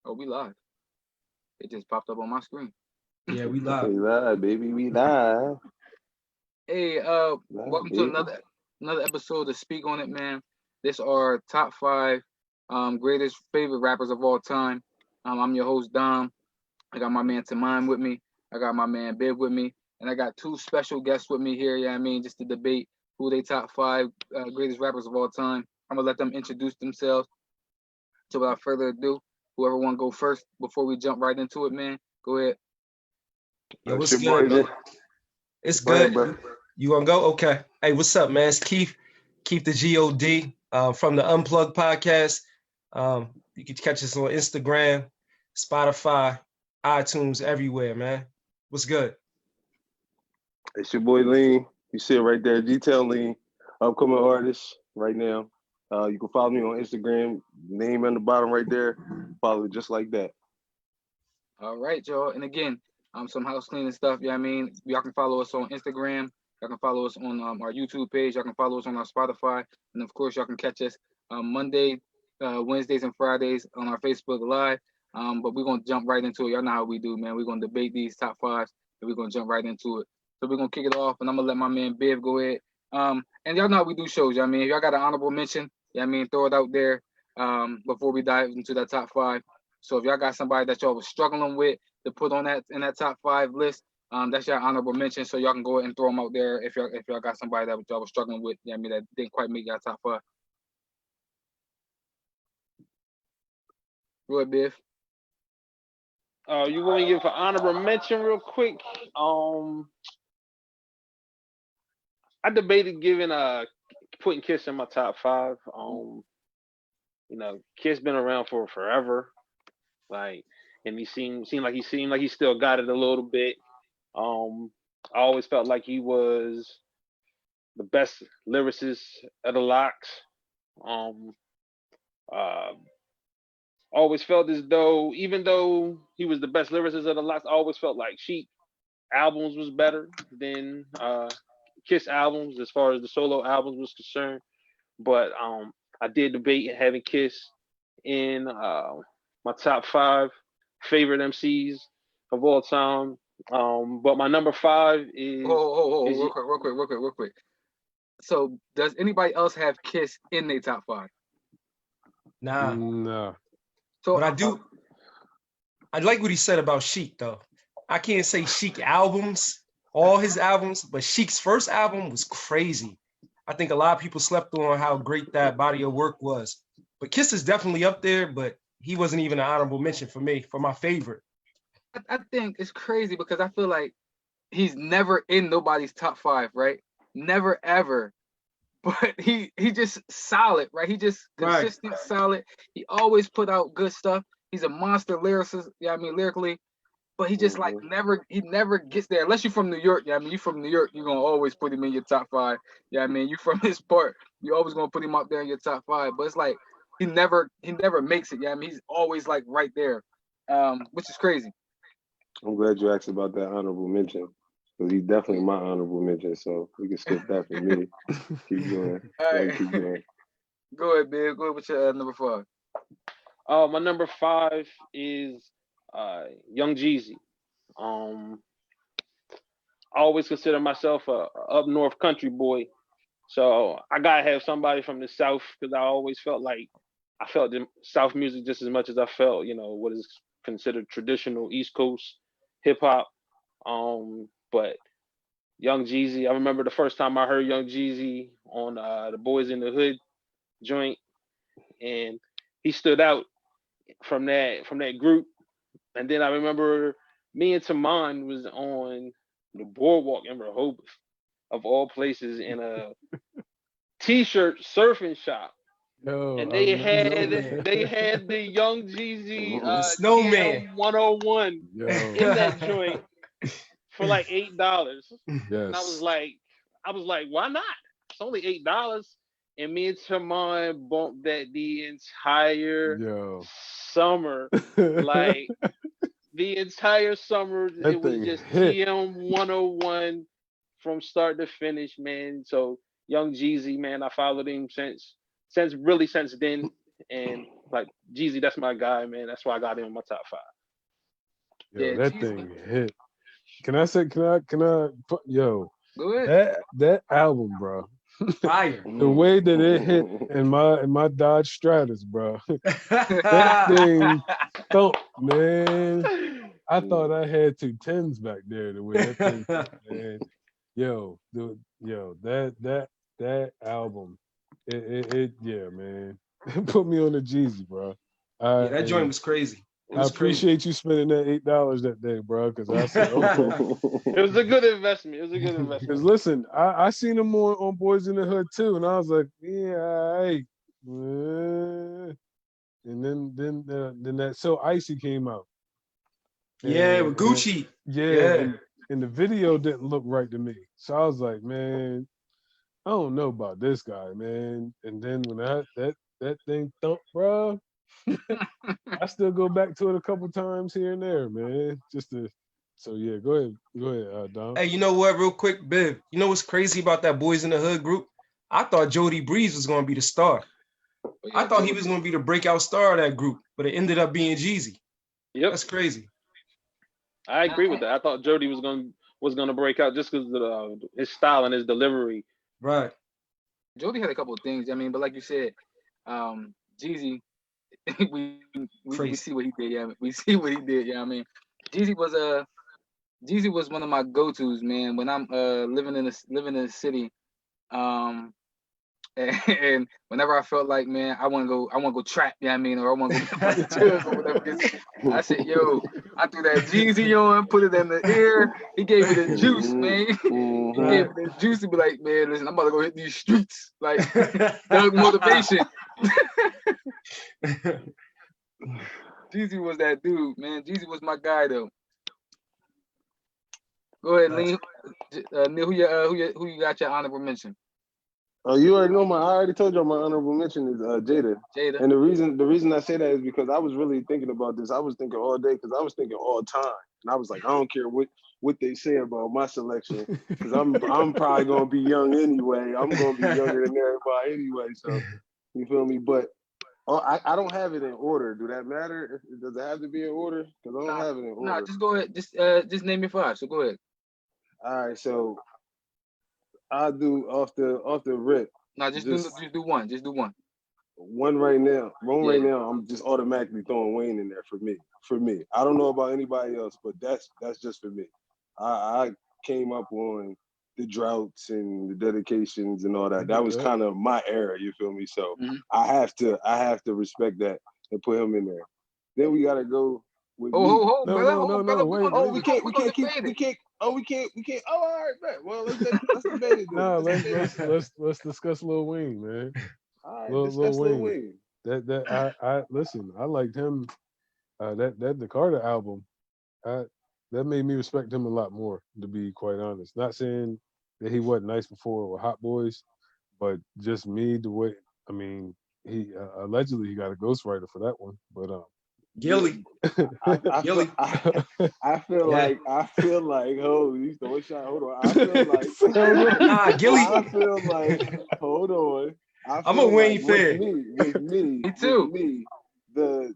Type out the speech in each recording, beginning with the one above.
Oh, we live. It just popped up on my screen. Yeah, we We live. live, baby. We live. Hey, Live, welcome to baby. another episode of Speak on It, man. This are top five greatest favorite rappers of all time. I'm your host Dom. I got my man Tamine with me. I got my man Biv with me, and I got two special guests with me here. Yeah, I mean, just to debate who they top five greatest rappers of all time. I'm gonna let them introduce themselves. So without further ado, whoever want to go first before we jump right into it, man, go ahead. Yo, what's It's your good, boy, man? man. It's Go ahead, good. bro. You gonna go? Okay. Hey, what's up, man? It's Keef Tha God from the Unplugged Podcast. You can catch us on Instagram, Spotify, iTunes, everywhere, man. What's good? It's your boy LAEN. You see it right there. Detail LAEN. Upcoming artist right now. You can follow me on Instagram. Name on the bottom right there. Follow it just like that. All right, y'all. And again, some house cleaning stuff. Yeah, I mean, y'all can follow us on Instagram. Y'all can follow us on our YouTube page. Y'all can follow us on our Spotify, and of course, y'all can catch us Monday, Wednesdays, and Fridays on our Facebook Live. But we're gonna jump right into it. Y'all know how we do, man. We're gonna debate these top fives, and we're gonna jump right into it. So we're gonna kick it off, and I'm gonna let my man Biv go ahead. And y'all know how we do shows. I mean, if y'all got an honorable mention, yeah, I mean, throw it out there. Before we dive into that top five. So if y'all got somebody that y'all was struggling with to put on that in that top five list, that's your honorable mention. So y'all can go ahead and throw them out there if y'all got somebody that y'all was struggling with. Yeah, I mean that didn't quite make y'all top five. Go ahead, Biff. You want to give an honorable mention real quick? I debated giving putting Kiss in my top five. Kiss been around for forever, like, and he seemed like he still got it a little bit. I always felt like he was the best lyricist of the locks. Uh, always felt as though, even though he was the best lyricist of the locks, I always felt like Chic albums was better than Kiss albums as far as the solo albums was concerned. But I did debate having Kiss in my top five favorite MCs of all time. But my number five is Real quick. So does anybody else have Kiss in their top five? Nah. No. So But I like what he said about Chic, though. I can't say Chic albums, all his albums, but Chic's first album was crazy. I think a lot of people slept on how great that body of work was. But Kiss is definitely up there, but he wasn't even an honorable mention for me, for my favorite. I think it's crazy because I feel like he's never in nobody's top five, right? Never ever. But he just solid, right? He just consistent, solid. He always put out good stuff. He's a monster lyricist, yeah, I mean lyrically, but he just like never gets there unless you're from New York. Yeah, I mean you from New York, you're gonna always put him in your top five. Yeah, I mean you from his part, you always gonna put him up there in your top five. But it's like he never makes it. Yeah, I mean he's always like right there, which is crazy. I'm glad you asked about that honorable mention. Because he's definitely my honorable mention, so we can skip that for me. Keep going. All right. Keep going. Go ahead, Bill. Go ahead with your number five. my number five is Young Jeezy. I always consider myself a up north country boy, so I gotta have somebody from the South because I always felt like I felt the South music just as much as I felt, what is considered traditional East Coast hip hop. But Young Jeezy, I remember the first time I heard Young Jeezy on the Boys in the Hood joint, and he stood out from that group. And then I remember me and Tamon was on the boardwalk in Rehoboth, of all places, in a t-shirt surfing shop. And they had the Young Jeezy Snowman 101 Yo. in that joint for like $8. Yes. And I was like, why not? It's only $8. And me and Tamon bumped that the entire summer. Like the entire summer, it was just TM 101 from start to finish, man. So Young Jeezy, man, I followed him since then. And like Jeezy, that's my guy, man. That's why I got him in my top 5. Yo, Yeah, that Jeezy. thing hit. Can I put, Go ahead. that album, bro. Fire. The way that it hit in my Dodge Stratus, bro. That thing thump, man. I thought I had 2 tens back there. The way that thing, man. That album, yeah, man. Put me on the Jeezy, bro. Yeah, that joint was crazy. It I was crazy. appreciate you spending that $8 that day, bro. Because I said, okay. It was a good investment. Because listen, I seen him on Boys in the Hood too, and I was like, yeah, all right. And then that So Icy came out. Yeah, with Gucci. Yeah. And the video didn't look right to me. So I was like, man, I don't know about this guy, man. And then when that thing thumped, bro, I still go back to it a couple times here and there, man. So yeah, go ahead, Dom. Hey, you know what? Real quick, Biv. You know what's crazy about that Boys in the Hood group? I thought Jody Breeze was gonna be the star. I thought he was gonna be the breakout star of that group, but it ended up being Jeezy. Yep, that's crazy. I agree with that. I thought Jody was gonna break out just because of his style and his delivery. Right. Jody had a couple of things. I mean, but like you said, Jeezy, we see what he did. Yeah, we see what he did. Yeah, I mean, Jeezy was one of my go-tos, man. When I'm living in the city, and whenever I felt like, man, I want to go trap, you know what I mean, or I want to go the drugs or whatever. I said, yo, I threw that Jeezy on, put it in the ear. He gave me the juice, man. He gave me the juice to be like, man, listen, I'm about to go hit these streets, like Doug motivation. Jeezy was that dude, man. Jeezy was my guy, though. Go ahead, Lean. Neil, who you got your honorable mention? Oh, you already know I already told you my honorable mention is Jada. Jada. And the reason I say that is because I was really thinking about this. I was thinking all day because I was thinking all time, and I was like, I don't care what they say about my selection because I'm probably gonna be young anyway. I'm gonna be younger than everybody anyway. So you feel me? But I don't have it in order. Do that matter? Does it have to be in order? Because I don't have it in order. Nah, just go ahead. Just name your 5. So go ahead. All right, so I'll do off the rip. No, just do one. Just do one. One right now. Right now, I'm just automatically throwing Wayne in there for me. I don't know about anybody else, but that's just for me. I came up on the droughts and the dedications and all that. That was kind of my era, you feel me? So I have to respect that and put him in there. Then we gotta go with No, wait. Oh, we can't. Oh, we can't. Oh, all right, man. Well, let's debate it. No, let's discuss Lil Wayne, man. All right, discuss Lil Wayne. I listen. I liked him. That the Carter album. That made me respect him a lot more, to be quite honest. Not saying that he wasn't nice before with Hot Boys, but just me, the way. I mean, he allegedly he got a ghostwriter for that one, but Gilly. I feel like oh, you throw a shot. Hold on. I feel like Gilly. I feel like hold on. I'm a Wayne fan. With me too. With me, the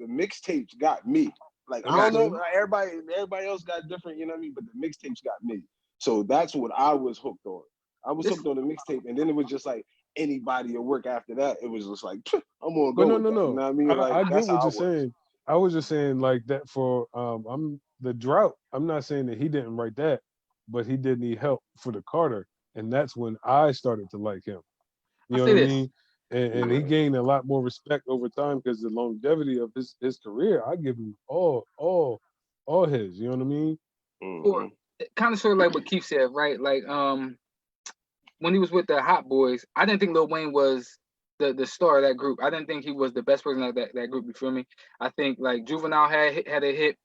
mixtapes got me. Like I don't know, everybody else got different, you know what I mean? But the mixtapes got me. So that's what I was hooked on. I was hooked on the mixtape, and then it was just like anybody at work after that. It was just like I'm gonna go. No. You know what I mean? Like, I get what you're saying. I was just saying like that for I'm the drought. I'm not saying that he didn't write that, but he did need help for the Carter, and that's when I started to like him. You know what I mean? And he gained a lot more respect over time because the longevity of his career, I give him all his. You know what I mean? Or kind of sort of like what Keef said, right? Like when he was with the Hot Boys, I didn't think Lil Wayne was the star of that group. I didn't think he was the best person of that group. You feel me? I think like Juvenile had a hit.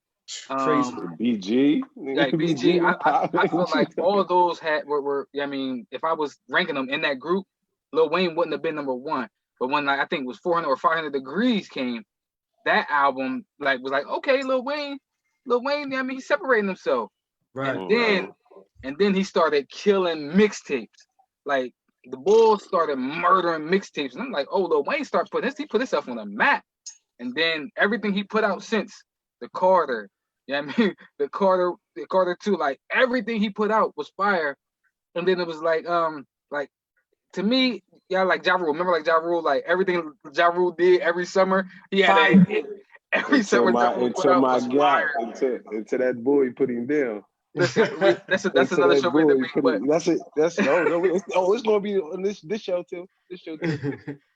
Crazy. BG, like BG. I feel like all those were. I mean, if I was ranking them in that group, Lil Wayne wouldn't have been number one. But when I think it was 400 or 500 Degrees came, that album was like, okay, Lil Wayne. I mean, he's separating himself. Right. And then he started killing mixtapes. Like the Bulls started murdering mixtapes, and I'm like, oh, Lil Wayne started putting this. He put himself on the map, and then everything he put out since the Carter, I mean, the Carter 2, like everything he put out was fire. And then it was like to me, yeah, like Ja Rule. Remember, like Ja Rule, like everything Ja Rule did every summer, he had a hit. Every summer Ja Rule put out was fire. Until that boy put him down. Listen, that's another show we debate. But That's it. That's no. It's gonna be on this show too. This show too.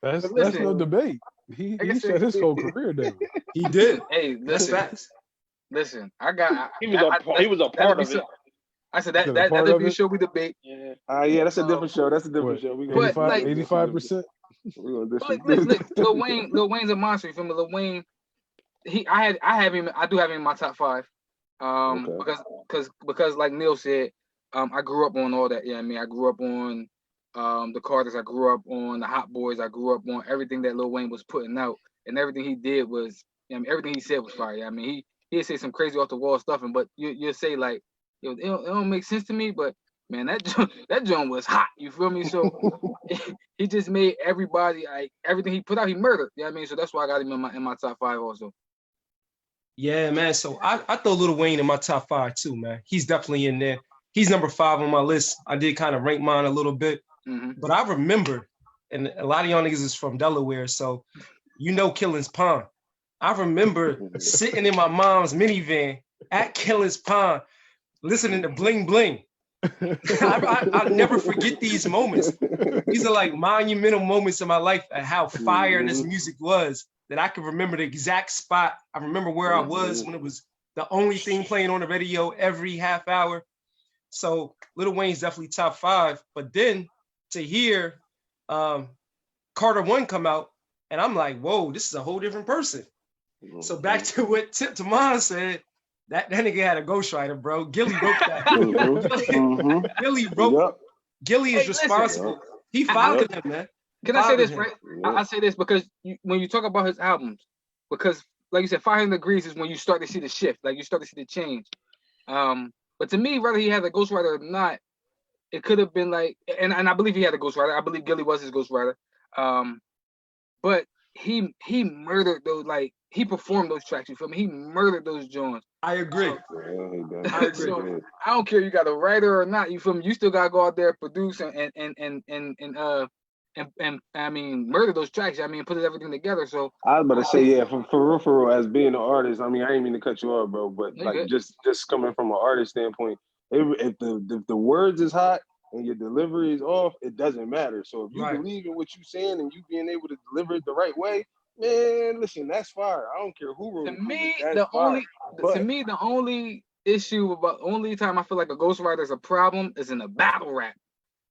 That's listen, no debate. He shut his whole career down. He did. Hey, That's listen, facts. listen. He was a part of it. I said that'd be a show we debate. Yeah. Yeah, that's a different show. That's a different show. We But, like, 85%. Look, Lil Wayne's a monster. You feel me? Lil Wayne, I do have him in my top 5. Okay. Because like Neil said, I grew up on all that. Yeah, I mean, I grew up on the Carters. I grew up on the Hot Boys. I grew up on everything that Lil Wayne was putting out, and everything he did was, I mean, everything he said was fire. I mean, he'd say some crazy off the wall stuff, but you'll say like, yo, it don't make sense to me, but man, that joint was hot. You feel me? So he just made everybody, like everything he put out, he murdered. You know what I mean? So that's why I got him in my top 5 also. Yeah, man. So I throw Lil Wayne in my top 5 too, man. He's definitely in there. He's number 5 on my list. I did kind of rank mine a little bit, but I remember, and a lot of y'all niggas is from Delaware, so you know Killings Pond. I remember sitting in my mom's minivan at Killings Pond, listening to Bling Bling. I'll never forget these moments. These are like monumental moments in my life at how fire this music was, that I can remember the exact spot. I remember where I was when it was the only thing playing on the radio every half hour. So Lil Wayne's definitely top 5. But then to hear Carter 1 come out, and I'm like, whoa, this is a whole different person. So back to what Tip Tamon said, that nigga had a ghostwriter, bro. Gilly wrote that. Gilly wrote. Yep. Gilly is responsible. Listen, he fathered him, man. Can I say this, right? I say this because when you talk about his albums, because like you said, 500 Degrees is when you start to see the shift, like you start to see the change. But to me, whether he had a ghostwriter or not, it could have been like, and I believe he had a ghostwriter. I believe Gilly was his ghostwriter. But he murdered those, like he performed those tracks. You feel me? He murdered those joints. I agree. So, I don't care you got a writer or not. You feel me? You still gotta go out there, produce and I mean murder those tracks. I mean put everything together. So I was about to say, yeah, for real, as being an artist, I mean I didn't mean to cut you off, bro, but like just coming from an artist standpoint, if the words is hot and your delivery is off, it doesn't matter. So if you believe in what you're saying and you being able to deliver it the right way, man, listen, that's fire. I don't care who wrote it. To me, the only issue about only time I feel like a ghostwriter is a problem is in a battle rap.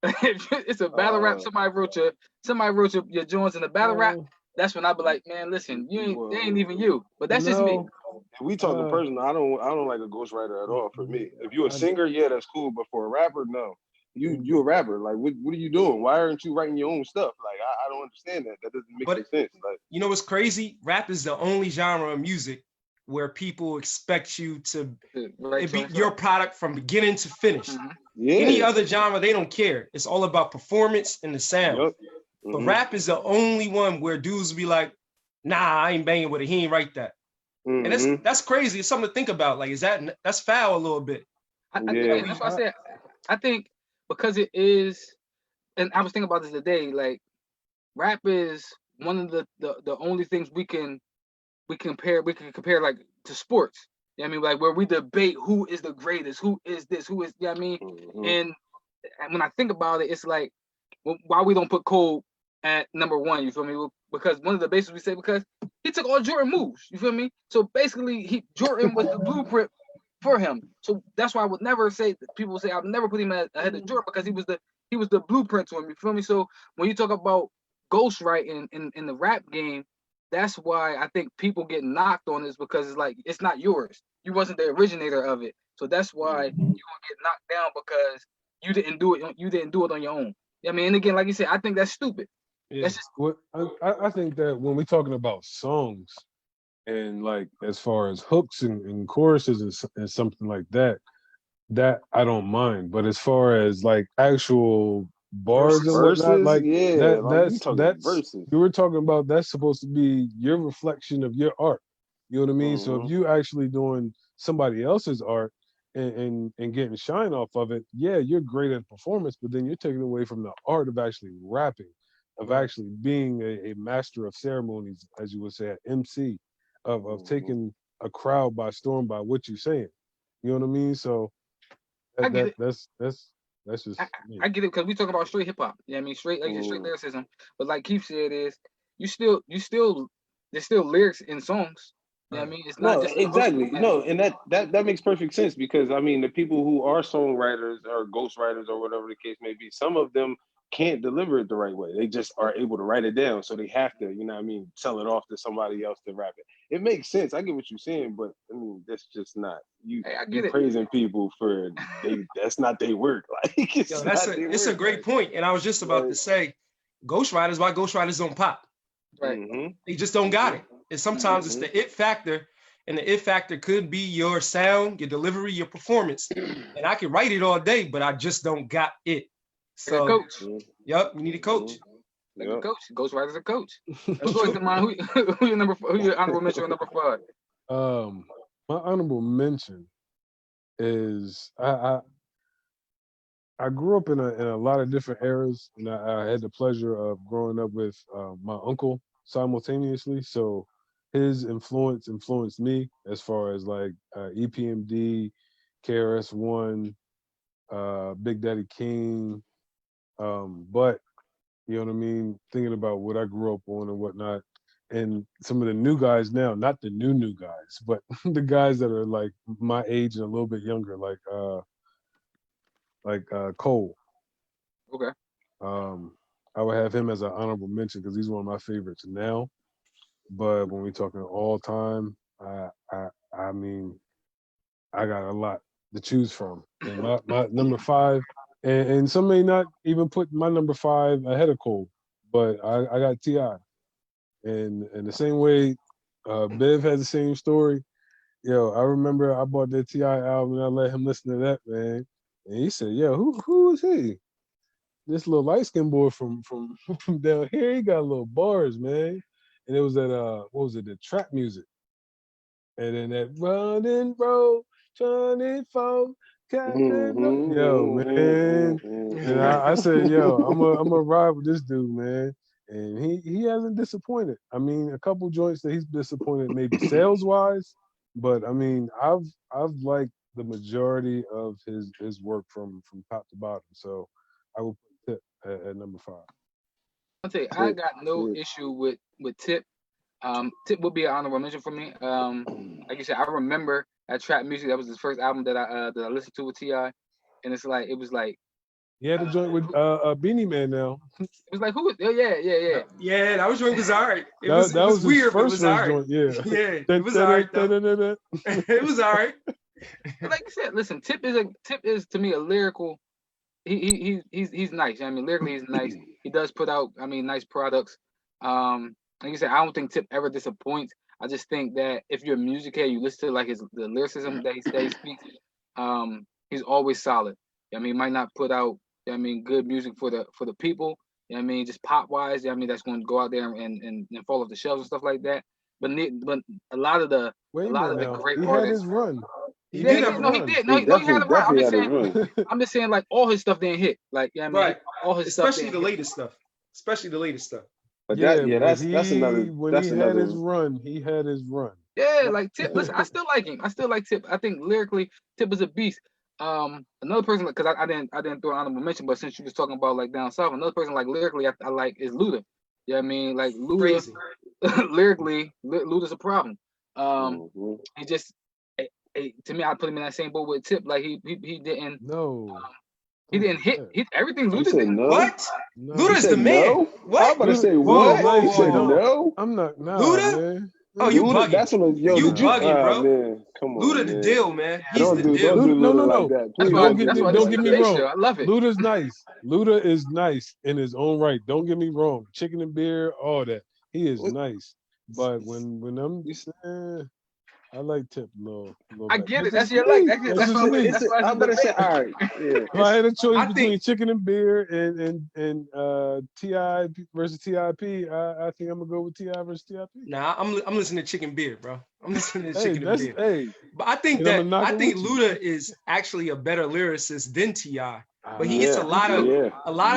It's a battle rap. Somebody wrote your joints in a battle rap. That's when I be like, man, listen, they ain't even you. But that's just me. If we talking personal, I don't like a ghostwriter at all. For me, if you're a singer, yeah, that's cool. But for a rapper, no. You a rapper. Like, what are you doing? Why aren't you writing your own stuff? Like, I don't understand that. That doesn't make any sense. Like, you know what's crazy? Rap is the only genre of music where people expect you to be your product from beginning to finish. Yeah. Any other genre, they don't care. It's all about performance and the sound. Yep. But rap is the only one where dudes be like, nah, I ain't banging with it. He ain't write that. And that's crazy. It's something to think about. Like, that's foul a little bit. That's why I said, I think because it is, and I was thinking about this today, like rap is one of the only things we can compare like to sports. You know what I mean? Like where we debate who is the greatest, who is this, who is, you know what I mean? And when I think about it, it's like, why we don't put Cole at number 1, you feel me? Because one of the bases we say, because he took all Jordan moves, you feel me? So basically Jordan was the blueprint for him. So that's why I would never say, people say I would never put him ahead of Jordan, because he was the blueprint to him, you feel me? So when you talk about ghostwriting in the rap game, that's why I think people get knocked on this, because it's like, it's not yours. You wasn't the originator of it. So that's why you're gonna get knocked down, because you didn't do it on your own. I mean, and again, like you said, I think that's stupid. Yeah. I think that when we're talking about songs and like as far as hooks and choruses and something like that I don't mind. But as far as like actual bars and Verses. whatnot. Verses, Like yeah, like you talking that's verses. you were talking about. That's supposed to be your reflection of your art. You know what I mean? So if Mhm. you actually doing somebody else's art and getting shine off of it, yeah, you're great at performance, but then you're taking away from the art of actually rapping, of Right. actually being a master of ceremonies, as you would say, an MC, of Mhm. taking a crowd by storm by what you're saying. You know what I mean? So I get it. that's just I, me. I get it because we talk about straight hip hop. Yeah, I mean straight like straight Mhm. lyricism. But like Keith said, is you still there's still lyrics in songs. Yeah, I Right. mean it's not No, just an hook. exactly. And No, and that makes perfect sense because I mean the people who are songwriters or ghostwriters or whatever the case may be, some of them can't deliver it the right way. They just are able to write it down, so they have to, you know what I mean, sell it off to somebody else to rap it. It makes sense. I get what you're saying, but I mean that's just not you. hey, I You get it. praising people for that's not their work. Like Yo, it's not their it's a work. great point. And I was just about to Like, say, ghostwriters, why ghostwriters don't pop? Right. mm-hmm, They just don't got it. And sometimes it's mm-hmm. the it factor, and the it factor could be your sound, your delivery, your performance. And I can write it all day, but I just don't got it. Like a So, coach. yep, you need a coach. Like a Yep. coach. Ghostwriter's a coach. That's What's going true. to mind? Who your number? Who your honorable mention? Number 5. My honorable mention is I grew up in a lot of different eras, and I had the pleasure of growing up with my uncle simultaneously. So his influenced me as far as like EPMD, KRS-One, Big Daddy King. But you know what I mean, thinking about what I grew up on and whatnot, and some of the new guys now, not the new guys, but the guys that are like my age and a little bit younger, like Cole. Okay. I would have him as an honorable mention because he's one of my favorites now. But when we're talking all time, I mean, I got a lot to choose from. And my number 5, and some may not even put my number 5 ahead of Cole, but I got T.I. And the same way Bev has the same story. Yo, I remember I bought that T.I. album and I let him listen to that, man. And he said, yo, who is he? This little light skinned boy from from down here, he got little bars, man. And it was that what was it, the trap music. And then that running road, 24, Captain. Mm-hmm, Yo, man. mm-hmm, And mm-hmm. I said, yo, I'm a ride with this dude, man. And he hasn't disappointed. I mean, a couple joints that he's disappointed, maybe sales wise, but I mean, I've liked the majority of his work from top to bottom. So I will put Tip at number 5. I'll tell you, I Tip, got no tip. issue with Tip. Tip would be an honorable mention for me. Like you said, I remember that trap music. That was his first album that I listened to with Ti, and it was like He had a joint with Beanie Man now. it was like who? Oh, yeah. Yeah, that was all right. It That was was his weird, but it first was all right. joint, yeah. Yeah, it was all right though. It was all right. But like I said, listen, Tip is to me a lyrical. He's nice. I mean, lyrically he's nice. He does put out, I mean, nice products. Like you said, I don't think Tip ever disappoints. I just think that if you're a music head, you listen to like the lyricism that he speaks. He's always solid. I mean, he might not put out, I mean, good music for the people. I mean, just pop wise. I mean, that's going to go out there and fall off the shelves and stuff like that. But a lot of the Wait a a lot minute of the now. great He had artists. his run. He did have a No, he run. did. He No, he had a run. definitely had a run. I'm just saying, like all his stuff didn't hit. Like, yeah, I mean, Right. all his stuff Especially didn't the hit. latest stuff. Especially the latest stuff. But Yeah, but that's another when that's he had his another run, he had his run. Yeah, like Tip. Listen, I still like him. I still like Tip. I think lyrically, Tip is a beast. Another person, because I didn't throw an honorable mention, but since you was talking about like down south, another person like lyrically I like is Luda. Yeah, I mean, like Luda, Crazy. lyrically, Luda's a problem. Mhm. He just, to me, I put him in that same boat with Tip. Like he didn't, No. he didn't hit. Everything You Luda said did. no? What? No. Luda's You the said man. no? What? I'm about to say Luda- what? Luda's nice, You said but no? I'm not Luda? man. Oh, you Luda, bugging. that's what yo, You did you bugging, bro. man, come on, Luda the man. deal, man. He's Don't the do deal. Luda No. like that. That's Please why. Don't get That's me why don't this is get a me debate wrong. show. I love it. Luda's nice. Luda is nice in his own right. Don't get me wrong. Chicken and beer, all that. He is What? nice. But when I'm You s- I like Tip a little I better. get But it. That's just your me. like. That's That's just why. me. That's why I'm it's about to say, debate. all right, yeah. If I had a choice I between think chicken and beer and Ti versus Tip, I think I'm gonna go with Ti versus Tip. nah, I'm listening to Chicken Beer, bro. I'm listening to Hey, Chicken and that's Beer. hey, But I think and I'm gonna knock it with you. Luda is actually a better lyricist than T.I. But he gets Yeah, a lot of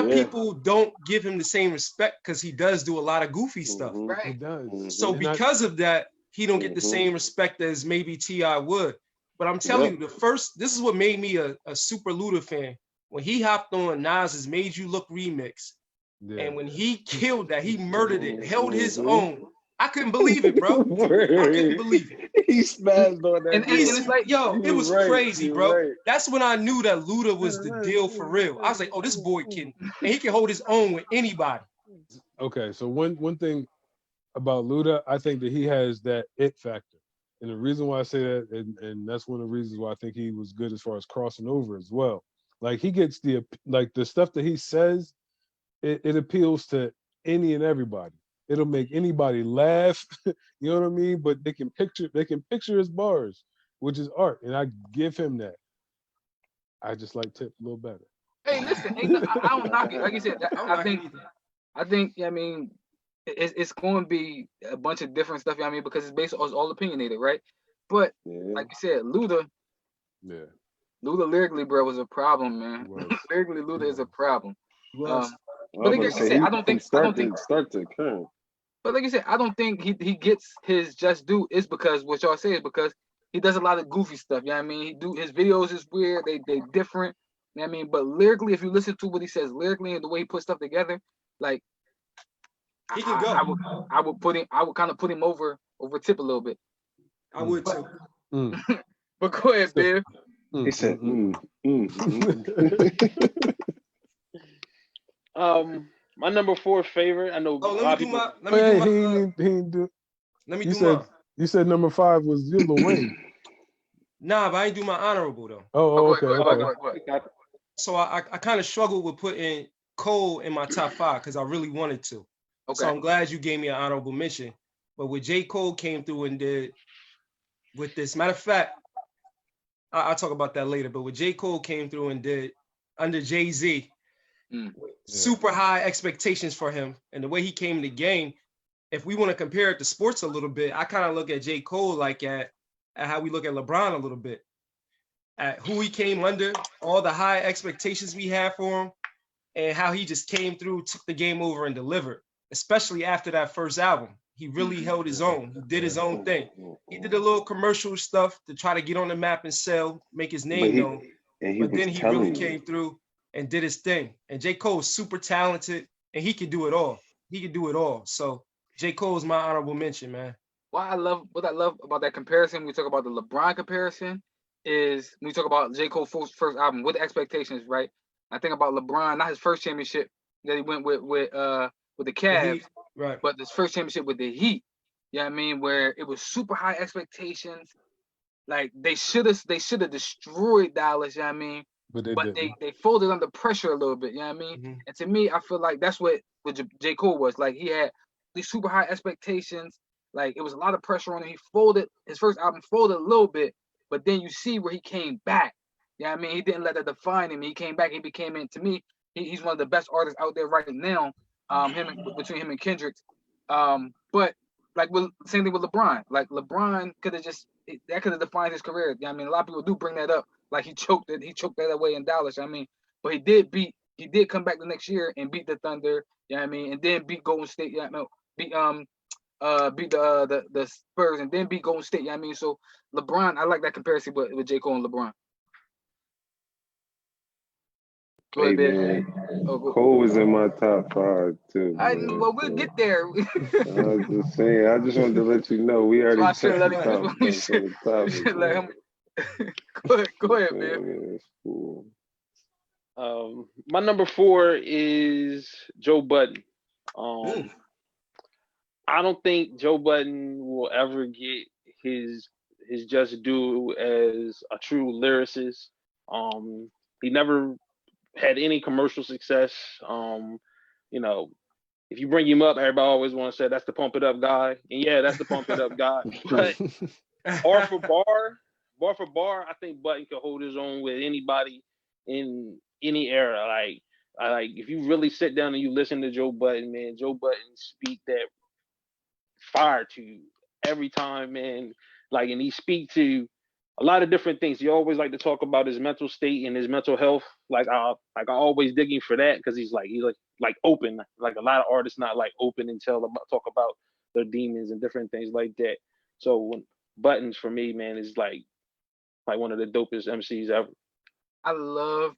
yeah. people don't give him the same respect because he does do a lot of goofy stuff. Mhm, Right. It does. So And because of that, he don't get the Mhm. same respect as maybe T.I. would. But I'm telling Yep. you, this is what made me a super Luda fan. When he hopped on Nas's Made You Look remix, yeah. and when he killed that, he murdered it, held his Mhm. own. I couldn't believe it, bro. I couldn't believe it. He smashed on that. And beat. it's like, Yo, it You're was right, crazy, you're bro. right. That's when I knew that Luda was the deal for real. I was like, oh, this boy can, and he can hold his own with anybody. Okay, so one thing about Luda, I think that he has that it factor. And the reason why I say that, and that's one of the reasons why I think he was good as far as crossing over as well. Like he gets the stuff that he says, it appeals to any and everybody. It'll make anybody laugh, you know what I mean? But they can picture his bars, which is art, and I give him that. I just like Tip a little better. hey, listen, I don't knock it. Like you said, I think, I mean, it's going to be a bunch of different stuff. You know what I mean, because it's all opinionated, right? But Yeah. like you said, Luda Yeah. lyrically, bro, was a problem, man. He was. Lyrically, Luda is a problem. Was. But like you said, I don't think, start to current. but like you said, I don't think he gets his just due. Is because what y'all say is because he does a lot of goofy stuff. You know what I mean? His videos is weird. They different. You know what I mean? But lyrically, if you listen to what he says lyrically and the way he puts stuff together, like He can go. I would kind of put him over Tip a little bit. I would too. But go ahead, Bill. He said, My number 4 favorite. I know. Oh, Hey, let me you do said mine. you said number 5 was you, Lil Wayne. Nah, but I ain't do my honorable though. Okay. Go ahead. So I kind of struggled with putting Cole in my top 5 because I really wanted to. Okay. So I'm glad you gave me an honorable mention. But what J. Cole came through and did with this, matter of fact, I'll talk about that later. But what J. Cole came through and did under Jay-Z, super high expectations for him, and the way he came in the game. If we want to compare it to sports a little bit, I kind of look at J. Cole like at how we look at LeBron a little bit, at who he came under, all the high expectations we had for him, and how he just came through, took the game over and delivered, especially after that first album. He really held his own. He did his own thing. He did a little commercial stuff to try to get on the map and sell, make his name known. But then he really came through and did his thing. And J. Cole is super talented, and he can do it all. He can do it all. So J. Cole is my honorable mention, man. What I love about that comparison, when we talk about the LeBron comparison, is when we talk about J. Cole's first album with expectations, right? I think about LeBron, not his first championship that he went with the Cavs, right? But his first championship with the Heat. You know what I mean? Where it was super high expectations. Like they should have destroyed Dallas, you know what I mean? But they folded under pressure a little bit, you know what I mean? Mm-hmm. And to me, I feel like that's what J. Cole was. Like he had these super high expectations. Like it was a lot of pressure on him. He folded, his first album folded a little bit, but then you see where he came back. You know what I mean? He didn't let that define him. He came back, he became, to me, he's one of the best artists out there right now. Between him and Kendrick. But like same thing with LeBron. Like LeBron could have defined his career. You know what I mean? A lot of people do bring that up. Like he choked that away in Dallas. I mean, but he did come back the next year and beat the Thunder. You know what I mean? And then beat Golden State. You know, beat the Spurs and then beat Golden State. You know what I mean? So LeBron, I like that comparison with J. Cole and LeBron. Hey, man. Cole was in my top 5 too. Well, we'll get there. I was just saying. I just wanted to let you know we already checked the top. Go ahead, man. That's cool. My number 4 is Joe Budden. I don't think Joe Budden will ever get his just due as a true lyricist. He never had any commercial success. You know, if you bring him up, everybody always want to say that's the pump it up guy. And yeah, that's the pump it up guy. But bar for bar, I think Button could hold his own with anybody in any era. Like if you really sit down and you listen to Joe Button, man, Joe Button speak that fire to you every time, man. Like, and he speak to a lot of different things. He always like to talk about his mental state and his mental health. I always digging for that because he's like open. Like a lot of artists not like open and talk about their demons and different things like that. So when Buttons for me, man, is like one of the dopest MCs ever. I love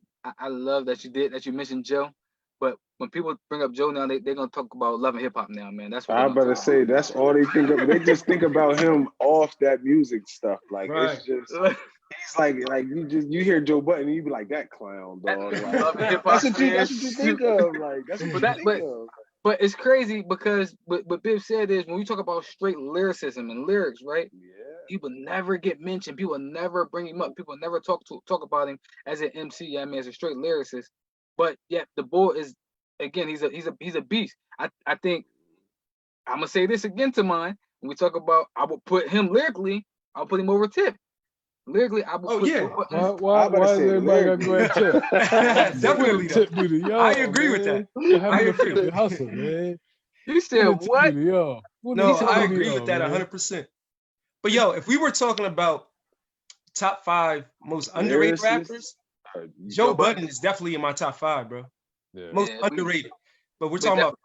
that you mentioned Joe, but when people bring up Joe now, they're gonna talk about love and hip hop now, man. That's what I'm about to say that's all they think of. They just think about him off that music stuff. Like it's just he's like you hear Joe Button and you be like that clown dog. Like, that's what you think of. Like that's what you think of. But it's crazy because what Bibb said is when we talk about straight lyricism and lyrics, right? Yeah. People never get mentioned. People never bring him up. People never talk about him as an MC. I mean, as a straight lyricist. But yet the boy is, again, he's a beast. I think I'm gonna say this again to mine. When we talk about, I would put him lyrically. I'll put him over Tip. Lyrically, I would. Why is everybody gotta go at Tip? Definitely. Tip be the y'all, I agree with that. I agree with hustle, man. You said what? No, I agree with that 100%. But yo, if we were talking about top 5 most underrated rappers, Joe Budden is definitely in my top 5, bro. Yeah. Most underrated. But we're talking about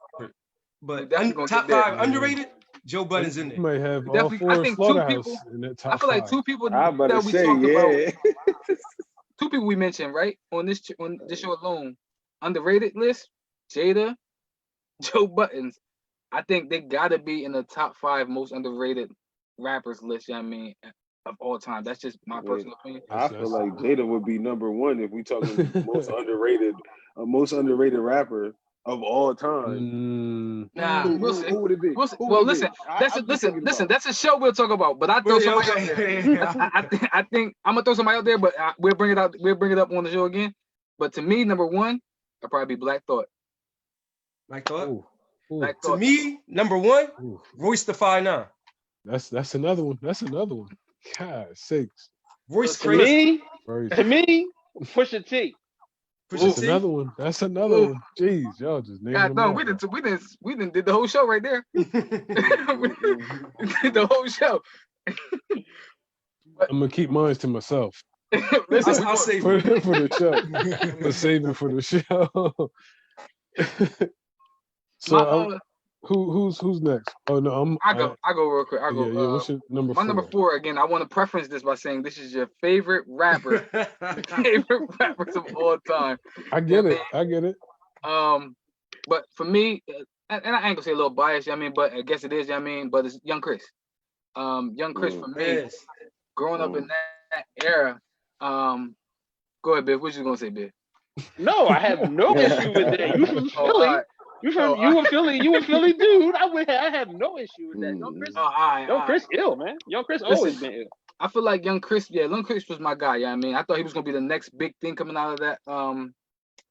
top 5 underrated. Joe Budden's in there. You might have all 4 Slaughterhouse in that top 5. I feel like 2 people I'm about that to we say, talked about. yeah. 2 people we mentioned, right? On this show alone, underrated list, Jada, Joe Buttons. I think they gotta be in the top 5 most underrated rappers list, you know what I mean, of all time. That's just my personal opinion. I feel like Jada would be number 1 if we talking most underrated rapper of all time. Nah, we'll see. Who would it be? Well, listen. That's a show we'll talk about. But I throw somebody out there. I think I'm gonna throw somebody out there, but we'll bring it out. We'll bring it up on the show again. But to me, number 1, I'll probably be Black Thought. Black Thought. Ooh. Black To Thought. me, number 1, Royce the 5'9". That's another one. God sakes. Royce crazy. To me, Pusha T. That's another one. One. Jeez, y'all just named them all. We didn't did the whole show right there. We did the whole show. I'm gonna keep mine to myself. Listen, I'll save for the show. I'm saving for the show. So who's next? Oh no, I go real quick. What's your number 4? My number 4 again. I want to preference this by saying this is your favorite rapper, favorite rappers of all time. I get it. But for me, and I ain't gonna say a little biased, you know what I mean, but I guess it is, you know what I mean, but it's Young Chris. Young Chris for me, growing up in that era. Go ahead, Biv. What you gonna say, Biv? No, I have no issue with that. You from Philly? Right. You a Philly dude. I have no issue with that. Young Chris ill, man. Young Chris always been ill. I feel like Young Chris was my guy. Yeah, I mean, I thought he was gonna be the next big thing coming out of that.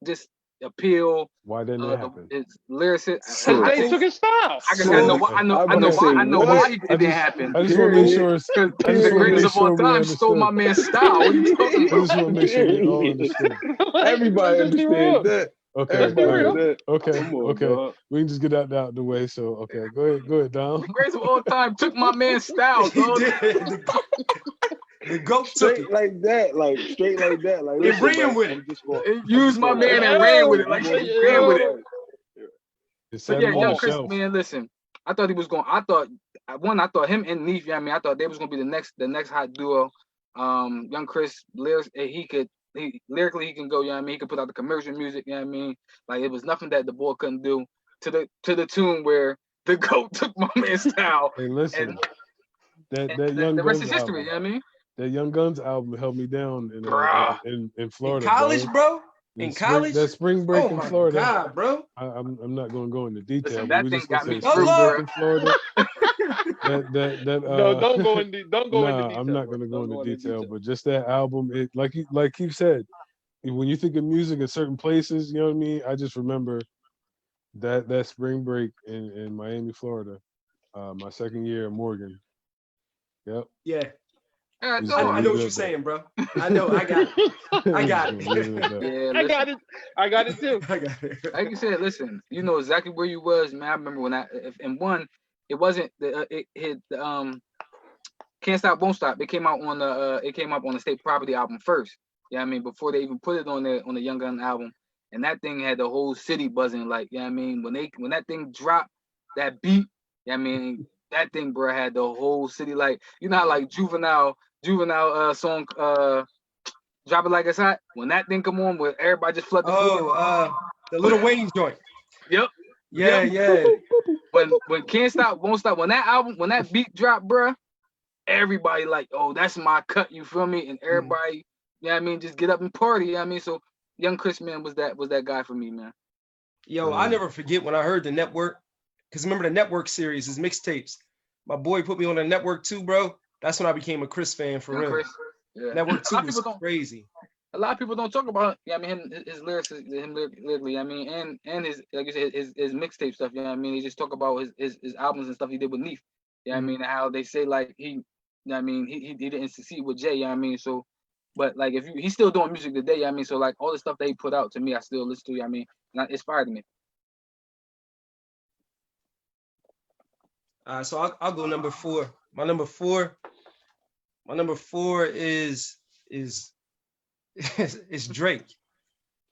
Just appeal. Why didn't it happen? It's lyricist. They took his style. I know why it didn't happen. I just want to make sure because the greatest of all time stole my man's style. What are you talking about? I just want to make sure we all understand. Everybody understands that. Okay. We can just get that out the way. So okay, go ahead, Dom. The greatest of all time took my man's style. The GOAT took it like that, like straight like that, like it ran with it. It used my man and ran with it, like he ran with it. But yeah, Young Chris, man, listen. I thought he was going. I thought him and Neef. I mean, I thought they was gonna be the next hot duo. Young Chris, lyrically he can go. You know what I mean? He could put out the commercial music. You know what I mean? Like it was nothing that the boy couldn't do to the tune where the GOAT took my man's style. Hey, listen, that Young the rest is history. Album, You know what I mean? That Young Guns album held me down in Florida. In college, bro. In college, that spring break in Florida. Oh my God, bro! I'm not going to go into detail. Listen, that thing got me in Florida. No, don't go into detail. I'm not going to go into detail. But just that album, it like Keef said, when you think of music in certain places, you know what I mean. I just remember that spring break in Miami, Florida, my second year at Morgan. Yep. Yeah. All right, We go just on. I know what you're saying, bro. I know. I got it. I got it. Yeah, I listen, got it. I got it too. I got it. like you said, listen, you know exactly where you was, man. I remember when and one, it wasn't it hit the Can't Stop Won't Stop. It came up on the State Property album first. Yeah, I mean, before they even put it on the Young Gun album, and that thing had the whole city buzzing. Like, yeah, I mean, when that thing dropped, that beat, yeah, I mean, that thing, bro, had the whole city like, you know how like Juvenile song Drop It Like It's Hot. When that thing come on, where everybody just flood the floor. Oh, the Little Wayne joint. Yep. Yeah, Yep. yeah. When Can't Stop Won't Stop, when that beat dropped, bro, everybody like, oh, that's my cut. You feel me? And everybody, yeah, I mean, just get up and party. You know what I mean, so Young Chris, man, was that guy for me, man. Yo, I never forget when I heard the network, because remember the network series, his mixtapes. My boy put me on the network too, bro. That's when I became a Chris fan for Young real. Chris, yeah. Network 2 was crazy. A lot of people don't talk about, yeah, I mean, his lyrics, him lyrically, I mean, and his, like you said, his mixtape stuff. You know what I mean? They just talk about his albums and stuff he did with Neef. You know what I mean? How they say like he, you know what I mean, he didn't succeed with Jay. You know what I mean? So, but like if he's still doing music today. You know what I mean? So like all the stuff that he put out to me, I still listen to. You know what I mean? And it inspired me. So I'll go number 4. My number four is Drake.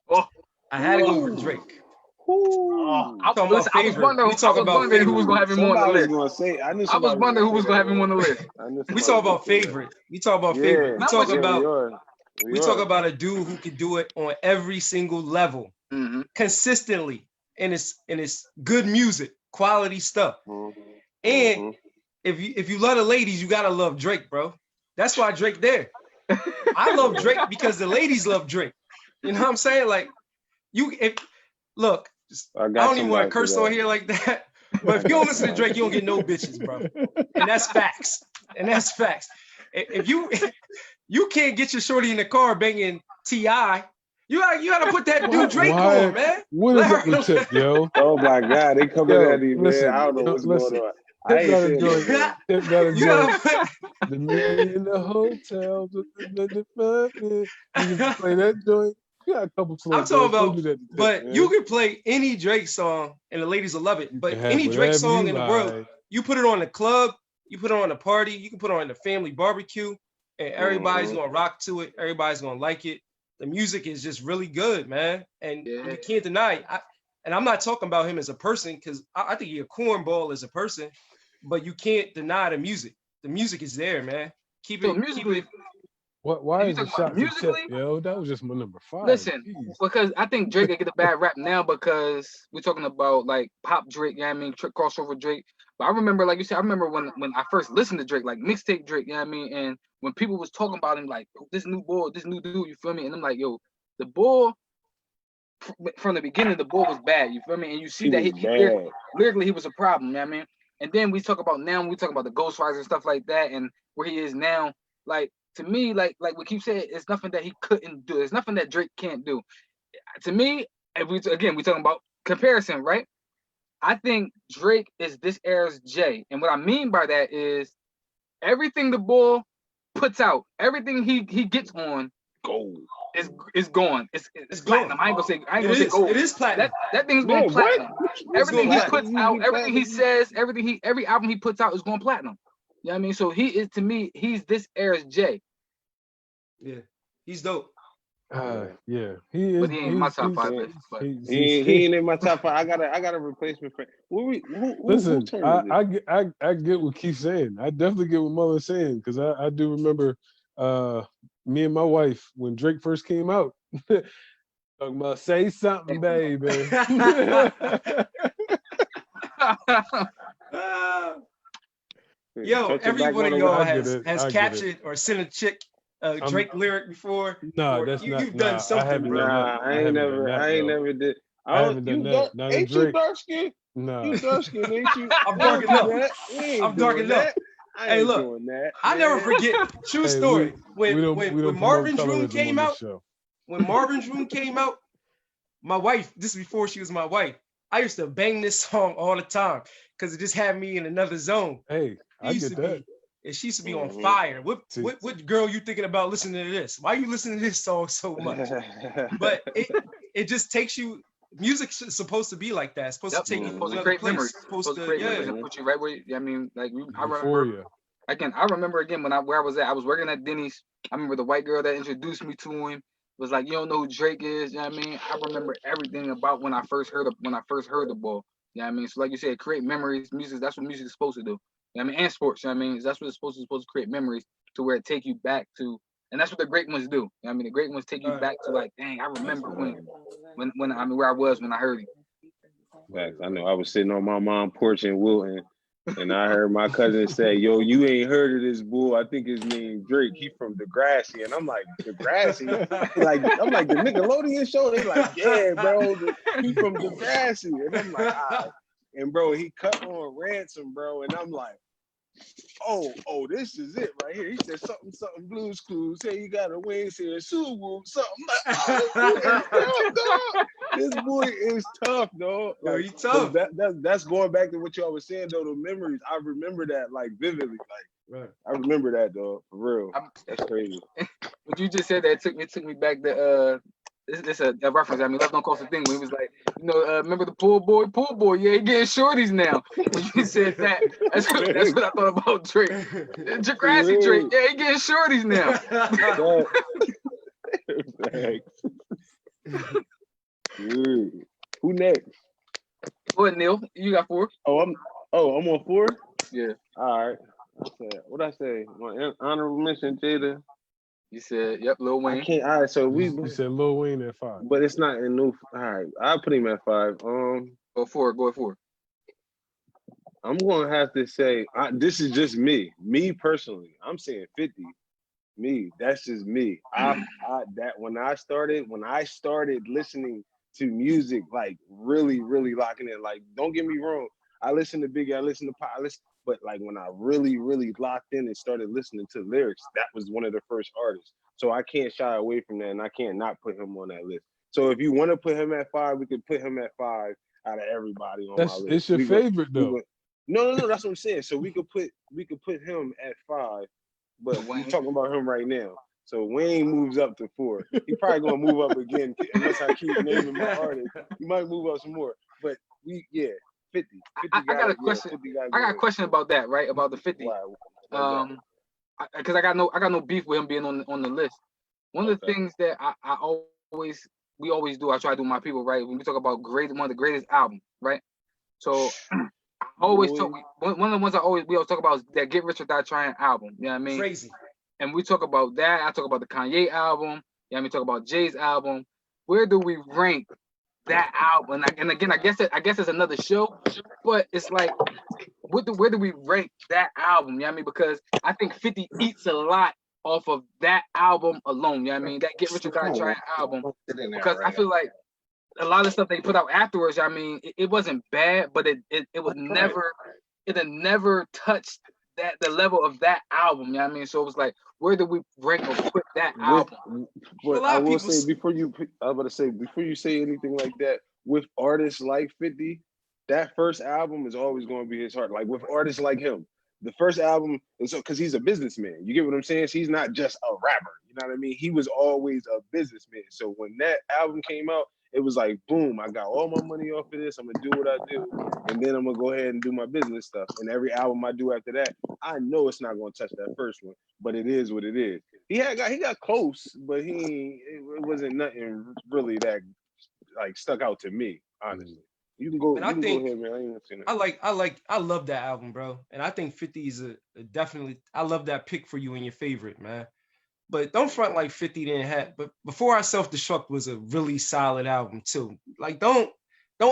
Oh, I had to go for Drake. I Talking about favorite. We talk about wondering who was gonna have him on the Somebody was list. gonna say. I knew. I was wondering who was gonna have him on the list. We talk about favorite. We talk about favorite. We talk about. We We talk about a dude who could do it on every single level, consistently, and it's good music, quality stuff. And if you love the ladies, you gotta love Drake, bro. That's why Drake there. I love Drake because the ladies love Drake. You know what I'm saying? Like look, I don't even want to curse on here like that. But if you don't listen to Drake, you don't get no bitches, bro. And that's facts. If you can't get your shorty in the car banging T.I., you gotta put that dude Drake on, man. What is up with Tip, yo? Oh my God, they coming at you, man. Listen, I don't know what's going on. Tip gotta join. Tip gotta You gotta join. put, The man in the hotel. You can play that joint. You got a couple I'm songs. talking man. Don't about, do that to Tip, but man. you can play any Drake song and the ladies will love it. But can have any Drake whatever song you in the world, like. you put it on the club, you put it on the party, you can put it on the family barbecue, and everybody's gonna rock to it. Everybody's gonna like it. The music is just really good, man, and you can't deny it. And I'm not talking about him as a person because I think he's a cornball as a person, but you can't deny the music. The music is there, man. Keep it musically. Why is it shot to Tip, musically? yo? That was just my number 5. Listen, Jeez. because I think Drake get a bad rap now because we're talking about like pop Drake, you know what I mean, crossover Drake. But I remember, like you said, I remember when I first listened to Drake, like mixtape Drake, you know what I mean, and when people was talking about him, like this new dude, you feel me? And I'm like, yo, the boy from the beginning, the boy was bad, you feel me? And you see that he lyrically he was a problem, you know what I mean? And then we talk about the Ghost Riders and stuff like that, and where he is now, like. To me, like we keep saying, it's nothing that he couldn't do. There's nothing that Drake can't do. To me, and we talking about comparison, right? I think Drake is this era's Jay, and what I mean by that is everything the boy puts out, everything he gets on, gold is gone. It's platinum. I ain't gonna say gold. It is platinum. That thing's going platinum. Everything he puts out, everything he says, every album he puts out is going platinum. You know what I mean? So he is, to me, he's this era's Jay. Yeah, he's dope. Yeah, he is. But he ain't my top 5 list. But he ain't in my top 5. I got a replacement for. Listen, I get what Keef's saying. I definitely get what Mullen's saying because I do remember me and my wife when Drake first came out talking about "Say Something, Baby." Yo, every one of y'all has captured or sent a chick a Drake lyric before. No, that's not. You've done something, bro. I ain't never did. I haven't done that. Not ain't Drake. you dark skin? No. You dark skin, ain't you? I'm darking up. I'm darking up. Hey, look, I never forget. True story. When Marvin's Room came out, my wife. This is before she was my wife. I used to bang this song all the time because it just had me in another zone. Hey, I get that. and she used to be on Mhm. fire. What girl you thinking about listening to this? Why you listening to this song so much? But it just takes you. Music's supposed to be like that. It's supposed Yep. to take you It's to supposed to another create place. memories. It's Supposed supposed to to, create memories yeah. and put you right where. I mean, like I remember. Euphoria. Again, I remember again where I was at. I was working at Denny's. I remember the white girl that introduced me to him was like, "You don't know who Drake is." You know what I mean? I remember everything about when I first heard the ball. You know what I mean? So like you said, create memories. Music. That's what music is supposed to do. You know what I mean? And sports. You know what I mean? That's what it's supposed to create memories to where it take you back to. And that's what the great ones do. You know what I mean? The great ones take you Right. back to like, dang, I remember when I mean where I was when I heard it. Facts. I know I was sitting on my mom's porch in Wilton, and I heard my cousin say, "Yo, you ain't heard of this boy? I think his name Drake. He from Degrassi." And I'm like, "Degrassi?" Like I'm like the Nickelodeon show. They like, "Yeah, bro, he from Degrassi." And I'm like, "Ah." And bro, he cut on Ransom, bro, and I'm like, oh, this is it right here. He said something Blues Clues. Hey, you got a wings here, Subaru, something. Like, oh, this boy is tough, dog. Yo, Like, he tough. That's going back to what y'all was saying, though. The memories, I remember that like vividly. Like, Right. I remember that, dog, for real. That's crazy. What you just said that took me back to this a reference. I mean, love don't cost a thing. When he was like, remember the pool boy, yeah, he getting shorties now. When you said that, that's what I thought about Drake. Degrassi Drake, yeah, he getting shorties now. Who next? What, Neil? You got 4? I'm on 4. Yeah. All right. What I say? My honorable mention, Jada. You said, yep, Lil Wayne. I can't. All right, so You said Lil Wayne at 5. but it's not in new. All right, I'll put him at 5. Go for it. I'm gonna have to say this is just me personally. I'm saying 50. Me, that's just me. When I started listening to music, like really, really locking in. Like, don't get me wrong, I listen to Biggie, I listen to Pop, but like when I really, really locked in and started listening to lyrics, that was one of the first artists. So I can't shy away from that, and I can't not put him on that list. So if you want to put him at 5, we could put him at 5 out of everybody on my list. It's your favorite though. No, that's what I'm saying. So we could put him at 5, but we're talking about him right now. So Wayne moves up to 4. He probably gonna move up again unless I keep naming my artists. He might move up some more. But 50. I got a question. I got a question about that, right? About the 50. Because I got no beef with him being on the list. One of the things that we always do, I try to do with my people, right? When we talk about one of the greatest albums, right? So I always talk. One of the ones we always talk about is that Get Rich or Die Trying album. You know what I mean? Crazy. And we talk about that. I talk about the Kanye album. You know what I mean? Talk about Jay's album. Where do we rank that album? And again, I guess it's another show, but it's like, where do we rank that album? You know what I mean? Because I think 50 eats a lot off of that album alone. You know what I mean? That Get Rich or Die Trying album. Because I feel like a lot of stuff they put out afterwards, I mean, it wasn't bad, but it was never, it had never touched the level of that album. You know what I mean? So it was like, where do we rank or put that album? But I will say before you say anything like that, with artists like 50, that first album is always going to be his heart. Like with artists like him, the first album is because he's a businessman. You get what I'm saying? So he's not just a rapper. You know what I mean? He was always a businessman. So when that album came out, it was like, boom, I got all my money off of this. I'm going to do what I do. And then I'm going to go ahead and do my business stuff. And every album I do after that, I know it's not going to touch that first one, but it is what it is. He got close, but it wasn't nothing really that like stuck out to me, honestly. You can go. And go ahead, man. I ain't seen it. I love that album, bro. And I think 50 is a definitely. I love that pick for you and your favorite, man. But don't front like 50 didn't have. But Before I Self-Destruct was a really solid album too. Like don't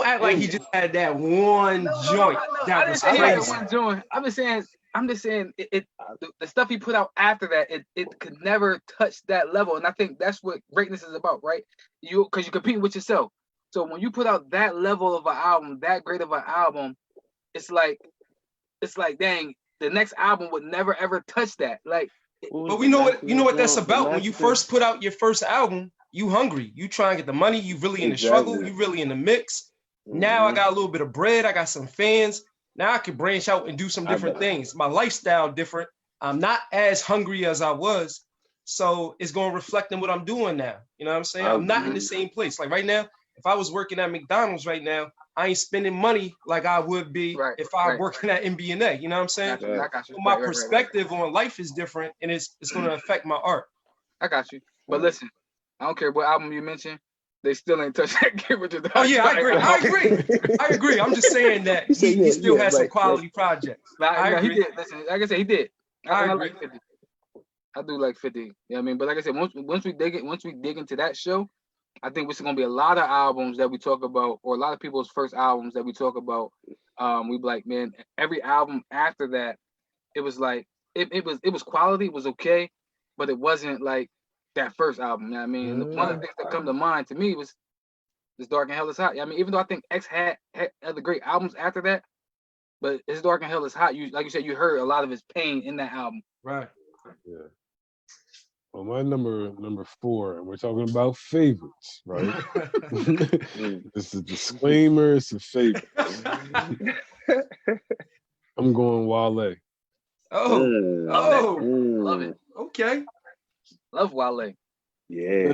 act like he just had that one joint that was crazy. One joint. I'm just saying the stuff he put out after that, it could never touch that level. And I think that's what greatness is about, right? Because you're competing with yourself. So when you put out that level of an album, that great of an album, it's like, dang, the next album would never ever touch that. Like, but we know what that's about. When you first put out your first album, you hungry, you try and get the money, you really in the struggle, you really in the mix. Now I got a little bit of bread, I got some fans. Now I can branch out and do some different things. My lifestyle different. I'm not as hungry as I was. So it's going to reflect in what I'm doing now. You know what I'm saying? I'm not in the same place. Like right now, if I was working at McDonald's right now, I ain't spending money like I would be if I working at MBNA. You know what I'm saying? I got you. So my perspective on life is different, and it's going to affect my art. I got you. But listen, I don't care what album you mention. They still ain't touched that Get Rich or Die. Oh yeah, I agree. I'm just saying that he still has some quality projects. I agree. He did. Listen, like I said, he did. I like 50. I do like 50. You know what I mean? But like I said, once we dig into that show, I think it's gonna be a lot of albums that we talk about, or a lot of people's first albums that we talk about. We be like, man, every album after that, it was like it was quality, it was okay, but it wasn't like that first album. You know what I mean? And one of the things that come to mind to me was This Dark and Hell Is Hot. You know what I mean, even though I think X had other great albums after that, but This Dark and Hell Is Hot. Like you said, you heard a lot of his pain in that album. Right. Yeah. Well, my number 4, and we're talking about favorites, right? This is a disclaimer. It's a favorite. I'm going Wale. Love it. Okay. Love Wale. Yeah,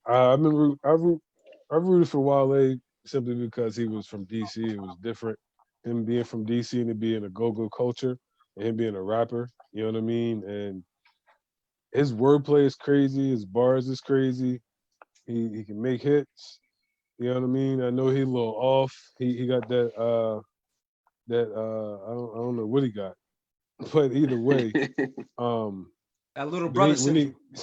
I've rooted for Wale simply because he was from DC. It was different. Him being from DC and being a go-go culture, and him being a rapper. You know what I mean? And his wordplay is crazy. His bars is crazy. He can make hits. You know what I mean? I know he's a little off. He got that I don't know what he got, but either way, that little brother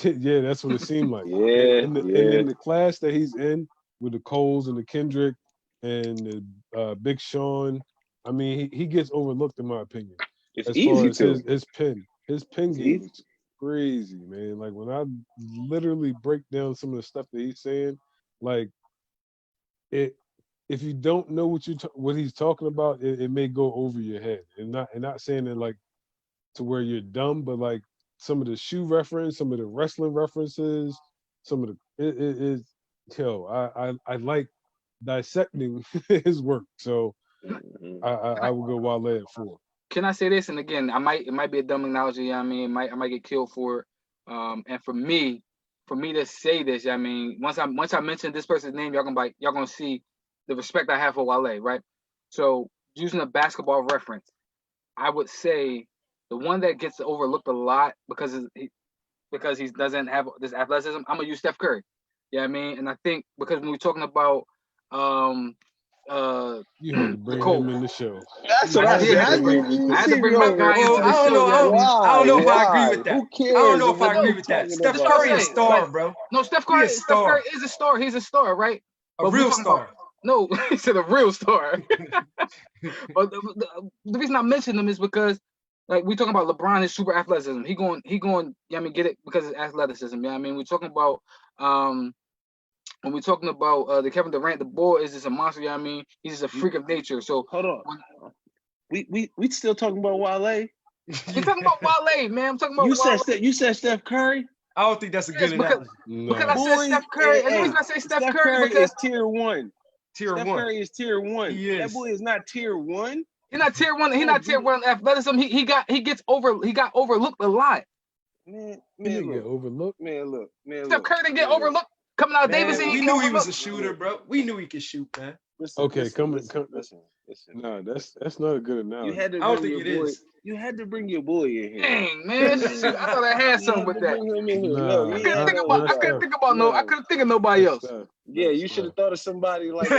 yeah, that's what it seemed like. And in the class that he's in with the Coles and the Kendrick and the Big Sean, I mean, he gets overlooked in my opinion. It's as easy far as to. his pen game is crazy, man. Like when I literally break down some of the stuff that he's saying, like if you don't know what he's talking about, it may go over your head. And not saying it like to where you're dumb, but like some of the shoe reference, some of the wrestling references, some of the I like dissecting his work. So I would go Wale at 4. Can I say this? And again, it might be a dumb analogy. You know what I mean, I might get killed for it. And for me to say this, you know what I mean, once I mention this person's name, y'all gonna see the respect I have for Wale, right? So using a basketball reference, I would say the one that gets overlooked a lot because he doesn't have this athleticism, I'm gonna use Steph Curry. You know what I mean? And I think because when we're talking about you had to bring him in the show. That's what I said. I had to bring my guy into the show. I don't know if I agree with that. Who cares? I don't know if I agree with that. Steph Curry is a star, bro. No, Steph Curry is a star. He's a star, right? A real star. No, he said a real star. But the reason I mentioned him is because, like, we talking about LeBron, his super athleticism. He going. You know what I mean, get it because of athleticism. You know what I mean, we're talking about when we're talking about the Kevin Durant, the boy is just a monster. You know what I mean, he's just a freak of nature. So hold on, we still talking about Wale? You're talking about Wale, man. I'm talking about you said Steph Curry. I don't think that's a good analogy. Because I said Steph Curry, and the reason I say Steph Curry is tier 1. Steph Curry is tier 1. That boy is not tier 1. He's not tier 1. He's not tier 1 athleticism. He got overlooked a lot. Man, get overlooked. Steph Curry didn't get overlooked coming out of Davis. We knew he was a shooter, bro. We knew he could shoot, man. Listen. No, that's not a good analogy. I don't think it is. You had to bring your boy in here. Dang, man. I thought I had something with that. I couldn't think of nobody else. Yeah, you should have thought of somebody like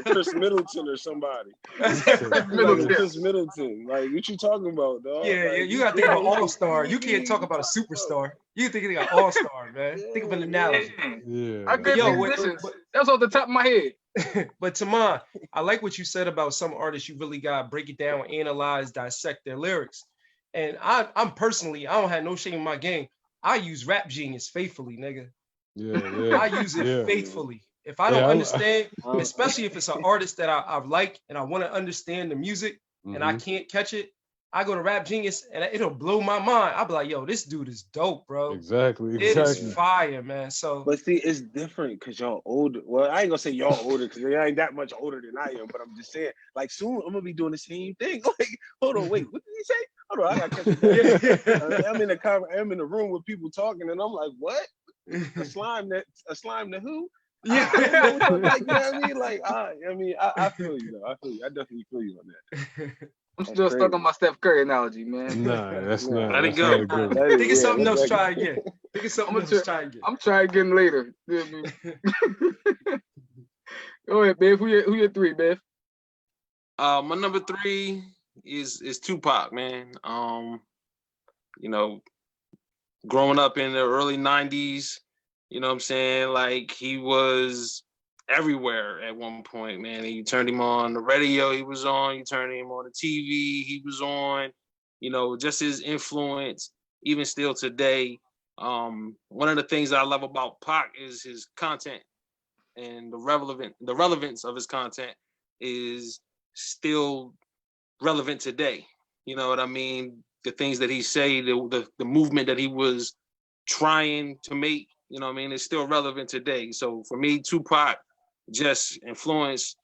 Chris Middleton or somebody. Chris Middleton. Like, what you talking about, dog? Yeah, like, you gotta think of an all-star. You can't talk about a superstar. You think of an all-star, man. Think of an analogy. Yeah. I couldn't think that's off the top of my head. But Taman, I like what you said about some artists. You really gotta break it down, analyze, dissect their lyrics. And I'm personally, I don't have no shame in my game. I use Rap Genius faithfully, nigga. Yeah. I use it faithfully. If I don't understand, especially if it's an artist that I like and I want to understand the music and I can't catch it, I go to Rap Genius and it'll blow my mind. I'll be like, yo, this dude is dope, bro. Exactly. It is fire, man. So, but see, it's different because y'all older. Well, I ain't gonna say y'all older because they ain't that much older than I am. But I'm just saying, like, soon I'm gonna be doing the same thing. Like, hold on, wait, what did he say? Hold on, I gotta catch it. I'm in the room with people talking, and I'm like, what? A slime to who? Yeah. I don't know like, you know what I mean? Like, I feel you though. I feel you. I definitely feel you on that. I'm still stuck on my Steph Curry analogy, man. Nah, that's not. Let it That's go. not a good one. Think of something else. Try again. Think of something else. Try again. I'm trying again later. You know what I mean? Go ahead, Biff. Who your three, Biff? My number 3 is Tupac, man. You know, growing up in the early 90s, you know what I'm saying? Like, he was everywhere at one point, man. You turned him on the radio, he was on. You turned him on the TV, he was on. You know, just his influence, even still today. One of the things that I love about Pac is his content, and the relevance of his content is still relevant today. You know what I mean? The things that he say, the movement that he was trying to make, you know what I mean, it's still relevant today. So for me, Tupac just influenced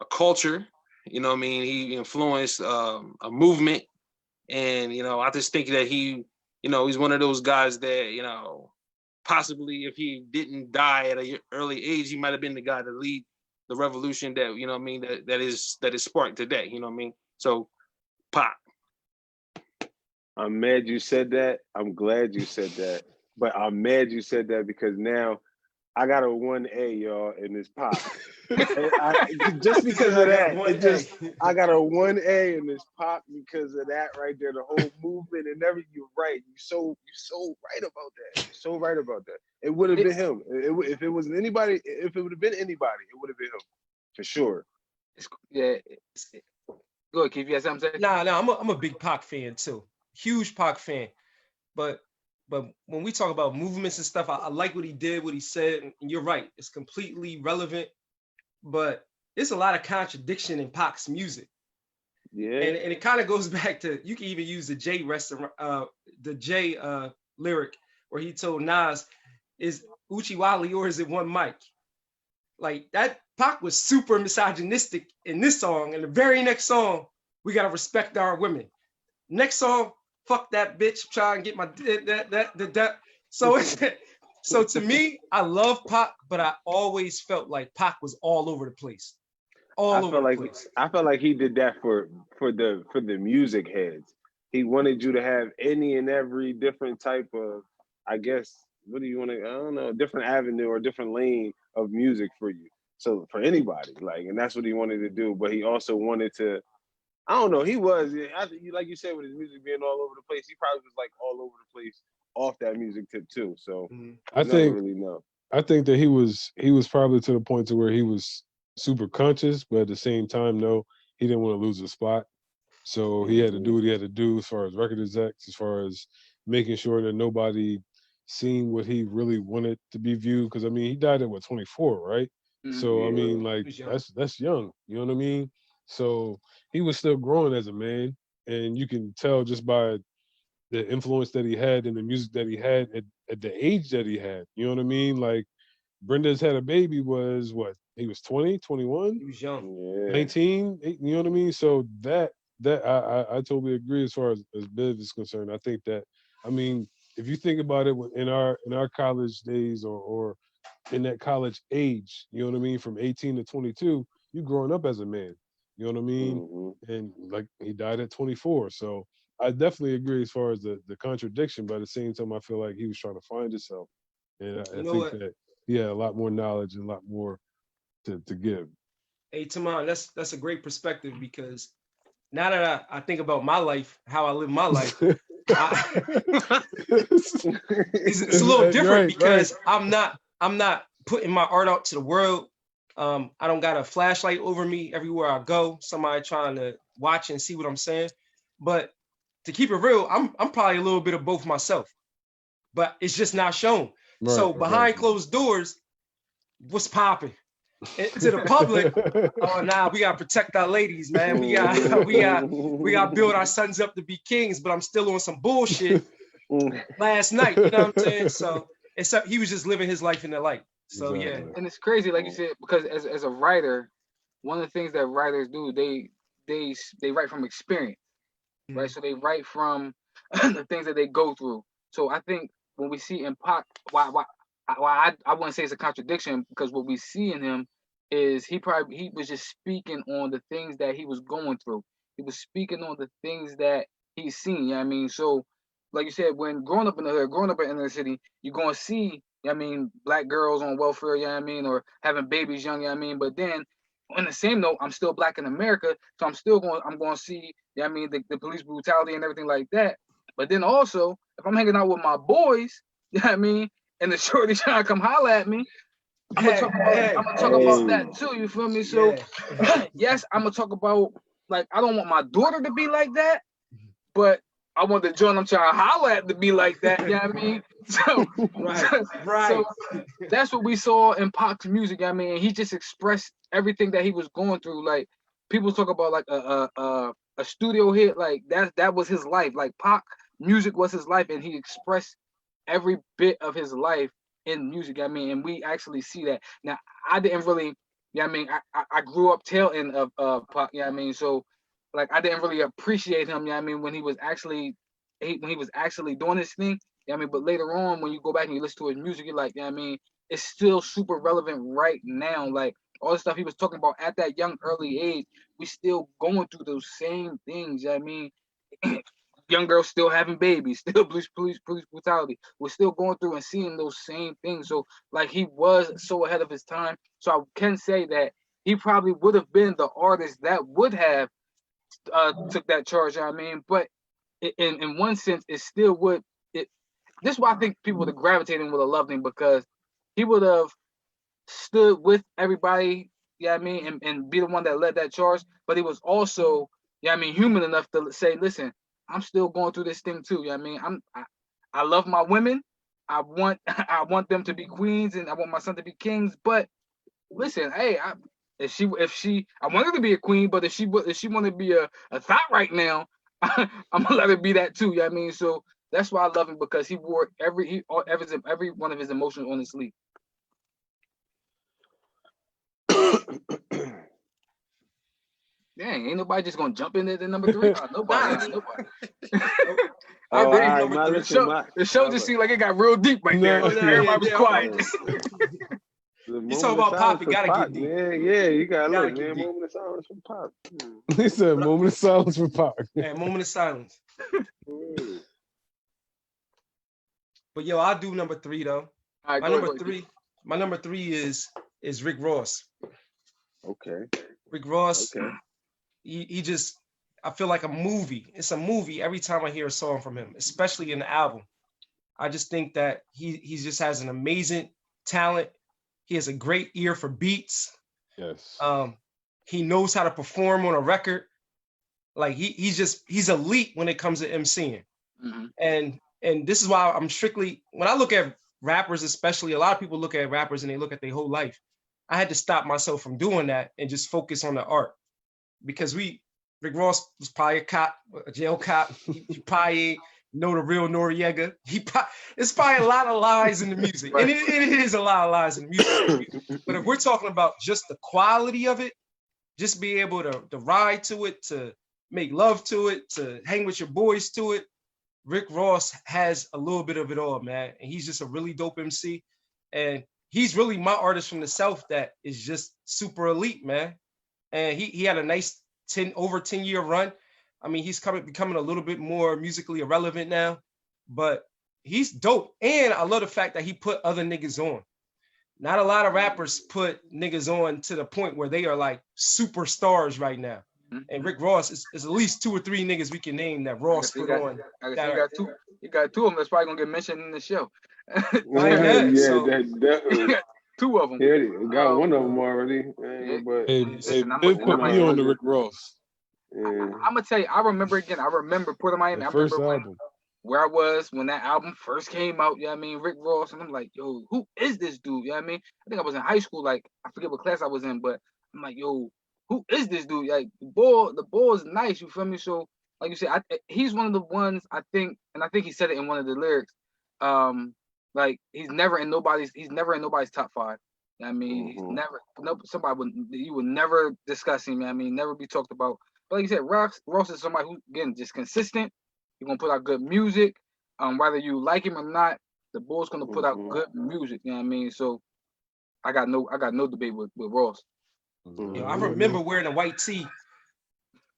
a culture, you know what I mean? He influenced a movement. And, you know, I just think that he, you know, he's one of those guys that, you know, possibly if he didn't die at an early age, he might have been the guy to lead the revolution that, you know what I mean, that is sparked today, you know what I mean? So, Pac. I'm mad you said that. I'm glad you said that. But I'm mad you said that because now I got a 1A, y'all, in this Pac. Just because of that, I got a 1A in this Pac because of that right there. The whole movement and everything. You're right. You're so right about that. You're so right about that. It would have been him. If it was anybody, if it would have been anybody, it would have been him for sure. Yeah. Go ahead, Keith. You have something to say? Nah, I'm a big Pac fan too. Huge Pac fan. But when we talk about movements and stuff, I like what he did, what he said, and you're right. It's completely relevant, but there's a lot of contradiction in Pac's music. Yeah. And it kind of goes back to, you can even use the J lyric where he told Nas, is Uchiwali yours at one mic? Like, that Pac was super misogynistic in this song, and the very next song, we gotta respect our women. Next song, fuck that bitch, try and get my that. So to me, I love Pac, but I always felt like Pac was all over the place. I felt like he did that for the music heads. He wanted you to have any and every different type of, I guess, what do you want to, I don't know, different avenue or different lane of music for you. So for anybody, like, and that's what he wanted to do. But he also wanted to, I don't know, he was, like you said, with his music being all over the place, he probably was like all over the place off that music tip too. So I think that he was probably to the point to where he was super conscious, but at the same time, no, he didn't want to lose a spot. So he had to do what he had to do as far as record execs, as far as making sure that nobody seen what he really wanted to be viewed. Because I mean, he died at 24, right? So I mean, like, that's young. You know what I mean? So he was still growing as a man, and you can tell just by the influence that he had and the music that he had at the age that he had. You know what I mean? Like, Brenda's Had a Baby was what? He was 20, 21? He was young. 19, you know what I mean? So that I totally agree as far as Biv is concerned. I think that, I mean, if you think about it in our college days or in that college age, you know what I mean, from 18 to 22, you growing up as a man, you know what I mean? And like, he died at 24. So I definitely agree as far as the contradiction, but at the same time, I feel like he was trying to find himself. And I think that he had a lot more knowledge and a lot more to give. Hey, Taman, that's a great perspective, because now that I think about my life, how I live my life, it's a little different, because I'm not putting my art out to the world. I don't got a flashlight over me everywhere I go, somebody trying to watch and see what I'm saying. But to keep it real, I'm probably a little bit of both myself, but it's just not shown. So behind closed doors, what's popping? To the public, we gotta protect our ladies, man. We got build our sons up to be kings, but I'm still on some bullshit last night. You know what I'm saying? So he was just living his life in the light. So yeah. And it's crazy, like you said, because as a writer, one of the things that writers do, they write from experience. right? So they write from the things that they go through. So I think when we see in Pac, I wouldn't say it's a contradiction, because what we see in him is he was just speaking on the things that he was going through. He was speaking on the things that he's seen. You know what I mean? So like you said, when growing up in the hood, growing up in the city, you're gonna see, you know what I mean, black girls on welfare, you know what I mean, or having babies young, you know what I mean. But then on the same note, I'm still black in America, so I'm going to see, you know what I mean, the police brutality and everything like that. But then also, if I'm hanging out with my boys, you know what I mean, and the shorty trying to come holler at me, I'm gonna talk about that too. You feel me? So yes, I'm gonna talk about, like, I don't want my daughter to be like that, but I want the joint I'm trying to holler at to be like that. You know what I mean? So, Right. So that's what we saw in Pac's music. You know what I mean, he just expressed everything that he was going through. Like, people talk about like a studio hit, like that was his life. Like, Pac music was his life, and he expressed every bit of his life in music. I mean, and we actually see that. Now, I didn't really, yeah, I mean, I grew up tail end of Pac, yeah, I mean, so like I didn't really appreciate him, yeah, I mean, when he was actually doing his thing, yeah, I mean, but later on when you go back and you listen to his music, you're like, yeah, I mean, it's still super relevant right now. Like, all the stuff he was talking about at that young early age, we still going through those same things, yeah, I mean. Young girls still having babies, still police brutality. We're still going through and seeing those same things. So like, he was so ahead of his time. So I can say that he probably would have been the artist that would have took that charge. You know what I mean, but in one sense, it still would. This is why I think people would have gravitated and would have loved him, because he would have stood with everybody. Yeah, you know what I mean, and be the one that led that charge. But he was also, yeah, you know I mean, human enough to say, listen, I'm still going through this thing too. You know what I mean? I love my women. I want them to be queens, and I want my son to be kings. But listen, hey, if she I want her to be a queen, but if she want to be a thought right now, I'm gonna let her be that too. You know what I mean? So that's why I love him, because he wore every one of his emotions on his sleeve. Dang, ain't nobody just gonna jump in at the number 3? Nobody. The show just seemed like it got real deep right there. Everybody was quiet. You talking about Pop, you gotta get deep. Yeah, you gotta look, man. Moment of silence for Pop. He said moment of silence for Pop. Yeah, moment of silence. But yo, I'll do number 3 though. Right, my number three is Rick Ross. Okay. Rick Ross. Okay. He just, I feel like a movie. It's a movie every time I hear a song from him, especially in the album. I just think that he just has an amazing talent. He has a great ear for beats. Yes. He knows how to perform on a record. Like he's elite when it comes to MCing. Mm-hmm. And this is why I'm strictly, when I look at rappers, especially, a lot of people look at rappers and they look at their whole life. I had to stop myself from doing that and just focus on the art. Because Rick Ross was probably a cop, a jail cop. He probably ain't know the real Noriega. It's probably a lot of lies in the music. Right. And it is a lot of lies in the music. But if we're talking about just the quality of it, just be able to ride to it, to make love to it, to hang with your boys to it, Rick Ross has a little bit of it all, man. And he's just a really dope MC. And he's really my artist from the South that is just super elite, man. And he had a nice 10-year run. I mean, he's becoming a little bit more musically irrelevant now, but he's dope. And I love the fact that he put other niggas on. Not a lot of rappers put niggas on to the point where they are like superstars right now. And Rick Ross is at least 2 or 3 niggas we can name that Ross put on. You got two of them that's probably gonna get mentioned in the show. Definitely. 2 of them. Yeah, got one of them already. But put me on the Rick Ross. Yeah. I'm gonna tell you, I remember Port of Miami. I remember where I was when that album first came out. You know what I mean? Rick Ross, and I'm like, yo, who is this dude? You know what I mean? I think I was in high school, like I forget what class I was in, but I'm like, yo, who is this dude? Like the ball is nice, you feel me? So like you said, he's one of the ones I think, and I think he said it in one of the lyrics. Like he's never in nobody's top 5. You know what I mean? He's never, you would never discuss him. You know what I mean? Never be talked about. But like you said, Ross is somebody who, again, just consistent. He's gonna put out good music. Whether you like him or not, the boy's gonna put out good music. You know what I mean? So I got no debate with Ross. Yo, I remember wearing a white tee,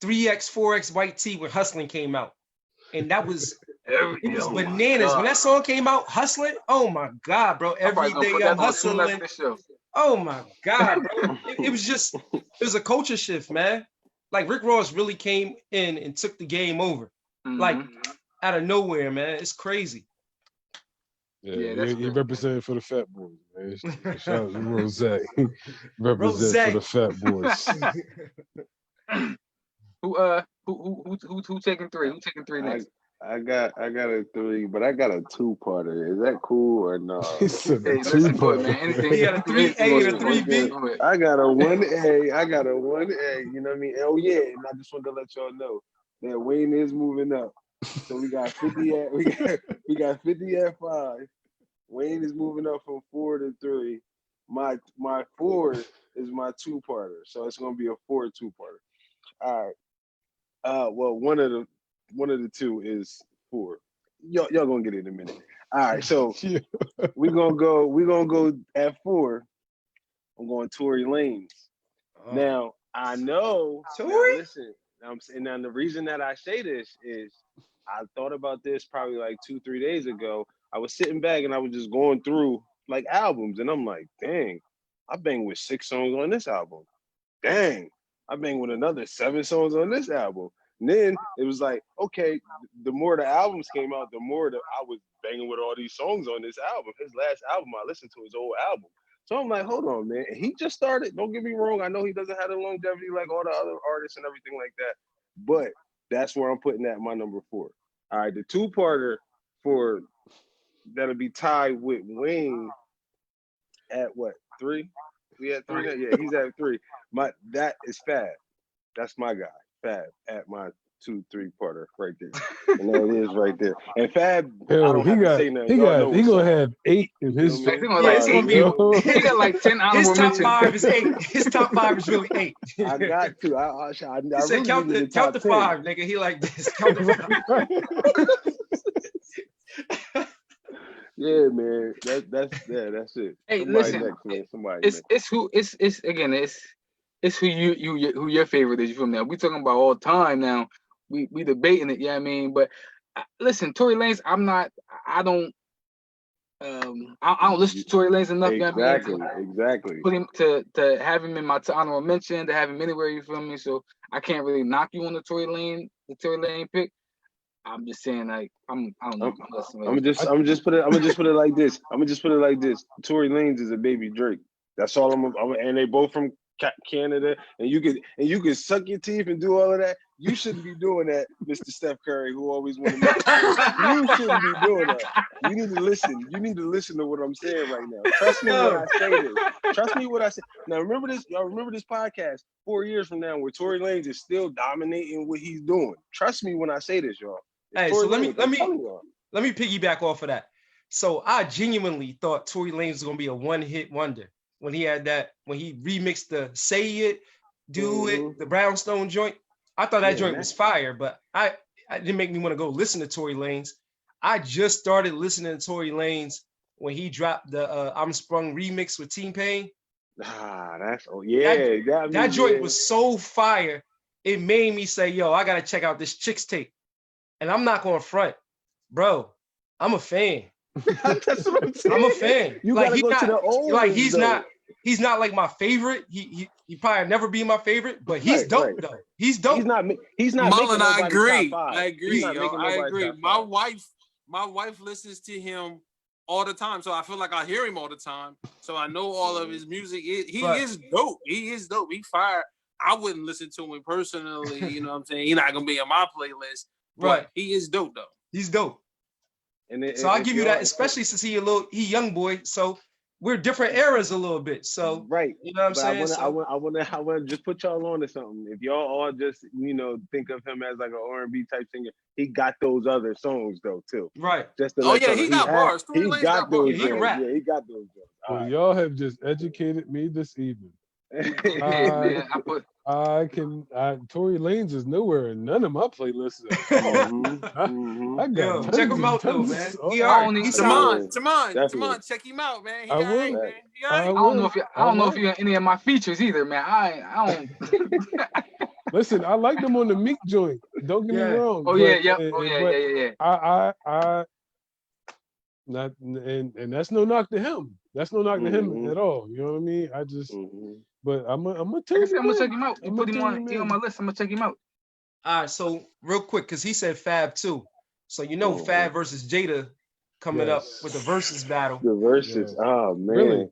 3X, 4X white tee when Hustling came out. And that was it was bananas. When that song came out, Hustling, oh my God, bro. Every day I'm hustling. Oh my God, bro. It was a culture shift, man. Like Rick Ross really came in and took the game over. Like out of nowhere, man. It's crazy. Yeah, he represented for the fat boys, man. Shout out to Rose. Represent for the fat boys. Who taking three? Who taking three next? I got a 3, but I got a 2-parter. Is that cool or no? He said a 2-parter. He got a 3A and a 3B. I got a 1A. I got a 1A. You know what I mean? Oh yeah, and I just wanted to let y'all know that Wayne is moving up. So we got 50 at we got 50 at 5. Wayne is moving up from 4 to 3. My 4 is my 2-parter, so it's gonna be a 4 2-parter. All right. Well, one of the 2 is 4. Y'all gonna get it in a minute. All right, so we're gonna go at 4. I'm going Tory Lanez. Now I know. Tory? Listen, and now the reason that I say this is I thought about this probably like 2-3 days ago. I was sitting back and I was just going through like albums, and I'm like, dang, I banged with 6 songs on this album. Dang, I banged with another 7 songs on this album. And then it was like, okay, the more the albums came out, the more that I was banging with all these songs on this album. His last album, I listened to his old album. So I'm like, hold on, man. He just started. Don't get me wrong. I know he doesn't have the longevity like all the other artists and everything like that. But that's where I'm putting at my number 4. All right, the 2-parter for that'll be tied with Wayne at what, 3? We at 3? Yeah, he's at 3. That is Fab. That's my guy. Fab at my 2-3-parter right there. And there it is right there. And Fab, I don't have to say nothing. He gonna have 8 in his. He got like 10 honorable mentions. His top 5 is 8. His top 5 is really 8. I got to. I said count the 5, nigga. He like this. Count the 5. Yeah, man. That's it. Hey, somebody listen. Next, man. Somebody it's who your favorite is. You feel me? Now we talking about all time now. We debating it. Yeah, I mean, but listen, Tory Lanez. I don't listen to Tory Lanez enough. Exactly. Put him to have him in my honorable mention, to have him anywhere. You feel me? So I can't really knock you on the Tory Lanez pick. I'm just saying, like, I don't know. I'm just put it like this. Tory Lanez is a baby Drake. That's all and they both from Canada, and you can suck your teeth and do all of that. You shouldn't be doing that, Mr. Steph Curry, who always want to make you shouldn't be doing that. You need to listen. You need to listen to what I'm saying right now. Trust me when I say this. Trust me what I say. Now remember this, y'all remember this podcast 4 years from now where Tory Lanez is still dominating what he's doing. Trust me when I say this, y'all. Hey, so let me piggyback off of that. So I genuinely thought Tory Lanez was gonna be a one-hit wonder when he remixed the Say It, Do It, the Brownstone joint. I thought that joint was fire, but I didn't make me want to go listen to Tory Lanez. I just started listening to Tory Lanez when he dropped the I'm Sprung remix with T-Pain. That joint was so fire. It made me say, yo, I gotta check out this Chick's tape. And I'm not going to front, bro. I'm a fan. That's what I'm saying. I'm a fan. You gotta go to the old. Like he's not like my favorite. He probably never be my favorite, but he's dope though. He's dope. He's not. Mullen, I agree. I agree. My wife listens to him all the time, so I feel like I hear him all the time. So I know all of his music. He is dope. He is dope. He fire. I wouldn't listen to him personally. You know what I'm saying? He's not gonna be on my playlist. Right. He is dope though. He's dope. So I'll give you that, especially since he young boy. So we're different eras a little bit. So right. You know what I'm saying? I want to just put y'all on to something. If y'all all just, think of him as like an R&B type singer, he got those other songs though too. Right. He got bars. He got those. He can rap. Yeah, he got those. Well, y'all have just educated me this evening. Yeah, man. Tory Lanez is nowhere in none of my playlists at all. I got Yo, tons check him and out though, tons. man. Oh, He alright. He sound. Tamon, check him out, man. He I all right, will. man. He all I right. I don't know if you're in any of my features either, man. I don't. Listen, I like them on the Meek joint. Don't get me wrong. Oh yeah, yeah. Oh yeah. I not and that's no knock to him. That's no knock to him at all. You know what I mean? I just but I'm gonna check him out. You put him on my list. I'm gonna check him out. All right, so real quick, because he said Fab too. So you know Fab versus Jada coming up with the versus battle. The versus, oh man. Really?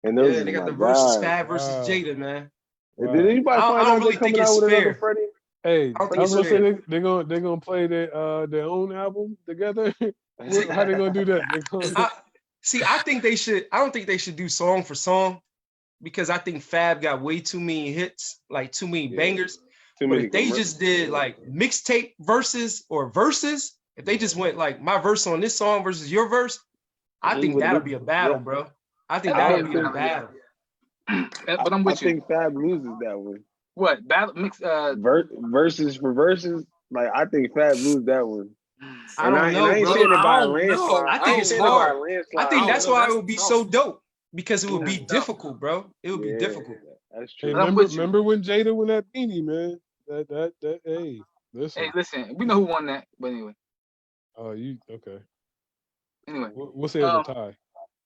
And those they got the versus Fab versus Jada, man. Wow. Did anybody find out they're coming out with another Freddie? Hey, I was gonna say they're gonna play their own album together. How they gonna do that? I think they should. I don't think they should do song for song because I think Fab got way too many hits, like too many bangers. But if they just did like mixtape verses or verses, if they just went like my verse on this song versus your verse, I think that'll be a battle, bro. I think that'll be a battle. But I'm with you. I think Fab loses that one. What battle mix? Verses for verses. Like I think Fab loses that one. I don't know, I ain't bro. saying it by a landslide. I think it's hard. I think that's why it would be so dope because it would be difficult, bro. It would be difficult. That's true. Hey, remember when Jada won that beanie, man? That hey, listen. Hey, listen. We know who won that, but anyway. Oh, you okay? Anyway, we'll say it's a tie.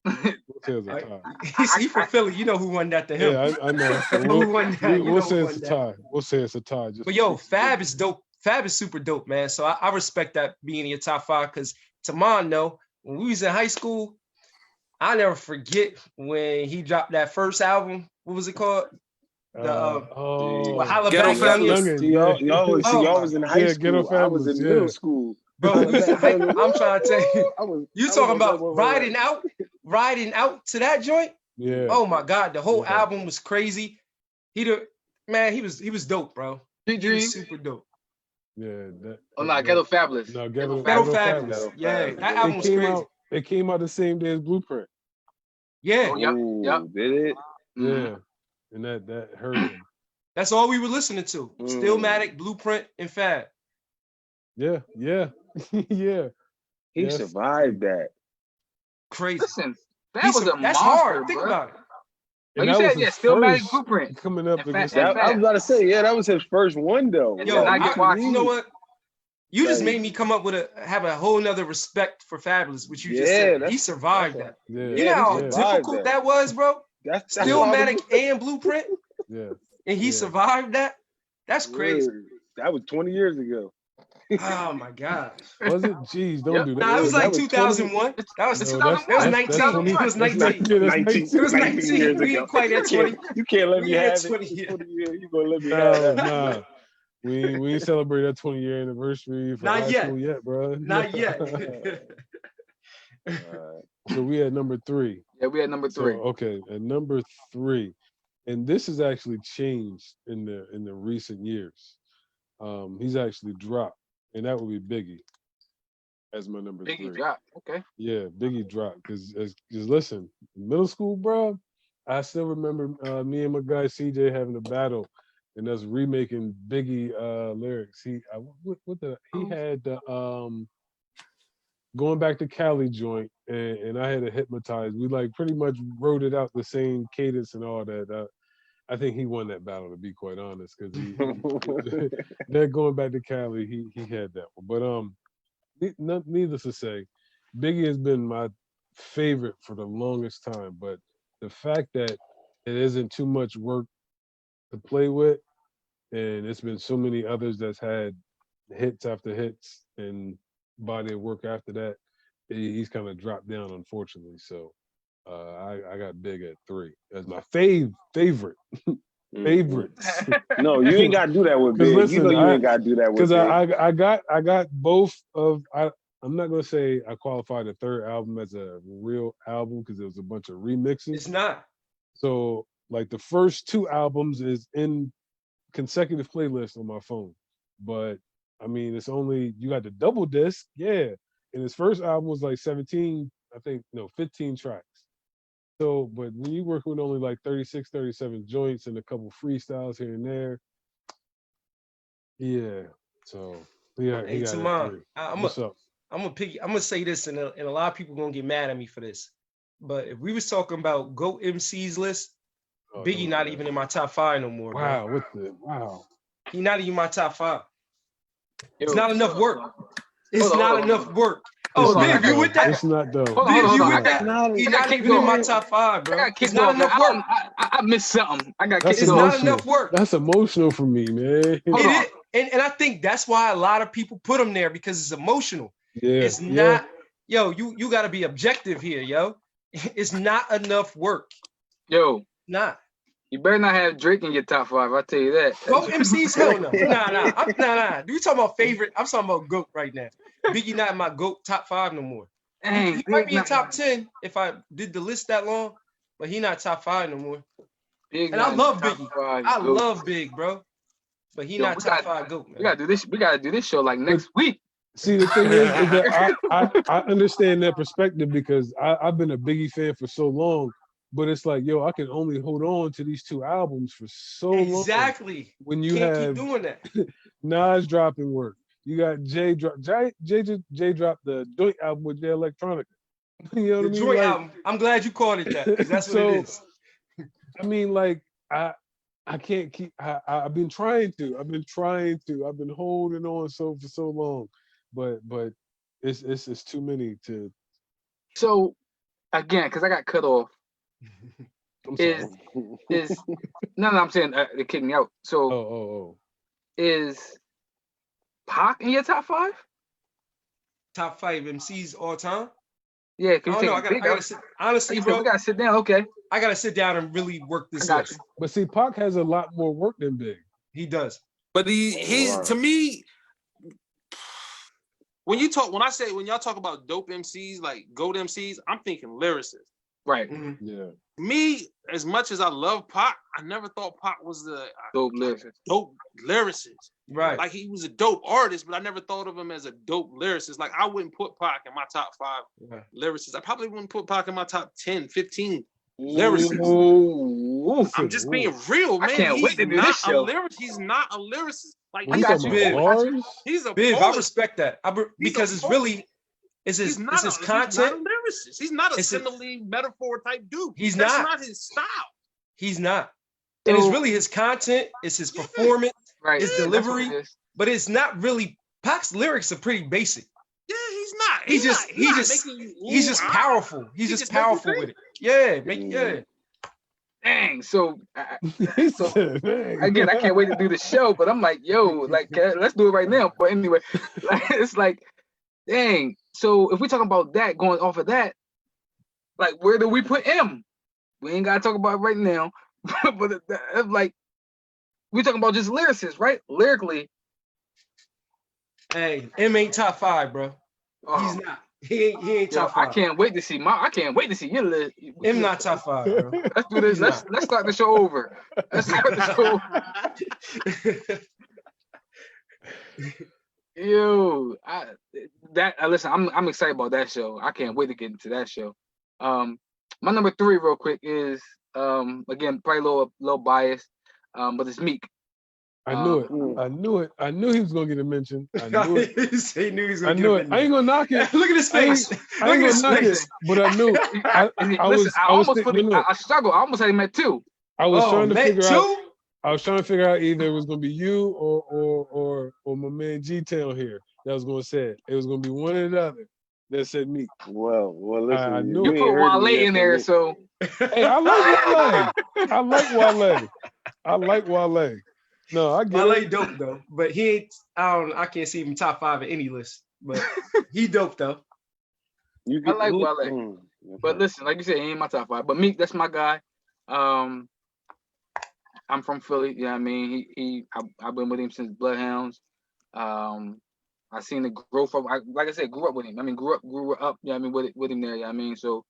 We'll say it's a tie. He from Philly. You know who won that to him. Yeah, I know. Who won that? We'll say it's a tie. We'll say it's a tie. But yo, Fab is dope. Fab is super dope, man. So I respect that being in your top 5 because Tamon, no, when we was in high school, I'll never forget when he dropped that first album. What was it called? Holla Back Youngins. Y'all was in high school. I was in middle school. Bro, I'm trying to tell you, you talking about riding out to that joint? Yeah. Oh my God, the whole album was crazy. He was dope, bro. He was super dope. Yeah. Ghetto Fabulous. No, Ghetto Fabulous. Yeah, that album was crazy. It came out the same day as Blueprint. Yeah. Oh, yep. Did it? Yeah. And that hurt him. That's all we were listening to. Stillmatic, Blueprint, and Fab. Yeah. Yeah. He survived that. Crazy. Listen, that was a that's monster, hard. Think bro. about it. Like you said, Stillmatic, Blueprint. Coming up against I was about to say, that was his first one though. Yo, you know what? You just made me come up with have a whole nother respect for Fabulous, which you just said. He survived that. Yeah, you know how difficult that was, bro? That's Stillmatic and Blueprint. Yeah. And he survived that? That's crazy. That was 20 years ago. Oh my God. Was it? Jeez, don't do that. Nah, it was like 2001. That was 2001. It was 19. It was 19. It was 19 years ago. We ain't quite at 20. You can't let me have it. 20 years. You gonna let me have that? Nah. We ain't celebrate that 20-year anniversary for high school yet, bro. Not yet. So we had number 3. Yeah, we had number 3. So, okay, at number 3, and this has actually changed in the recent years. He's actually dropped, and that would be Biggie as my number 3. Biggie dropped, okay. Yeah, Biggie dropped because listen, middle school, bro. I still remember me and my guy CJ having a battle, and us remaking Biggie lyrics. He had the going back to Cali joint, and I had to hypnotize. We like pretty much wrote it out the same cadence and all that. I think he won that battle, to be quite honest, because they're going back to Cali. He had that one, but needless to say, Biggie has been my favorite for the longest time. But the fact that it isn't too much work to play with, and it's been so many others that's had hits after hits and body of work after that, he's kind of dropped down, unfortunately. So I got Big at 3 as my favorite. Favorites. No, you ain't got to do that with Big. Listen, you ain't got to do that with Big. Because I got both of. I'm not gonna say I qualified the third album as a real album because there was a bunch of remixes. It's not. So like the first 2 albums is in consecutive playlists on my phone, but I mean it's only you got the double disc, yeah. And his first album was like 15 tracks. So, but when you work with only like 36, 37 joints and a couple freestyles here and there, yeah. So yeah, he Hey, got that Tamar, 3. I'm What's up? gonna say this, and a lot of people gonna get mad at me for this. But if we was talking about GOAT MCs list, Oh, Biggie not even in my top 5 no more. Wow, Bro. wow. He not even my top 5. It's Yo, not enough work. It's hold on, not hold on, enough hold on. work. It's Oh, not Biv, you though. with that? It's not though. Hold on, Biv, hold you on. with that? He's not kicked even in my off. top 5, I bro. got It's kicked not off. enough work. I missed something. I got That's kicked It's off. not emotional. enough work. That's emotional for me, man. Hold on. And I think that's why a lot of people put him there, because it's emotional. Yeah. It's not, yo, you got to be objective here, yo. It's not enough work. Yo, Nah. you better not have Drake in your top 5. I'll tell you that. GOAT MCs, hell no. Nah. Do you talking about favorite? I'm talking about GOAT right now. Biggie not in my GOAT top 5 no more. Dang, He might be in not- top 10 if I did the list that long, but he not top 5 no more. Big And I not love in top Biggie. 5 I GOAT. love Big, bro. But he Yo, not we top got- 5 GOAT, man. We gotta do this. We gotta do this show like next week. See, the thing is that I understand that perspective because I've been a Biggie fan for so long, but it's like, yo, I can only hold on to these 2 albums for so long. Exactly. When you Can't have keep doing that. Nas dropping work, you got Jay dropped the joint album with Jay Electronica. You know what The I mean? joint Like, album. I'm glad you called it that, because that's what So, it is. I mean, like I can't keep. I've been trying to. I've been holding on for so long, but it's too many to. So again, because I got cut off. I'm Is sorry. is no, I'm saying they kicked me out. So Oh. is Pac in your top 5? Top 5 MCs all time. Yeah, I can you don't know. take I gotta sit. Honestly, bro, we gotta sit down. Okay, I gotta sit down and really work this I got list. you. But see, Pac has a lot more work than Big. He does. But he's to me, when y'all talk about dope MCs, like GOAT MCs, I'm thinking lyricists. Right. Mm-hmm. Yeah. Me, as much as I love Pac, I never thought Pac was the Dope lyricist. dope lyricist. Right. Like he was a dope artist, but I never thought of him as a dope lyricist. Like I wouldn't put Pac in my top 5 lyricists. I probably wouldn't put Pac in my top 10, 15 lyricists. Ooh. I'm just being real, man. I can't wait to do this show. He's not a lyricist. Like When you got talking you. about bars, he's a Biv, I poet. respect that. Because a it's poet. really, it's his He's not a content. lyricist. He's not a It's a- simile metaphor type dude. He's That's not. not his style. He's not. And it's really his content. It's his performance. Right. His that's what delivery. it is. But it's not really. Pac's lyrics are pretty basic. Yeah, he's not. He's just powerful. He's just powerful with it. Yeah, yeah. Dang. So Dang. again, I can't wait to do the show, but I'm like, yo, like, let's do it right now. But anyway, like, it's like, dang. So if we talk about that, going off of that, like, where do we put M? We ain't gotta talk about it right now, but like, we talking about just lyricists, right? Lyrically, Hey, M ain't top 5, bro. He's not. He ain't yo, top 5. I can't wait to see your list. M not top 5, bro. Let's do this. Let's start the show over. Let's start the show over. Yo, listen, I'm excited about that show. I can't wait to get into that show. My number 3 real quick is again, probably a little biased, but it's Meek. I knew it. I knew he was gonna get a mention. I knew it. He knew he was I gonna knew get it. I ain't gonna knock it. Look at his face. I ain't gonna knock it. But I knew. I struggled. I almost had him at 2. I was trying to figure out. Two? I was trying to figure out either it was gonna be you or my man G-Town here that was gonna say it. It was gonna be one or the other that said me. Well, listen. I knew You it. put Wale in there, so Hey, I like Wale. No, I get Wale it. dope though, but he ain't. I can't see him top 5 in any list, but he dope though. I like Wale. But listen, like you said, he ain't my top 5. But Meek, that's my guy. I'm from Philly. Yeah, I mean, I've been with him since Bloodhounds. I seen the growth of. Like I said, grew up with him. I mean, grew up. Yeah, I mean, with him there. Yeah, I mean, so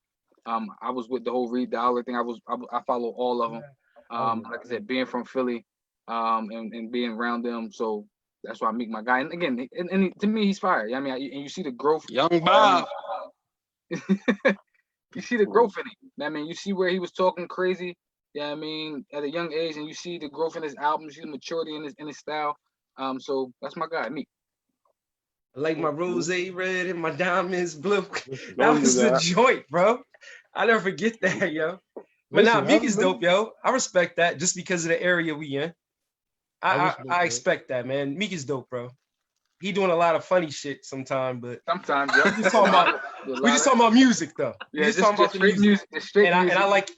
I was with the whole Reed Dollar thing. I follow all of them. Like I said, being from Philly, and being around them, so that's why I Meek my guy. And again, and to me, he's fire. Yeah, I mean, and you see the growth. Young Bob. You see the growth in it. I mean, you see where he was talking crazy. Yeah, I mean, at a young age, and you see the growth in his album, you see the maturity in his style. So that's my guy, me. I like my rose red and my diamonds blue. That was the joint, bro. I never forget that, yo. But now Meek is dope, yo. I respect that just because of the area we in. I expect that, man. Meek is dope, bro. He doing a lot of funny shit sometimes, but sometimes, yeah. we just talking about music though. Yeah, just talking about the music. And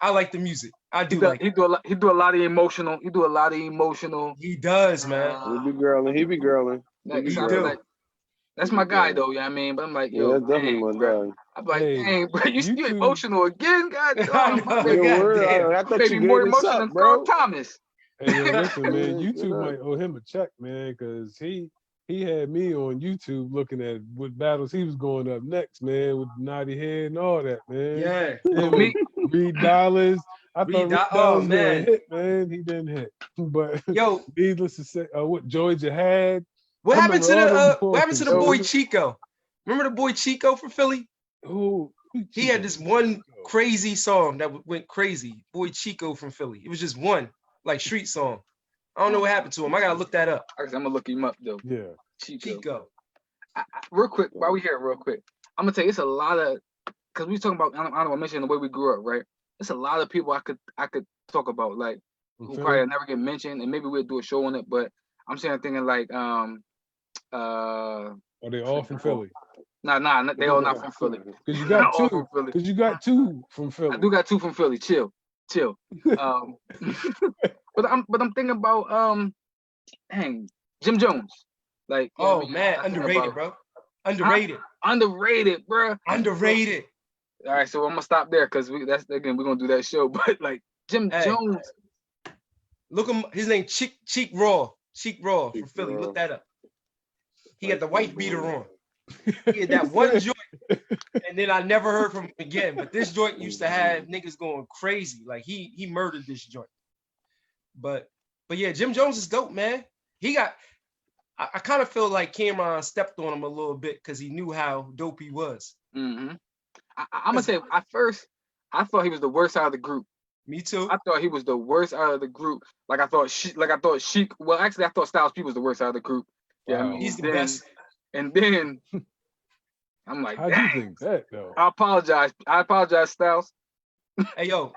I like the music. I do like. He do a lot of emotional. He do a lot of emotional. He does, man. He be girling. That's my guy though. Yeah, I mean, but I'm like, yo, that's definitely my guy. I'm like, dang, bro, you emotional again, God. I thought maybe more emotional than Carl Thomas. Hey, listen, man, YouTube might owe him a check, man, because he had me on YouTube looking at what battles he was going up next, man, with Naughty Head and all that, man. Yeah. Reed Dollars. I thought Reed Dollars was gonna hit, man. He didn't hit. But yo, needless to say, what Georgia had. What happened to the boy Chico? Remember the boy Chico from Philly? Who? He had this one crazy song that went crazy. Boy Chico from Philly. It was just one, like street song. I don't know what happened to him. I gotta look that up. I'm gonna look him up though. Yeah. Chico. Real quick, while we here, real quick, I'm gonna tell you it's a lot of, because we talking about, I don't want to mention the way we grew up, right? It's a lot of people I could talk about, like who probably never get mentioned, and maybe we'll do a show on it. But I'm thinking like are they all from Philly? Nah, they all not from Philly. Because you got two. Because you got two from Philly. I do got two from Philly. Chill. But I'm thinking about Jim Jones. Like, man, underrated, bro. Underrated, bro. Underrated. All right, so I'm gonna stop there because we're gonna do that show. But like Jim Jones. Look him. His name Cheek Raw from Philly. Look that up. He had the white beater on. He had that one joint, and then I never heard from him again. But this joint used to have niggas going crazy. Like he murdered this joint. But yeah, Jim Jones is dope, man. I kind of feel like Cameron stepped on him a little bit because he knew how dope he was. Mm-hmm. I'm gonna say at first I thought he was the worst out of the group. Me too. I thought he was the worst out of the group. Like I thought Sheik. Well, actually, I thought Styles P was the worst out of the group. Yeah, wow. He's the best. And then I'm like, how do you think that though? I apologize, Styles. Hey yo,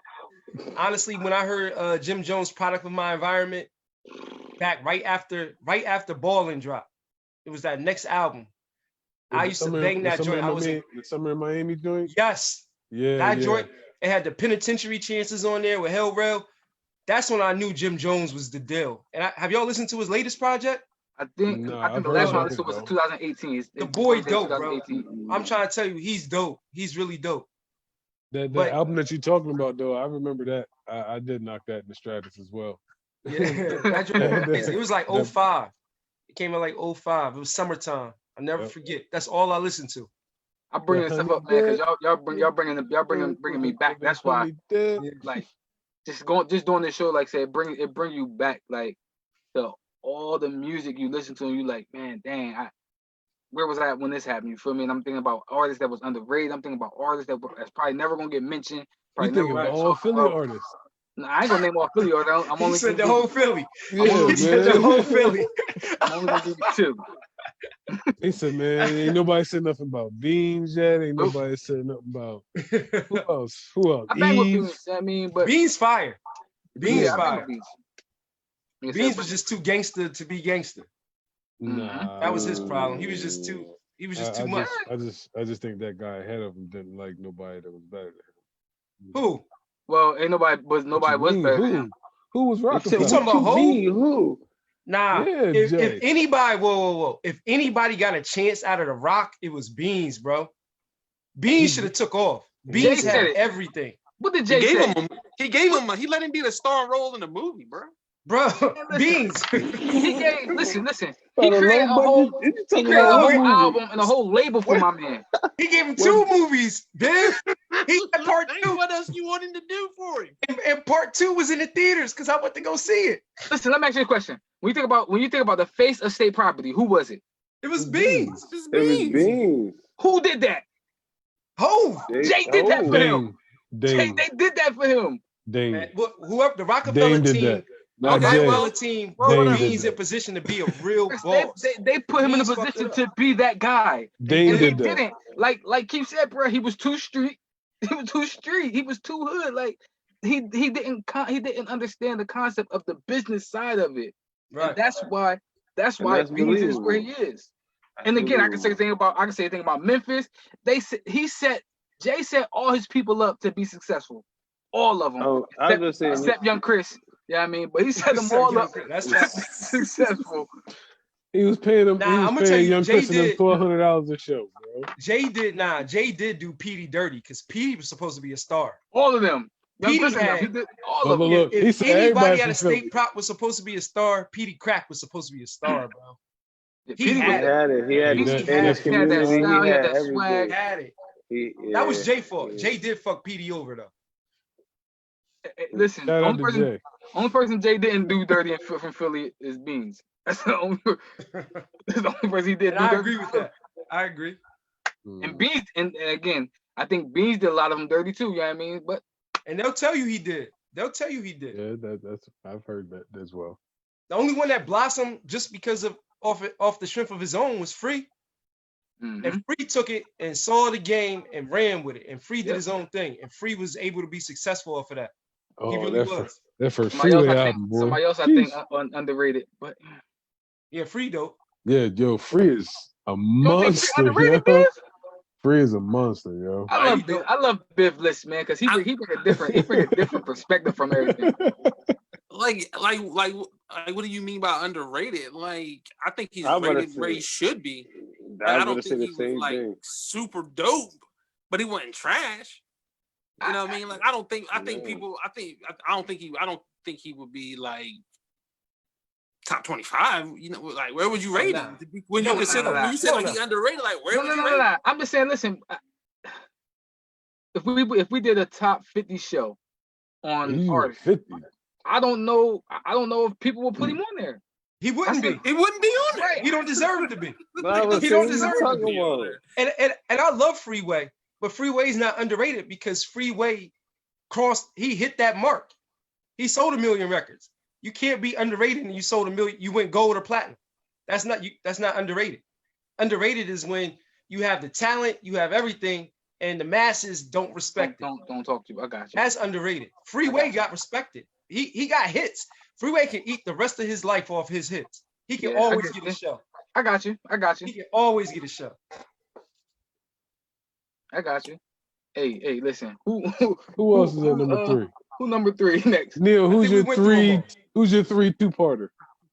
honestly, when I heard Jim Jones' "Product of My Environment" back right after Ballin' dropped, it was that next album. I used to bang that joint. I was the Summer in Miami joint. Yes. Yeah. That joint. It had the Penitentiary Chances on there with Hell Rail. That's when I knew Jim Jones was the deal. And have y'all listened to his latest project? I think the last one I listened to was 2018. The boy dope, bro. I'm trying to tell you, he's dope. He's really dope. The album that you're talking about, though, I remember that. I did knock that in the Stratus as well. Yeah, it was like 05. It came in like 05. It was summertime. I'll never forget. That's all I listened to. I'm bringing stuff up, man, because y'all bringing me back. That's why, like, just doing this show, like, say, it bring you back, like, to all the music you listen to, and you like, man, dang, where was I when this happened? You feel me? And I'm thinking about artists that was underrated. I'm thinking about artists that's probably never gonna get mentioned. You thinking about all Philly artists? Nah, I ain't gonna name all Philly artists. I'm only said the whole Philly. Yeah, said the whole Philly. I'm only gonna give you two. He said, man, ain't nobody said nothing about Beans yet. Ain't nobody said nothing about who else? I bang with Beans. I mean, but Beans fire. Beans fire. Beans was just too gangster to be gangster. Nah, that was his problem. He was just too much. I just think that guy ahead of him didn't like nobody that was better than him. Who? Well, nobody was better than him. Who was rocking? You talking about who? Nah, if anybody, if anybody got a chance out of the Rock, it was Beans, bro. Beans should have took off. Beans had everything. What did Jay say? He let him be the star role in the movie, bro. Bro, Beans. Listen. He created a whole album and a whole label for my man. He gave him 2 movies, dude. He had part 2. What else you want him to do for him? And part 2 was in the theaters because I went to go see it. Listen, let me ask you a question. When you think about the face of state property, who was it? It was Beans. It was Beans. Who did that? Who? Jay did that for him. Dame. They did that for him. Dame. Man, whoever the Dame Rockefeller did team, that. the Not Jay. Rockefeller team Dame put did Beans that. in position to be a real boss. They put him in a Beans fucked position it up. to be that guy. Dame And he did that. didn't. Like Keith said, bro, he was too street. He was too street. He was too hood. Like he didn't understand the concept of the business side of it. Right. And that's why that's Beans is where he is. And again, I can say a thing about Memphis. Jay set all his people up to be successful. All of them. Oh, I was just saying, except young Chris. Yeah, I mean, but he set them all up successful. He was paying them. Nah, I'm he gonna was tell paying you, young Jay Chris and them did- $1,200 a show, bro. Jay did do Petey dirty because Petey was supposed to be a star. All of them. Young Petey Chris and them, had- he did all But of them. look, he If said anybody everybody at a from Philly. state prop was supposed to be a star, Petey Crack was supposed to be a star, bro. Yeah, he Petey had was- He had He it. had In his that community, style, he he had had that swag. everything. Had it. Yeah, That was Jay's fault. yeah. Jay did fuck Petey over though. Listen, Shout out to Jay. only person Jay didn't do dirty from Philly is Beans. That's the only person he did. And I agree with that. I agree. And Beans, and again, I think Beans did a lot of them dirty too. You know what I mean? But And they'll tell you he did. They'll tell you he did. Yeah, that's I've heard that as well. The only one that blossomed just because of off the strength of his own was Free. mhm. And Free took it and saw the game and ran with it. And Free did Yep. his own thing. And Free was able to be successful off of that. He Oh, really was. that first somebody else, Freeway I think, album, boy. somebody else, I Jeez. think, underrated. But Yeah, Free dope. Yeah, yo, Free is a you don't think monster, Free underrated, yo. Biff? Free is a monster, yo. I love Biff List, man, because he bring a different perspective from everything. Like, what do you mean by underrated? Like, I think he's I'm gonna rated where say- he should be. I I was don't gonna say think the he was same like thing. super dope, but he wasn't trash. You know what I mean? Like, I don't think Yeah. I don't think he would be like top 25. You know, like where would you rate nah. him? When you No, consider nah. when you said like No, he underrated, like where No, would no, you no, rate no, him? no. I'm just saying, listen, if we did a top 50 show on He's artists, 50. I don't know if people will put him on there. He wouldn't be. He wouldn't be on there. He don't deserve to be. But I was He don't saying, deserve what to you talking be on about? there. And I love Freeway, but Freeway's not underrated because Freeway he hit that mark. He sold 1 million records. You can't be underrated and you sold 1 million, you went gold or platinum. That's not underrated. Underrated is when you have the talent, you have everything, and the masses don't respect it. Don't talk to you. I got you. That's underrated. Freeway got respected. He got hits. Freeway can eat the rest of his life off his hits. He can Yeah, I always get get you. a show. I got you. He can always get a show. I got you. Hey, listen. Who Who else is at number 3? Who number 3 next? Neil, who's think we your went through them three? all. Who's your 3 two-parter?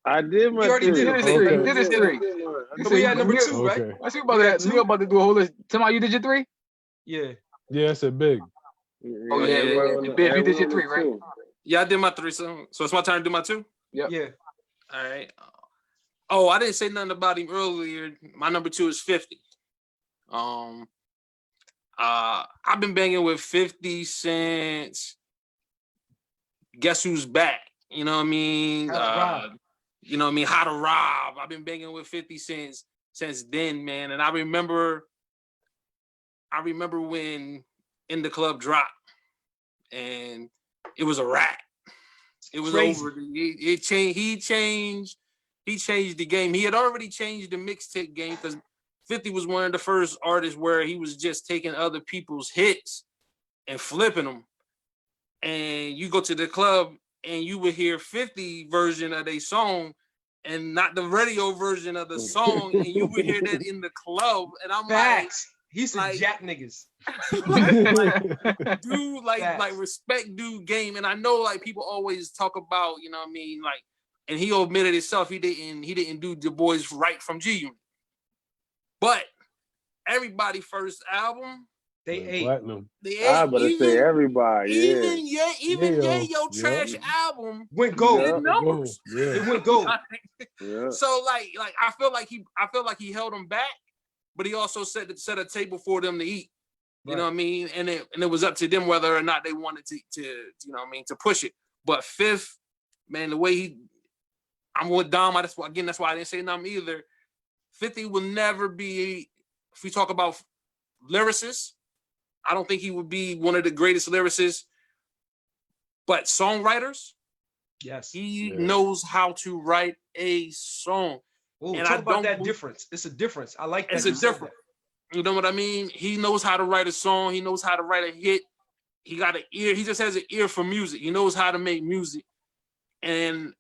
I did my You already three. did his it. three. Okay. He did his 3. So we had number Neil- 2, right? Okay. I see about We that. got 2. Neil about to do a whole list. Tomorrow you did your 3? Yeah. Yeah, I said big. Oh, yeah. everyone- Biff, you did your everyone 3, right? too. Yeah, I did my 3. So it's my turn to do my 2. Yep. Yeah. All right. Oh, I didn't say nothing about him earlier. My number 2 is 50. I've been banging with 50 since Guess Who's Back. You know what I mean? How to Rob. You know what I mean? How to Rob. I've been banging with 50 since then, man. And I remember when In the Club dropped and it was a wrap. It was Crazy. over. It changed. He changed the game. He had already changed the mixtape game because 50 was one of the first artists where he was just taking other people's hits and flipping them. And you go to the club and you would hear 50 version of their song and not the radio version of the song. And you would hear that in the club. And I'm Facts. He used to like- jack niggas. like, dude, Facts. like respect dude game. And I know like people always talk about, you know what I mean? Like, and he admitted himself he didn't do the boys right from G Unit. But everybody first album, They ate. Platinum. they I better say everybody. Yeah. even Yeah, Yayo yeah. Trash album Went gold. Yeah. did numbers. Yeah. It went gold. Yeah. So like I feel like he held them back, but he also set a table for them to eat. You Right. know what I mean? And it was up to them whether or not they wanted to you know what I mean, to push it. But Fifth, man, the way I'm with Dom. That's why I didn't say nothing either. 50 will never be, if we talk about lyricists, I don't think he would be one of the greatest lyricists. But songwriters, yes, he knows how to write a song. Ooh, and talk about that difference. It's a difference. I like that. It's a difference. You know what I mean? He knows how to write a song. He knows how to write a hit. He got an ear. He just has an ear for music. He knows how to make music. And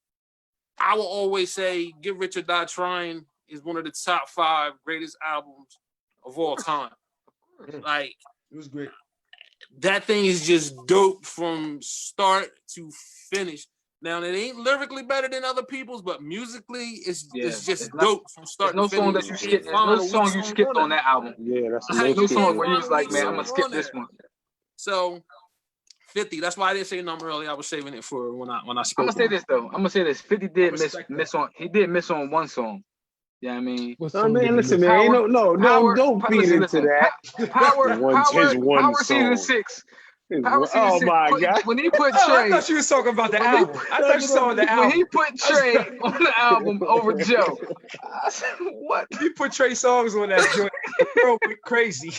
I will always say, Get Rich or Die Trying is one of the top 5 greatest albums of all time. Like, it was great. That thing is just dope from start to finish. Now, it ain't lyrically better than other people's, but musically, it's just dope from start to finish. There's no song you skipped on that album. Yeah, that's no song where you was like, man, I'm gonna skip this one. So 50. That's why I didn't say a number earlier. I was saving it for when I spoke. I'm gonna say this. 50 did miss on one song. Yeah, I mean, listen, man, don't feed into that. Power season 6. Oh my God! When he put Trey, I thought you was talking about the album. I thought you saw the album. When he put Trey on the album over Joe, I said, "What?" He put Trey songs on that joint. Bro, went crazy.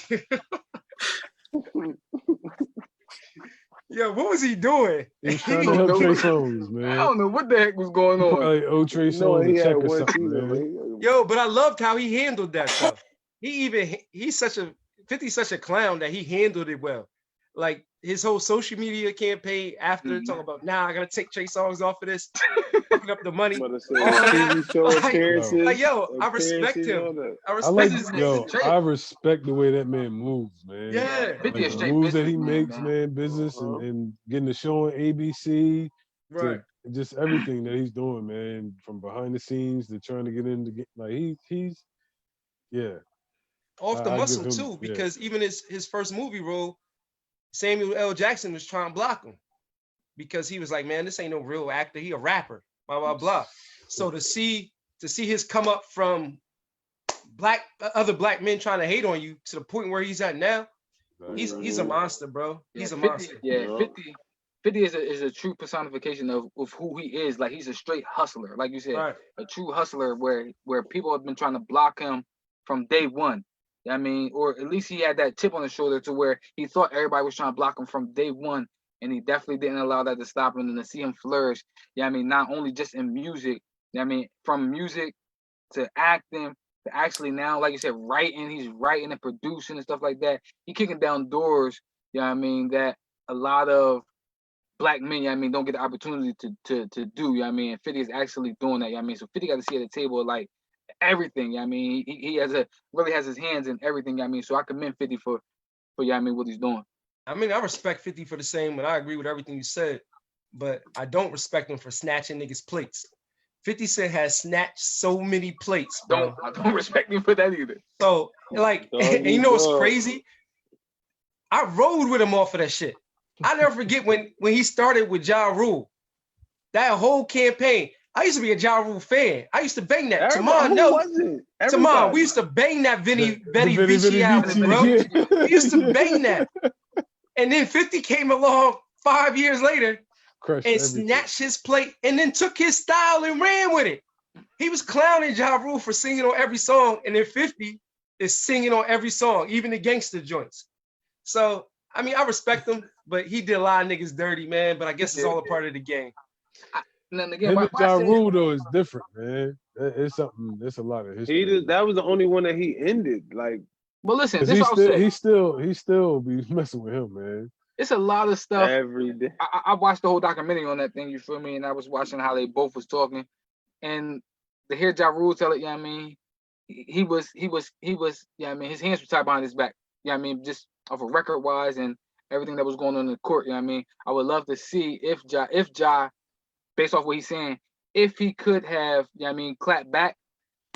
Yo, what was he doing? He was trying to help Trey Songz, man. I don't know what the heck was going on. Probably Trey Songz to check or something, man. Yo, but I loved how he handled that stuff. He's such a clown that he handled it well. Like his whole social media campaign after talking about, I gotta take Trey Songz off of this, fucking up the money. Like, yo, I respect him. I respect the way that man moves, man. Yeah, like, the moves that he makes, man, business and getting the show on ABC, right? Just everything that he's doing, man, from behind the scenes to trying to get into like he's off the muscle too, because even his first movie role, Samuel L. Jackson was trying to block him because he was like, man, this ain't no real actor. He a rapper, blah, blah, blah. So to see his come up from other black men trying to hate on you to the point where he's at now, he's a monster, bro. He's a monster. Yeah, 50 is a true personification of who he is. Like, he's a straight hustler. Like you said, a true hustler where people have been trying to block him from day one. I mean, or at least he had that chip on his shoulder to where he thought everybody was trying to block him from day one, and he definitely didn't allow that to stop him and to see him flourish. I mean, not only just in music, I mean, from music to acting to actually now, like you said, writing. He's writing and producing and stuff like that. He kicking down doors. I mean, that a lot of black men, I mean, don't get the opportunity to do. I mean, and 50 is actually doing that. I mean, so 50 got to see at the table like everything. I mean, he really has his hands in everything. I mean, so I commend 50 for I mean, what he's doing. I mean, I respect 50 for the same, and I agree with everything you said, but I don't respect him for snatching niggas' plates. 50 Cent has snatched so many plates, bro. I don't respect him for that either. So, like, and you know what's crazy? I rode with him off of that shit. I never forget when he started with Ja Rule. That whole campaign. I used to be a Ja Rule fan. I used to bang that. Tamar, we used to bang that Betty Vici album, bro. We used to bang that. And then 50 came along 5 years later and snatched his plate and then took his style and ran with it. He was clowning Ja Rule for singing on every song, and then 50 is singing on every song, even the gangster joints. So, I mean, I respect him, but he did a lot of niggas dirty, man. But I guess it's all a part of the game. Ja Rule though is different, man. It's something. It's a lot of history. That was the only one that he ended. Like, well, listen, he still be messing with him, man. It's a lot of stuff every day. I watched the whole documentary on that thing. You feel me? And I was watching how they both was talking, and to hear Ja Rule tell it, I mean, he was, I mean, his hands were tied behind his back. I mean, just off of record wise and everything that was going on in the court. I mean, I would love to see if Ja, based off what he's saying, if he could have, I mean, clapped back.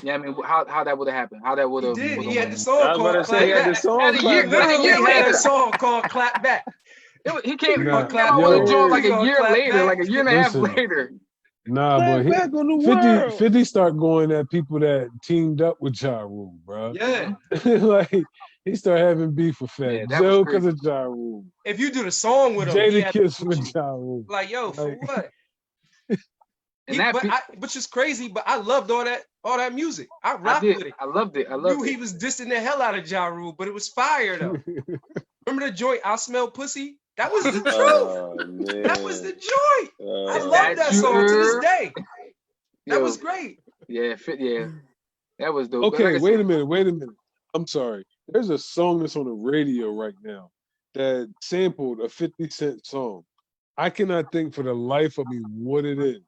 I mean, how that would have happened? How that would have? He had the song called Clap Back. He had a song called Clap Back. He came out with a joint like a year later, like a year and a half later. Nah, but 50 start going at people that teamed up with Ja Rule, bro. Yeah. Like, he started having beef with Fat Joe because of Ja Rule. If you do the song with him, Jadakiss with Ja Rule. Like, yo, for what? Which is crazy, but I loved all that music. I rocked with it. I loved it. He was dissing the hell out of Ja Rule, but it was fire though. Remember the joint, I Smell Pussy? That was the truth. That was the joint. I love that song to this day. That was great. Yeah, that was dope. Okay, wait a minute. I'm sorry. There's a song that's on the radio right now that sampled a 50 Cent song. I cannot think for the life of me what it is.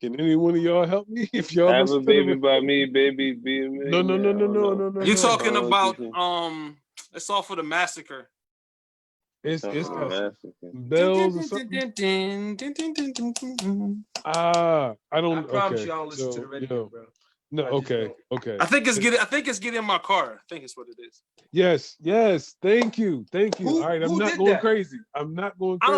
Can any one of y'all help me? If y'all Have a Baby by Me, Baby be a No. You talking about it's all for the massacre. It's bells or something. I don't. I promise you, I don't listen to the radio, bro. No, okay. I think it's getting in my car. I think it's what it is. Yes. Thank you. All right, I'm not going crazy. I don't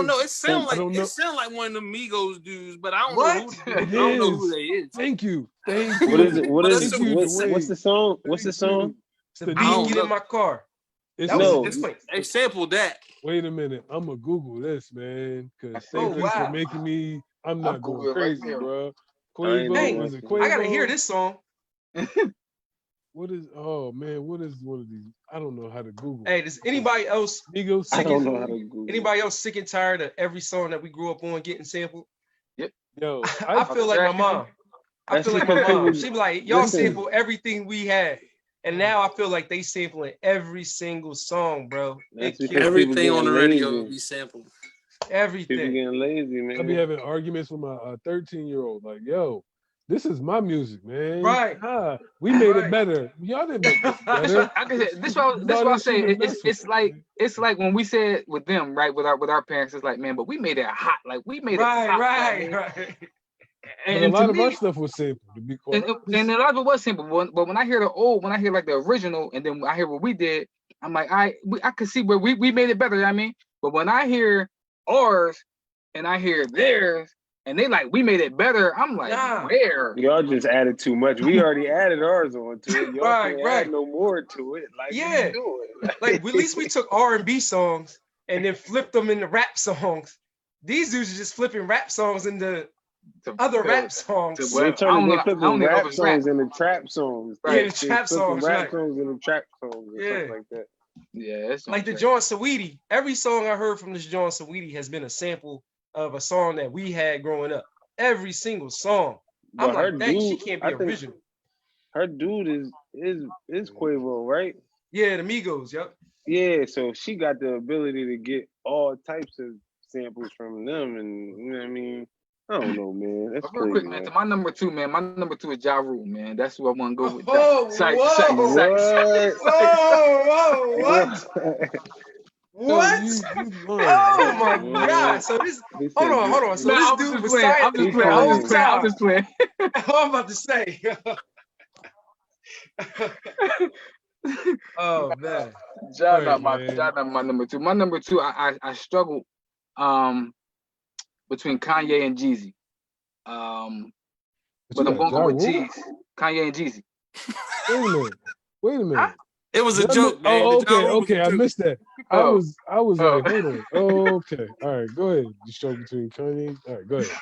know. It sounds like one of the Migos dudes, but I don't know who they is. Thank you. What is it? What's the song? What's the song? The beat Get in My Car. They sampled that. Wait a minute. I'm gonna Google this, man, because thank you for making me. I'm not going crazy, bro. Quavo, I gotta hear this song. What is one of these? I don't know how to Google. Hey, does anybody else I don't know how to Google. Anybody else sick and tired of every song that we grew up on getting sampled? Yep. Yo, I feel like my mom. She be like, y'all sample everything we had. And now I feel like they sampling every single song, bro. Everything on the radio will be sampled. Everything. People getting lazy, man. I be having arguments with my 13-year-old, like, yo, this is my music, man. Right. We made it better. Y'all didn't make it better. This what I say. It's like when we said with them, right, with our parents, it's like, man, but we made it hot. Like we made it hot. Right. And a lot of our stuff was simple, to be quite honest. And a lot of it was simple. But when I hear like the original, and then I hear what we did, I'm like, I could see where we made it better. You know what I mean, but when I hear ours and I hear theirs, and they like we made it better, I'm like, where? Y'all just added too much. We already added ours onto it. Y'all can't add no more to it. Like, yeah, like at least we took R&B songs and then flipped them into rap songs. These dudes are just flipping rap songs into other rap songs. They flipping rap songs into trap songs. Right. Yeah, the trap songs, rap songs into trap songs or something like that. Yeah, it's like the John Saweetie. Every song I heard from this John Saweetie has been a sample of a song that we had growing up. Every single song. But I'm like, dang, she can't be original. Her dude is Quavo, right? Yeah, the Migos, yep. Yeah, so she got the ability to get all types of samples from them, and you know what I mean? I don't know, man. That's real crazy, quick, man. To my number two, man. My number two is Ja Rule, man. That's who I want to go with. What? Oh my God! So this, hold on. So this dude was I'm just playing. I'm about to say. Oh man, Ja not my number two. My number two, I struggle between Kanye and Jeezy. But I'm going with Jeezy. Kanye and Jeezy. Wait a minute. It was a joke, man. Oh, okay. I missed that. I was like, hold on. Oh, okay. All right, go ahead. You struggle between Kanye. All right, go ahead.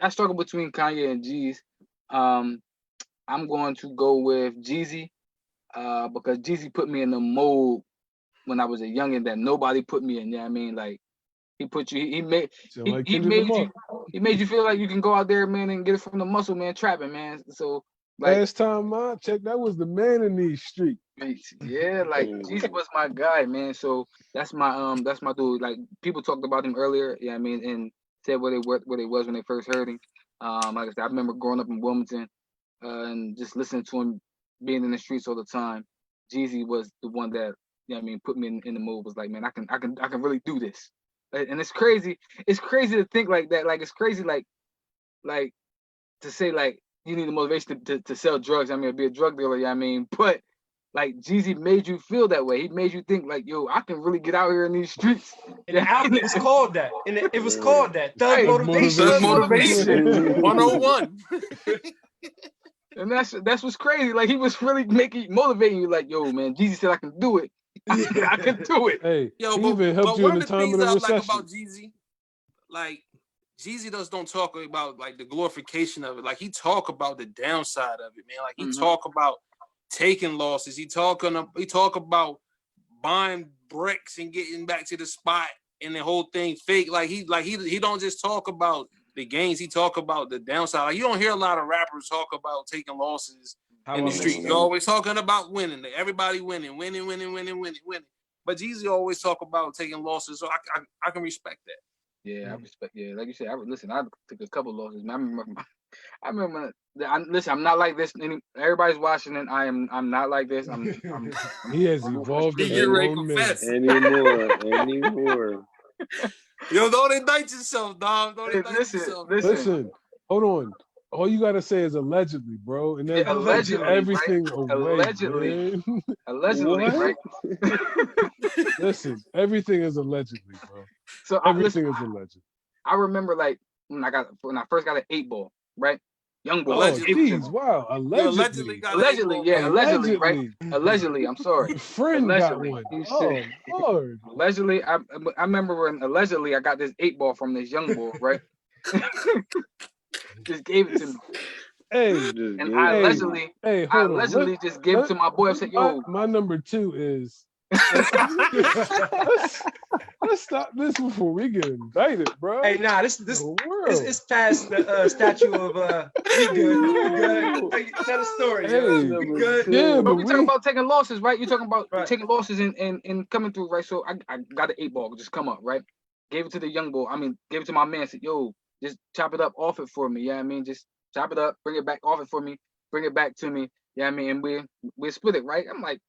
I struggle between Kanye and Jeezy. I'm going to go with Jeezy because Jeezy put me in the mold when I was a youngin' that nobody put me in. You know what I mean? Like he made you feel like you can go out there, man, and get it from the muscle, man, trapping, man. So like, last time I checked, that was the man in these streets. Yeah, like Jeezy was my guy, man. So that's my dude. Like people talked about him earlier, yeah, I mean, and said where they was when they first heard him. Like I said, I remember growing up in Wilmington and just listening to him being in the streets all the time. Jeezy was the one that, you know what I mean, put me in the mood. Was like, man, I can really do this. And it's crazy. It's crazy to think like that. Like it's crazy, like to say like you need the motivation to sell drugs. I mean, be a drug dealer. You know what I mean, but like Jeezy made you feel that way. He made you think like, yo, I can really get out here in these streets. And the album was called that. And it was called that. Thug Motivation. Thug Motivation 101. And that's what's crazy. Like he was really motivating you. Like, yo, man, Jeezy said I can do it. I can do it. Hey, yo, he even helped you in the time of the recession. Like about Jeezy, like Jeezy don't talk about like the glorification of it. Like he talk about the downside of it, man. Like he talk about taking losses. He talk about buying bricks and getting back to the spot and the whole thing fake. Like he don't just talk about the gains, he talk about the downside. Like, you don't hear a lot of rappers talk about taking losses in the street. You're always talking about winning. Everybody winning. But Jeezy always talk about taking losses, so I can respect that. Yeah, I respect. Yeah, like you said, I took a couple losses. Man, I remember. Listen, I'm not like this. Everybody's watching it. I'm not like this. He has evolved as a grown man. Anymore. Yo, don't indict yourself, dog. Don't indict yourself. Listen, hold on. All you gotta say is allegedly, bro, and then allegedly, everything right? away. Allegedly, right? Listen, everything is allegedly, bro. So everything is alleged. I remember, like, when I first got an 8-ball, right? Young boy. Oh, geez, wow. Allegedly. Allegedly, right? Allegedly, I'm sorry. Friend allegedly. got one. Oh, Lord. Allegedly, I remember when allegedly I got this 8-ball from this young boy, right? Just gave it to me. I allegedly just gave it to my boy. I said, yo. My number 2 is let's stop this before we get indicted, bro. Hey, nah, this it's past the statute of we good. Hey, tell the story. Hey, we good. Yeah, but we talking about taking losses, right? You're talking about taking losses and coming through, right? So I got an 8-ball, just come up, right? Gave it to the young boy. I mean, gave it to my man. Said, yo, just chop it up, off it for me. Yeah, I mean, just chop it up, bring it back, off it for me, bring it back to me. Yeah, I mean, and we split it, right? I'm like,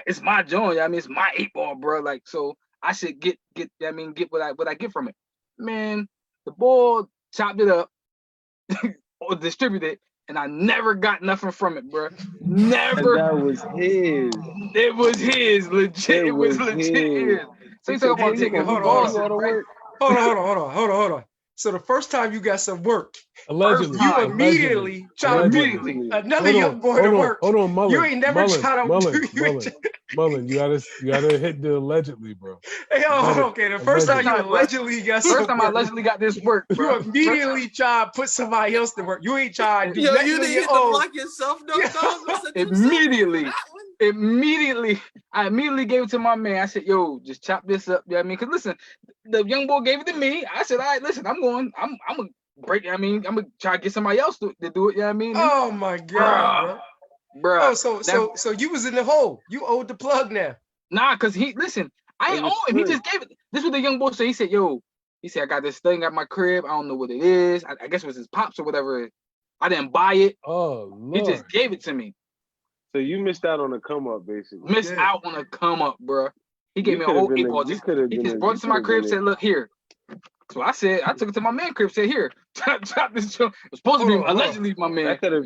it's my joint. Yeah, I mean, it's my 8-ball, bro. Like, so I should get what I get from it. Man, the ball chopped it up or distributed, and I never got nothing from it, bro. Never. That was his. It was his. Legit. It was legit his. So you talking about taking losses, right? Hold on. So the first time you got some work, allegedly, you immediately tried to another young boy to work. Hold on, Mullen. You ain't never tried to Mullen, you gotta hit the allegedly, bro. Hey, okay. The first time you allegedly got some I allegedly got this work, bro. You immediately try to put somebody else to work. You ain't trying to do nothing. You didn't block yourself, no, I immediately gave it to my man. I said, yo, just chop this up. You know what I mean? Because listen, the young boy gave it to me. I said, all right, listen, I'm gonna break it. I mean, I'm gonna try to get somebody else to do it. You know what I mean? Oh my God, bro. Oh, so you was in the hole. You owed the plug now. Nah, because I ain't owe him. He just gave it. This was the young boy said. He said, yo, I got this thing at my crib. I don't know what it is. I guess it was his pops or whatever. I didn't buy it. Oh, Lord. He just gave it to me. So you missed out on a come up, basically. Missed out on a come up, bro. He gave me a whole 8-ball. He just brought it to my crib, said, look here. So I took it to my man crib, said, here, chop this joint. It was supposed to be allegedly my man. That could have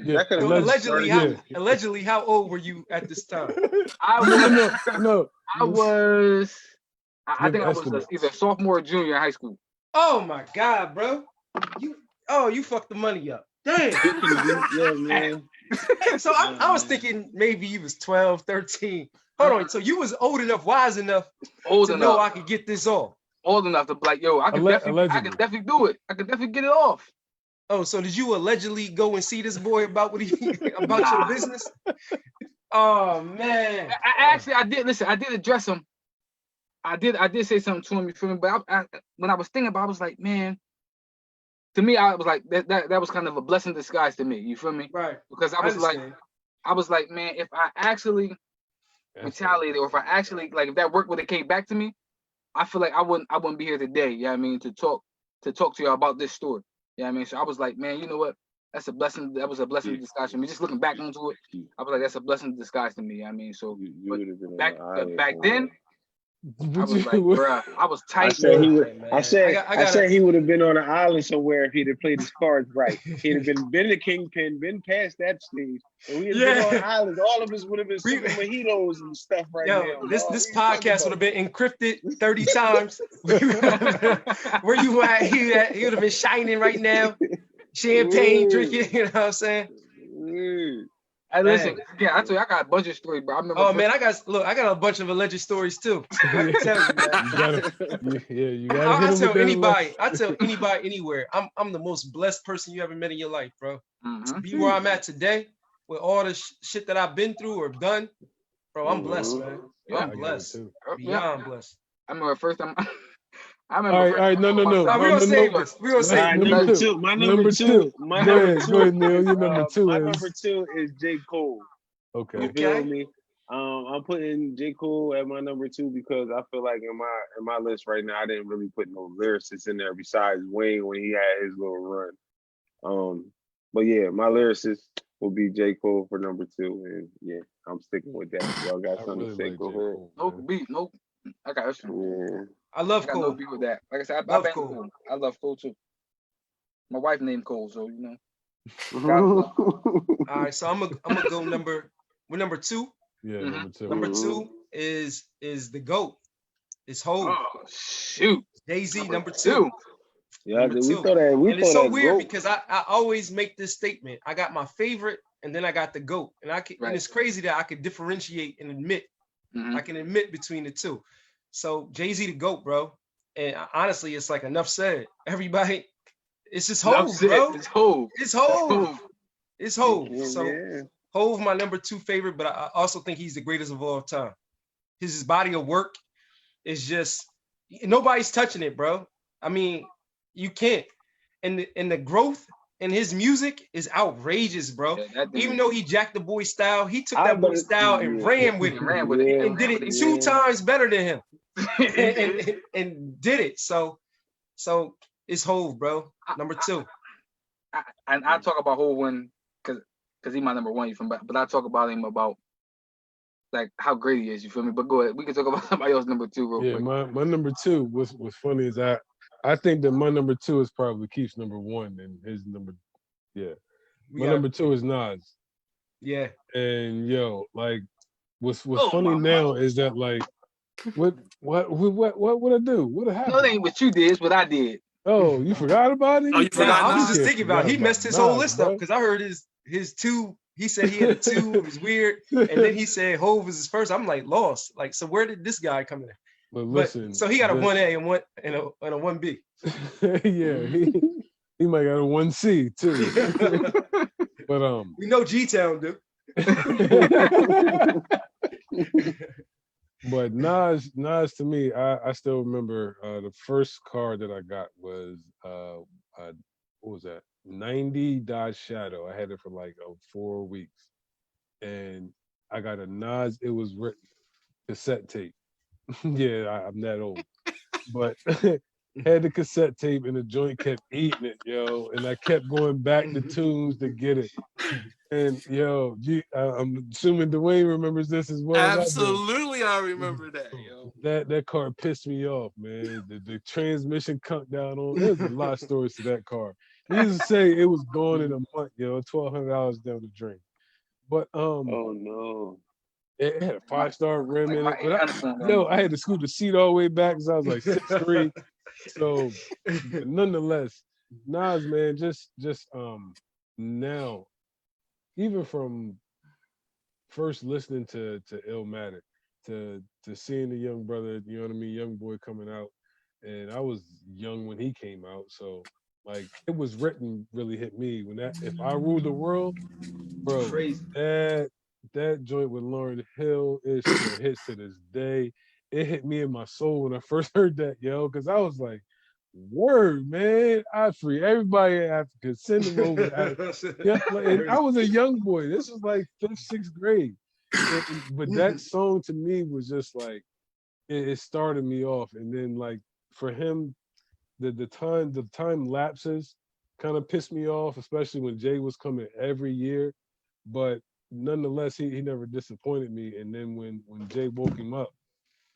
allegedly, how old were you at this time? I think I was either sophomore or junior in high school. Oh my God, bro. You fucked the money up. Damn. Yeah, man. So I was thinking maybe you was 12, 13. Hold on. So you was old enough, wise enough to know I could get this off. Old enough to be like, yo, I can definitely do it. I can definitely get it off. Oh, so did you allegedly go and see this boy about your business? Oh man. I did address him. I did say something to him, you feel me? But when I was thinking about it, I was like, man, to me, I was like, that was kind of a blessing in disguise to me, you feel me? Right. Because I was like, man, if I actually retaliated, or if I actually, like, if that work would have came back to me, I feel like I wouldn't be here today, you know what I mean, to talk to y'all about this story. You know what I mean? So I was like, man, you know what? That's a blessing. That was a blessing in disguise to me. Just looking back onto it, I was like, that's a blessing in disguise to me. You know what I mean? So back then, I was like, bruh, I was tight. I said he would have been on an island somewhere if he'd have played his cards right. He'd have been the kingpin, been past that stage. And we'd have been on an island. All of us would have been sipping mojitos and stuff now. This podcast would have been encrypted 30 times. Where you at? He would have been shining right now. Champagne drinking, you know what I'm saying? Hey, listen, I tell you, I got a bunch of stories, bro. I remember. I got a bunch of alleged stories too. I can tell you, man. I tell anybody anywhere. I'm the most blessed person you ever met in your life, bro. To be where I'm at today, with all the shit that I've been through or done, Bro, I'm blessed, man. Yeah, I'm blessed. Beyond blessed. I remember first time. I All remember. right, no. We gonna save this. We gonna save this. Number two. My number two. Go ahead, Neil. Your number two my is. number two is J. Cole. Okay. You feel me? I'm putting J. Cole at my number two because I feel like in my list right now, I didn't really put no lyricists in there besides Wayne when he had his little run. But yeah, my lyricist will be J. Cole for number two, and yeah, I'm sticking with that. Y'all got something to say? Go ahead. No beat, no. I got this one. Yeah. I love got Cole. no beat with that. Like I said, I love Cole. I love Cole too. My wife named Cole, so you know. All right, so I'm gonna go number two. Yeah, number two. Number two is the GOAT. It's Hov. Oh shoot. Jay-Z number two. Yeah, Number we two. thought that. And it's so weird because I always make this statement. I got my favorite, and then I got the GOAT, and and it's crazy that I could differentiate and admit. I can admit between the two. So Jay-Z the GOAT, bro. And honestly, it's like enough said. Everybody, it's just Hov, bro. It's Hov. It's Hov. It's Hov. So Hov, my number two favorite, but I also think he's the greatest of all time. His body of work is just nobody's touching it, bro. I mean, you can't. And the growth in his music is outrageous, bro. Yeah, even though he jacked the boy style, he took that boy style and ran with it. And did it 2 times better than him. and did it. So it's Hov, bro. Number two. I talk about Hov when because he's my number one, but I talk about him about like how great he is, you feel me? But go ahead, we can talk about somebody else number two real quick. Yeah, my number two was funny is I think that my number two is probably Keef's number one, and his number, my number two is Nas. Yeah. And yo, like, what's funny now is that like, what I do? What happened? No, it ain't what you did, it's what I did. Oh, you forgot about it? Oh, you forgot? I was just thinking about it. He messed his whole list up because I heard his two. He said he had a two. It was weird, and then he said Hov was his first. I'm like lost. Like, so where did this guy come in? But listen, so he got a 1A and a 1B. Yeah, he might got a 1C too. But we know G-Town, dude. But Nas to me, I still remember the first car that I got was what was that? 90 Dodge Shadow. I had it for like 4 weeks, and I got a Nas. It was written cassette tape. Yeah, I'm that old, but had the cassette tape, and the joint kept eating it, yo. And I kept going back to tunes to get it. And yo, I'm assuming Dwayne remembers this as well. Absolutely, I remember that, yo. That car pissed me off, man. The transmission cut down on. There's a lot of stories to that car. He used to say it was gone in a month, yo. $1,200 down the drain. But oh no. It had a 5-star rim in it. But I had to scoot the seat all the way back because I was like 6'3". So nonetheless, Nas, man, just now, even from first listening to Illmatic to seeing the young brother, you know what I mean, young boy coming out, and I was young when he came out, so like it was written really hit me when that If I Ruled the World, bro, crazy. That joint with Lauryn Hill, it still hits to this day. It hit me in my soul when I first heard that, yo, because I was like, word, man, I free everybody in Africa, send them over. And I was a young boy. This was like 5th, 6th grade. But that song to me was just like, it started me off. And then like for him, the time lapses kind of pissed me off, especially when Jay was coming every year. But nonetheless, he never disappointed me. And then when Jay woke him up,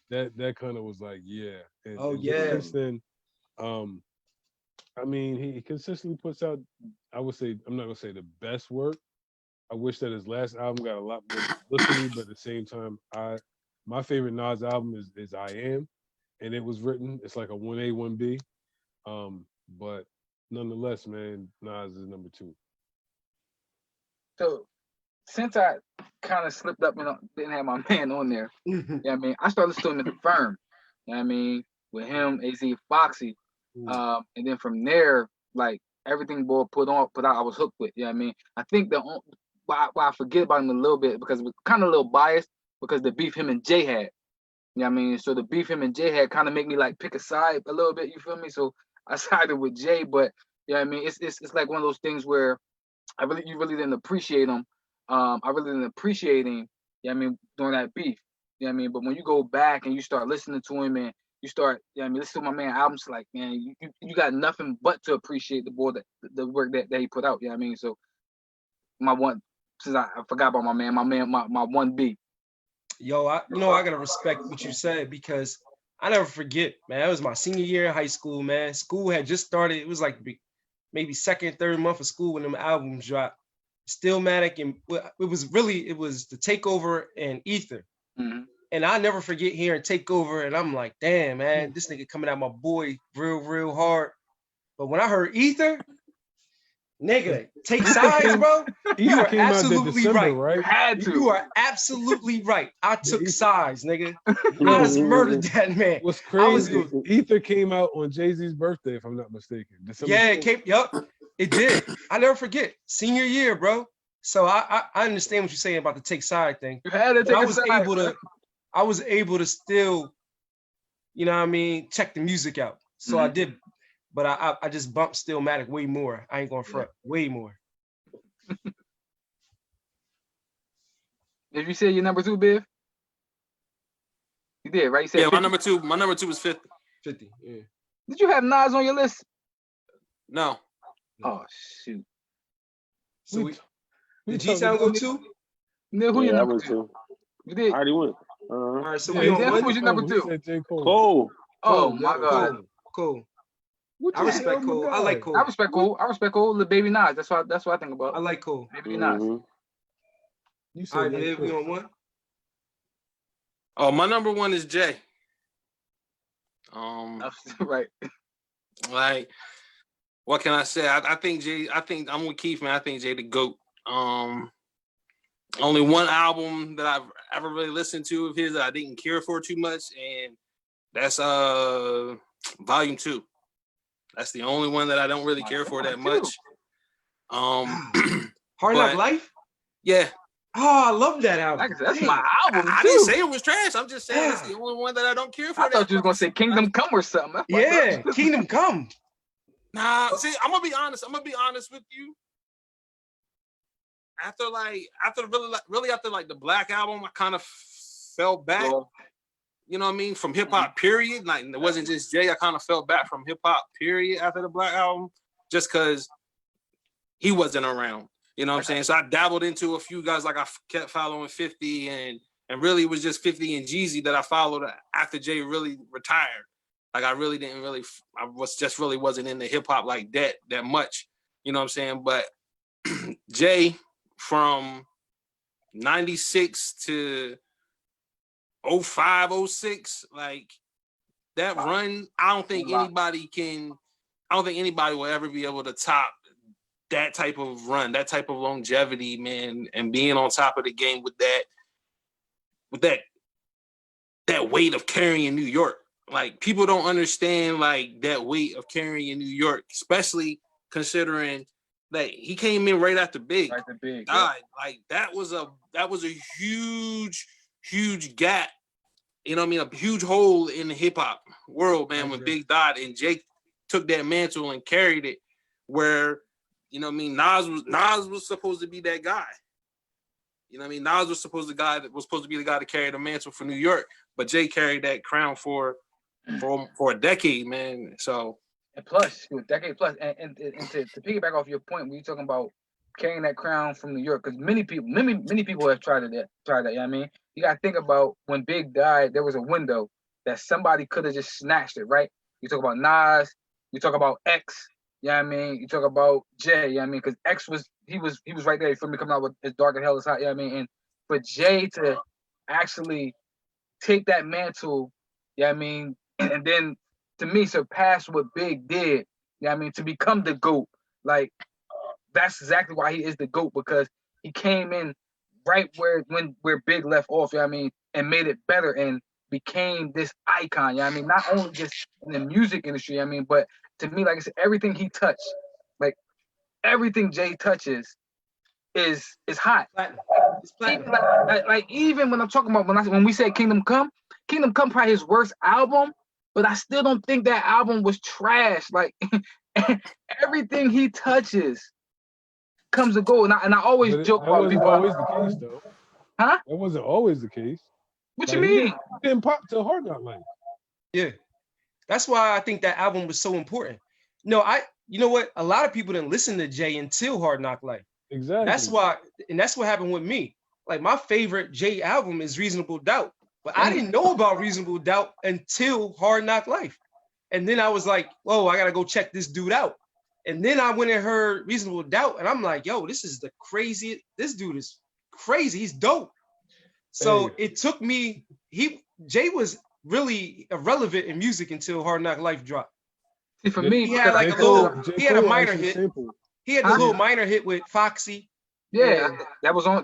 that kind of was like, yeah. And since then, I mean, he consistently puts out, I would say, I'm not gonna say the best work. I wish that his last album got a lot more listening, but at the same time, my favorite Nas album is I Am, and it was written, it's like a 1A, 1B. But nonetheless, man, Nas is number 2. So since I kind of slipped up and didn't have my man on there, I mean, I started listening to The Firm, you know what I mean, with him, AZ, Foxy. And then from there, like everything boy put out, I was hooked with. You know what I mean? I think why I forget about him a little bit because it was kind of a little biased. because the beef him and Jay had. You know what I mean? So the beef him and Jay had kind of make me like pick a side a little bit, you feel me? So I sided with Jay, but you know what I mean? It's like one of those things where you really didn't appreciate him. I really didn't appreciate him, you know what I mean, during that beef. You know what I mean? But when you go back and you start listening to him and you start, you know what I mean, listen to my man albums, like, man, you got nothing but to appreciate the boy the work that he put out, you know what I mean? So my one, since I forgot about my 1B. Yo, I gotta respect what you said, because I never forget, man. It was my senior year in high school, man. School had just started. It was like maybe second, third month of school when them albums dropped. Stillmatic, and it was the Takeover and Ether. Mm-hmm. And I never forget hearing Takeover, and I'm like, damn, man, this nigga coming at my boy real hard. But when I heard Ether, nigga, take sides, bro. You are absolutely right. Had to. You are absolutely right. I took sides, nigga. I just murdered that man. What's crazy? Ether came out on Jay-Z's birthday, if I'm not mistaken. Yeah, it came. Yup, it did. I never forget. Senior year, bro. So I understand what you're saying about the take side thing. You had to take a side. I was able to still, you know what I mean, check the music out. So I did. But I just bumped Stillmatic way more. I ain't gonna front. Way more. Did you say your number 2, Biv? You did, right? You said yeah, 50? my number two was 50. 50, yeah. Did you have Nas on your list? No. Oh shoot. So did G-Town go 2? Nigga, who your number 2? You did. I already went. All right, so who was your number 2? Cole. Oh my God. Cool. I respect Cole. I like Cole. I respect Cole. The Baby Nas. That's what I think about. I like Cole. Baby Nas. You said all right, Dave, we on 1? Oh, my number 1 is Jay. Right. Like, what can I say? I think Jay. I think I'm with Keef, man. I think Jay the GOAT. Only one album that I've ever really listened to of his that I didn't care for too much, and that's Volume 2. That's the only one that I don't really care for that much. Hard Knock Life? Yeah. Oh, I love that album. That's my album. I didn't say it was trash. I'm just saying it's the only one that I don't care for. I thought you was gonna say Kingdom Come or something. Yeah, Kingdom Come. Nah, see, I'm gonna be honest with you. After the Black album, I kind of fell back. You know what I mean? From hip hop, period. Like, it wasn't just Jay. I kind of fell back from hip hop, period, after the Black album, just because he wasn't around. You know what I'm saying? So I dabbled into a few guys. Like, I kept following 50, and really it was just 50 and Jeezy that I followed after Jay really retired. Like, I wasn't into hip hop like that much. You know what I'm saying? But Jay, from 96 to 05, 06, like, that run, I don't think anybody will ever be able to top that type of run, that type of longevity, man, and being on top of the game with that weight of carrying New York. Like, people don't understand, like, that weight of carrying New York, especially considering that he came in right after Big. Right after Big. Died. Like, that was a huge gap. You know what I mean? A huge hole in the hip hop world, man, when Big died, and Jake took that mantle and carried it, where, you know what I mean, Nas was supposed to be that guy. You know what I mean? Nas was supposed to be the guy to carry the mantle for New York, but Jay carried that crown for a decade, man. So, and plus, a decade plus, and to piggyback off your point, when you're talking about carrying that crown from New York, because many people have tried that. You know what I mean? You gotta think about when Big died, there was a window that somebody could have just snatched it, right? You talk about Nas, you talk about X, you know what I mean? You talk about Jay, you know what I mean? Because X was right there, you feel me, coming out with As Dark as Hell Is Hot, you know what I mean? And for Jay to actually take that mantle, you know what I mean, and then to me surpass what Big did, you know what I mean, to become the GOAT. Like, that's exactly why he is the GOAT, because he came in right where Big left off, you know what I mean, and made it better and became this icon, you know what I mean? Not only just in the music industry, you know what I mean, but to me, like I said, everything he touched, like everything Jay touches is hot. even when I'm talking about when we said Kingdom Come probably his worst album, but I still don't think that album was trash. Like everything he touches comes to gold, and I always joke that about wasn't people. always the case though. Huh? That wasn't always the case. What Like, you mean? He didn't pop to Hard Knock Life. Yeah, that's why I think that album was so important. No, you know what? A lot of people didn't listen to Jay until Hard Knock Life. Exactly. That's why, and that's what happened with me. Like my favorite Jay album is Reasonable Doubt, but I didn't know about Reasonable Doubt until Hard Knock Life. And then I was like, whoa, I gotta go check this dude out. And then I went and heard Reasonable Doubt, and I'm like, yo, this is the craziest. This dude is crazy. He's dope. So it took me. Jay was really irrelevant in music until Hard Knock Life dropped. See, for me, he had like he had a minor hit. Simple. He had a little minor hit with Foxy. Yeah, that was on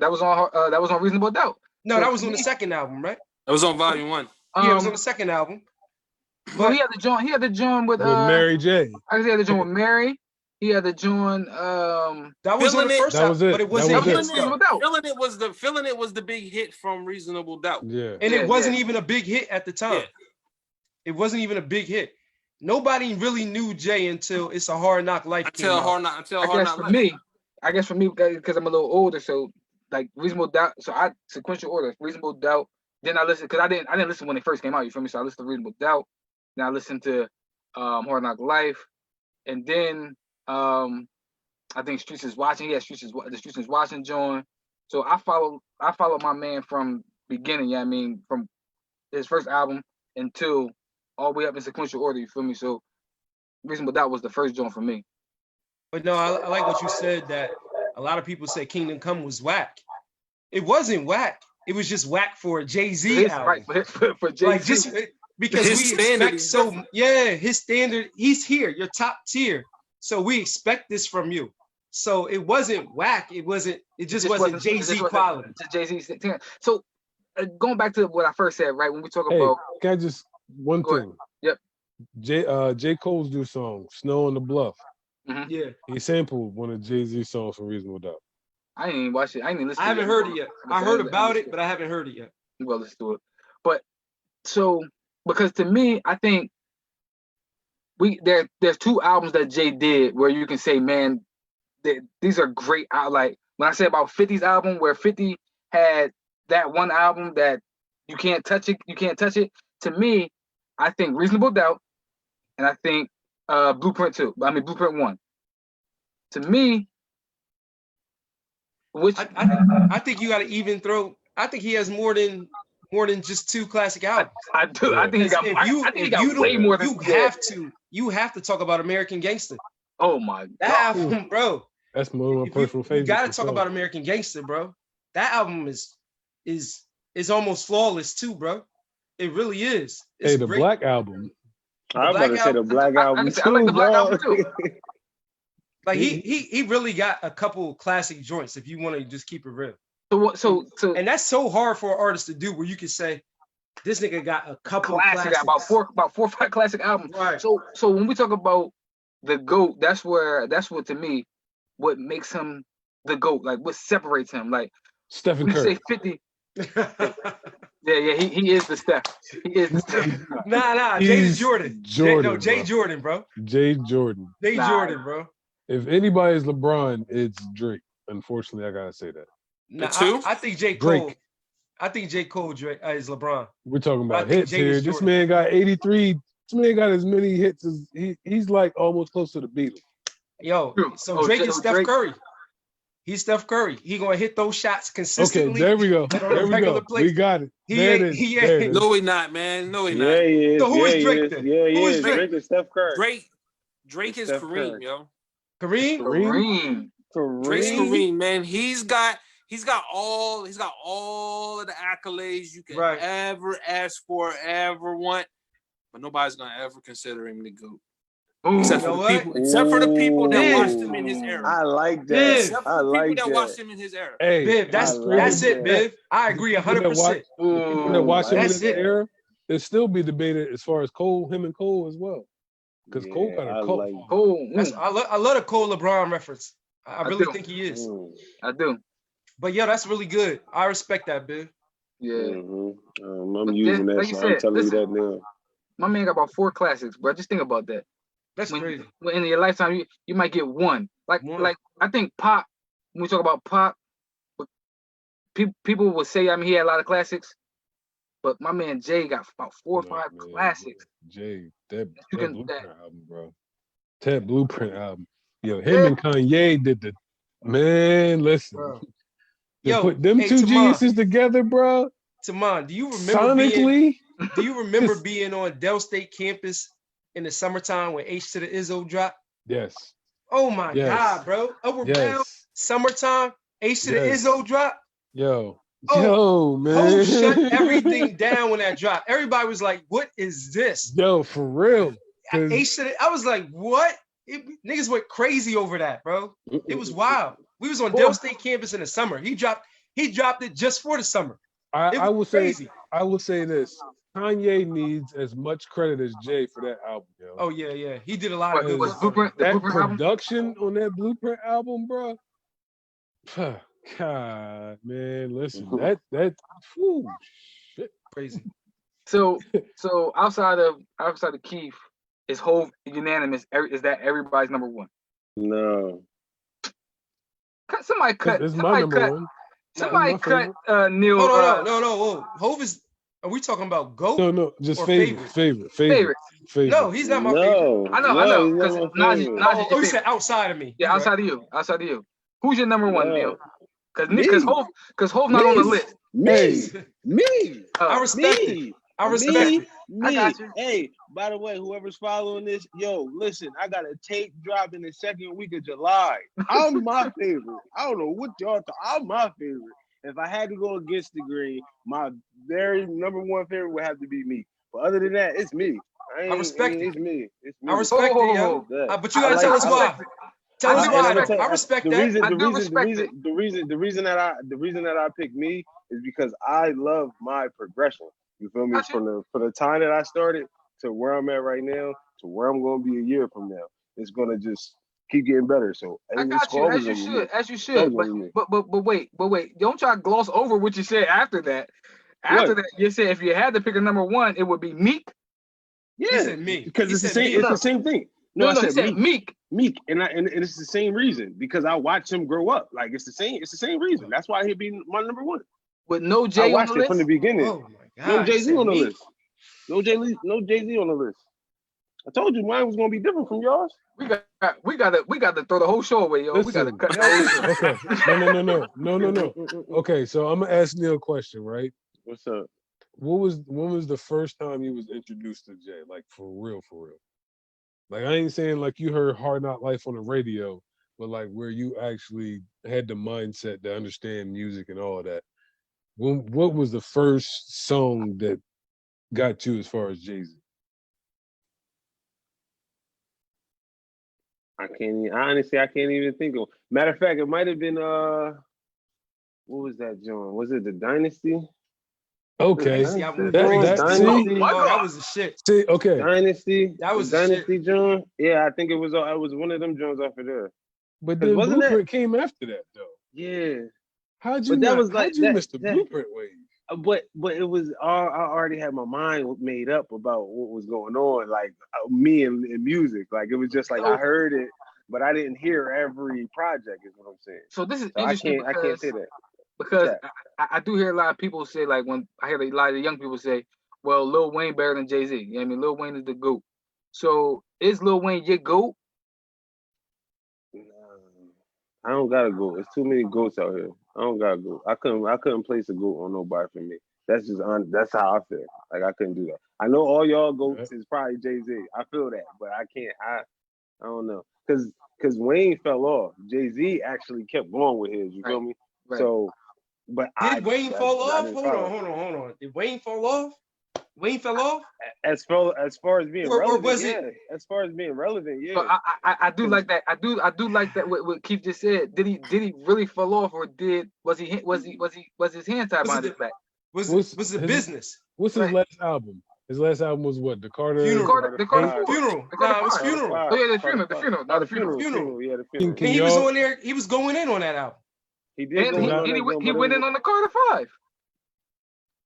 Reasonable Doubt. No, that was on the second album, right? That was on Volume 1. Yeah, it was on the second album. But he had the joint with Mary J. I guess he had the joint with Mary. He had the joint that was on the first album, but it wasn't Feeling It was the big hit from Reasonable Doubt. Yeah. And it wasn't even a big hit at the time. Yeah. It wasn't even a big hit. Nobody really knew Jay until It's a Hard Knock Life. Until Hard Knock Life. I guess for me, because I'm a little older, so like Reasonable Doubt. So I sequential order, Reasonable Doubt. Then I listened because I didn't listen when they first came out. You feel me? So I listened to Reasonable Doubt. Then I listened to Hard Knock Life, and then I think Streets is Watching. Yeah, the Streets is Watching joint. So I followed my man from beginning. Yeah, I mean from his first album until all the way up in sequential order. You feel me? So Reasonable Doubt was the first joint for me. But no, I like what you said, that a lot of people said Kingdom Come was whack. It wasn't whack. It was just whack for a Jay-Z album. Right, for Jay-Z. Like just because his we expect his standard, he's here, you're top tier. So we expect this from you. So it wasn't whack. It just wasn't Jay-Z quality. It's Jay-Z thing. So going back to what I first said, right? When we talk about can I just one thing? Yep. J. Cole's new song, Snow on the Bluff. Mm-hmm. Yeah. He sampled one of Jay-Z's songs from Reasonable Doubt. I didn't even watch it. I didn't even listen. I haven't heard it yet. I heard about it, but I haven't heard it yet. Well, let's do it. But so because to me, I think there's two albums that Jay did where you can say, man, these are great. Like when I say about 50's album, where 50 had that one album that you can't touch it. To me, I think Reasonable Doubt, and I think Blueprint 1. To me, which I think you got to even throw. I think he has more than just two classic albums. I do. Yeah. I think he got way more than you have to talk about American Gangster. Oh my God. That album, bro. That's my personal favorite. You got to talk about American Gangster, bro. That album is almost flawless too, bro. It really is. It's the great. Black album. I'm about to say the Black album too. I like the Black album too. Like he really got a couple classic joints if you want to just keep it real. So and that's so hard for an artist to do, where you can say this nigga got a couple classics. About four or five classic albums. Right. So when we talk about the GOAT, that's what to me, what makes him the GOAT, like what separates him. Like Stephen Curry. Say 50. Yeah, he is the Steph. He is the Steph. Nah, Jay Jordan. Jay Jordan, bro. Jay Jordan. Jordan, bro. If anybody's LeBron, it's Drake. Unfortunately, I gotta say that. Nah, I think J. Cole. Drake. I think J. Cole is LeBron. We're talking about hits here. This man got 83. This man got as many hits as he's like almost close to the Beatles. Yo, so Drake is Steph Curry. He's Steph Curry. He gonna hit those shots consistently. Okay, there we go. There we go. We got it. He no, he not, man. No, he not. Yeah, he is. So who is Drake then? Yeah, he is. Drake is Steph Curry. Drake is Kareem, yo. Kareem. Drake's Kareem, man. He's got all of the accolades you can ever ask for, ever want, but nobody's gonna ever consider him the GOAT. Except for the people that watched him in his era. I like that. Except for the people that watched him in his era. Hey, Biv, that's it, Biv. I agree 100%. People that watch him in his era, it'll still be debated as far as him and Cole as well. Because Cole got a cult. Cole. I love the Cole LeBron reference. I really think he is. I do. But yeah, that's really good. I respect that, Bill. Yeah. I'm using that, like so I'm telling you that now. My man got about 4 classics, bro. Just think about that. That's crazy. When in your lifetime, you might get one. Like I think Pop. When we talk about Pop, people will say, I mean, he had a lot of classics, but my man Jay got about 4 or 5 classics. Jay, that Blueprint album, bro. That Blueprint album. Yo, him and Kanye did the man. Listen, yo, put them two geniuses together, bro. Tamon, do you remember sonically? Being on Dell State campus in the summertime when H to the Izzo dropped? Yes. Oh my God, bro! Upward Bound, summertime, H to the Izzo drop. Yo, man. Hov shut everything down when that dropped. Everybody was like, "What is this?" Yo, for real. I was like, "What?" Niggas went crazy over that, bro. It was wild. We was on Dell State campus in the summer. He dropped it just for the summer. I will say this. Kanye needs as much credit as Jay for that album, yo. Oh yeah. He did a lot of good work. That production on that Blueprint album, bro. God, man, listen, that shit, crazy. So outside of Keef, is Hov unanimous? Is that everybody's number one? No. Somebody cut. It's my number one. Somebody cut Neil. No. Hov is. Are we talking about GOAT? No, just favorite. No, he's not my favorite. I know. Because Najee. You said outside of me. Yeah, outside of you. Who's your number one, Neil? Because Hov not on the list. Me. I respect it. I got you. Hey, by the way, whoever's following this, yo, listen, I got a tape drop in the second week of July. I'm my favorite. I don't know what y'all thought. I'm my favorite. If I had to go against the grain, my very number one favorite would have to be me. But other than that, it's me. I respect it. It's me. I respect it, yo. But you gotta tell us why. Tell us why. I respect that. The reason that I pick me is because I love my progression. You feel me? From the time that I started to where I'm at right now to where I'm going to be a year from now, it's going to just keep getting better. So I got you, as you should. But wait, don't try to gloss over what you said after that. After that, you said if you had to pick a number one, it would be Meek. Yeah, because it's the same. It's the same thing. No, he said Meek. Meek, and it's the same reason because I watched him grow up. Like it's the same reason. That's why he'd be my number one. With no Jay on the list. I watched it from the beginning. Oh my God, no Jay-Z on the list. No Jay-Z on the list. I told you mine was gonna be different from yours. We got to throw the whole show away, yo. Listen, we got to cut. Okay. No. Okay, so I'm gonna ask Neil a question, right? What's up? When was the first time you was introduced to Jay? Like for real? Like I ain't saying like you heard Hard Knock Life on the radio, but like where you actually had the mindset to understand music and all of that. What was the first song that got you as far as Jay-Z? I can't even think of. Matter of fact, it might have been what was that, John? Was it the Dynasty? Okay, that was the shit. See, okay, Dynasty. That was Dynasty, John. Yeah, I think it was one of them Jones off of there. But then Blueprint came after that, though. Yeah. How'd you miss the Blueprint wave? But it was I already had my mind made up about what was going on, like me and music. Like it was just like I heard it, but I didn't hear every project. Is what I'm saying. So this is interesting. I can't say that because I do hear a lot of people say, like when I hear a lot of the young people say, "Well, Lil Wayne better than Jay-Z." You know what I mean, Lil Wayne is the GOAT. So is Lil Wayne your GOAT? I don't gotta go. There's too many goats out here. I don't gotta go. I couldn't place a goat on nobody for me. That's just that's how I feel. Like I couldn't do that. I know all y'all goats is probably Jay-Z. I feel that, but I can't. I don't know because Wayne fell off. Jay-Z actually kept going with his. You feel me? Right. So, but did Wayne fall off? Hold on. Did Wayne fall off? Wayne fell off? As far as being relevant, yeah. As far as being relevant, yeah. So I do like that. I do like that. What Keef just said. Did he really fall off, or was his hand tied behind his back? Was it business? What's his last album? His last album was what? The Carter Funeral. The Carter Funeral. Nah, it was Funeral. Oh yeah, the funeral. Yeah, the funeral. And he was on there. He was going in on that album. He did. And he went in on the Carter 5.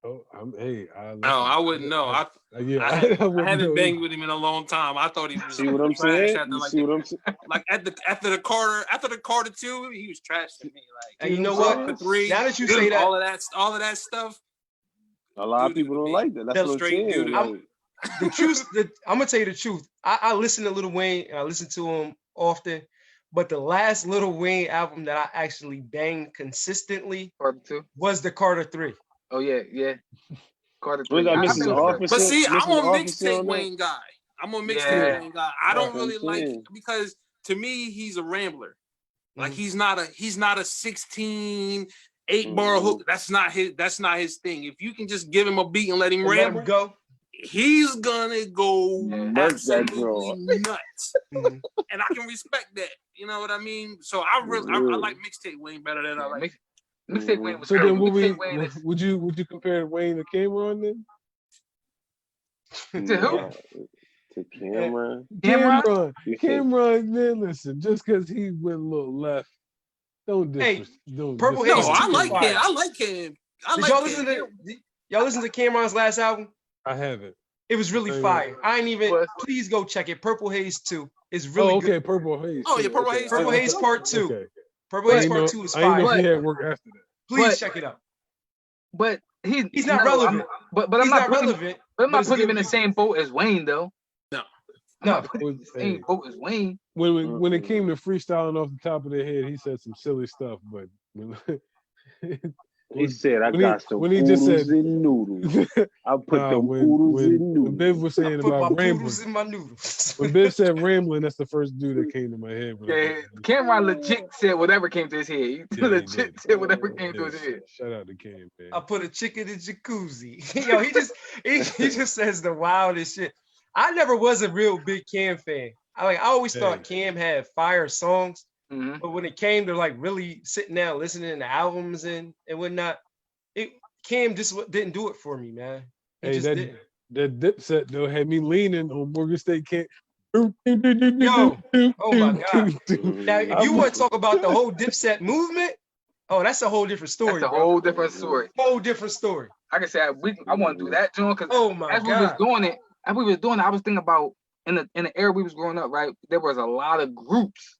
Oh, I wouldn't know. I haven't banged with him in a long time. I thought he was See what I'm trash saying? after You like see what I'm saying? like after the Carter 2, he was trash to me. Like, and you know what? The 3, now that you say that, all of that stuff. A lot of people don't like that. That's what I'm saying. Like, the truth, I'm gonna tell you the truth. I listen to Lil Wayne and I listen to him often, but the last Lil Wayne album that I actually banged consistently was the Carter 3. Oh yeah. Carter 3. We got Mrs. Officer. But see, I'm Mrs. a Officer mixtape on Wayne guy. I'm a mixtape Wayne guy. I don't really like because to me he's a rambler. Like he's not a 16 8-bar hook. That's not his thing. If you can just give him a beat and let him ramble, go, he's gonna go absolutely nuts. And I can respect that. You know what I mean? So I like mixtape Wayne better than I like mixtape Wayne. So then, would you compare Wayne to Cameron then? To who? To Cameron. Cameron, man, listen, just because he went a little left, don't Purple Haze. No, I like him. I like him. Y'all listen to Cameron's last album? I haven't. It was really fire. I ain't even. Please go check it. Purple Haze 2 is really good. Purple Haze. Oh yeah, Purple Haze. Purple Haze Part 2. Okay. Purple Haze Part 2 is fire. I know he had work after that. Please check it out. But he's not relevant. But I'm not relevant. But I'm not putting him in the same boat as Wayne though. No. Same boat as Wayne. When it came to freestyling off the top of their head, he said some silly stuff, but he said, "I got some when he just said in noodles. I put them noodles in noodles." When Biv was saying about rambling, in my noodles. When Biv said rambling, that's the first dude that came to my head. Yeah, Cameron legit said whatever came to his head. He legit said whatever came to his head. Shout out to Cam, man. I put a chick in the jacuzzi. Yo, he just says the wildest shit. I never was a real big Cam fan. I always thought Cam had fire songs, but when it came to like really sitting down listening to albums and whatnot, Cam just didn't do it for me, man. He just didn't. That Dipset though had me leaning on Morgan State Cam. Yo, oh my God. Now, if you want to talk about the whole Dipset movement, that's a whole different story. That's a whole different story. Whole different story. Like I said, I want to do that, John, because as God. we was doing it, I was thinking about in the era we was growing up, right? There was a lot of groups.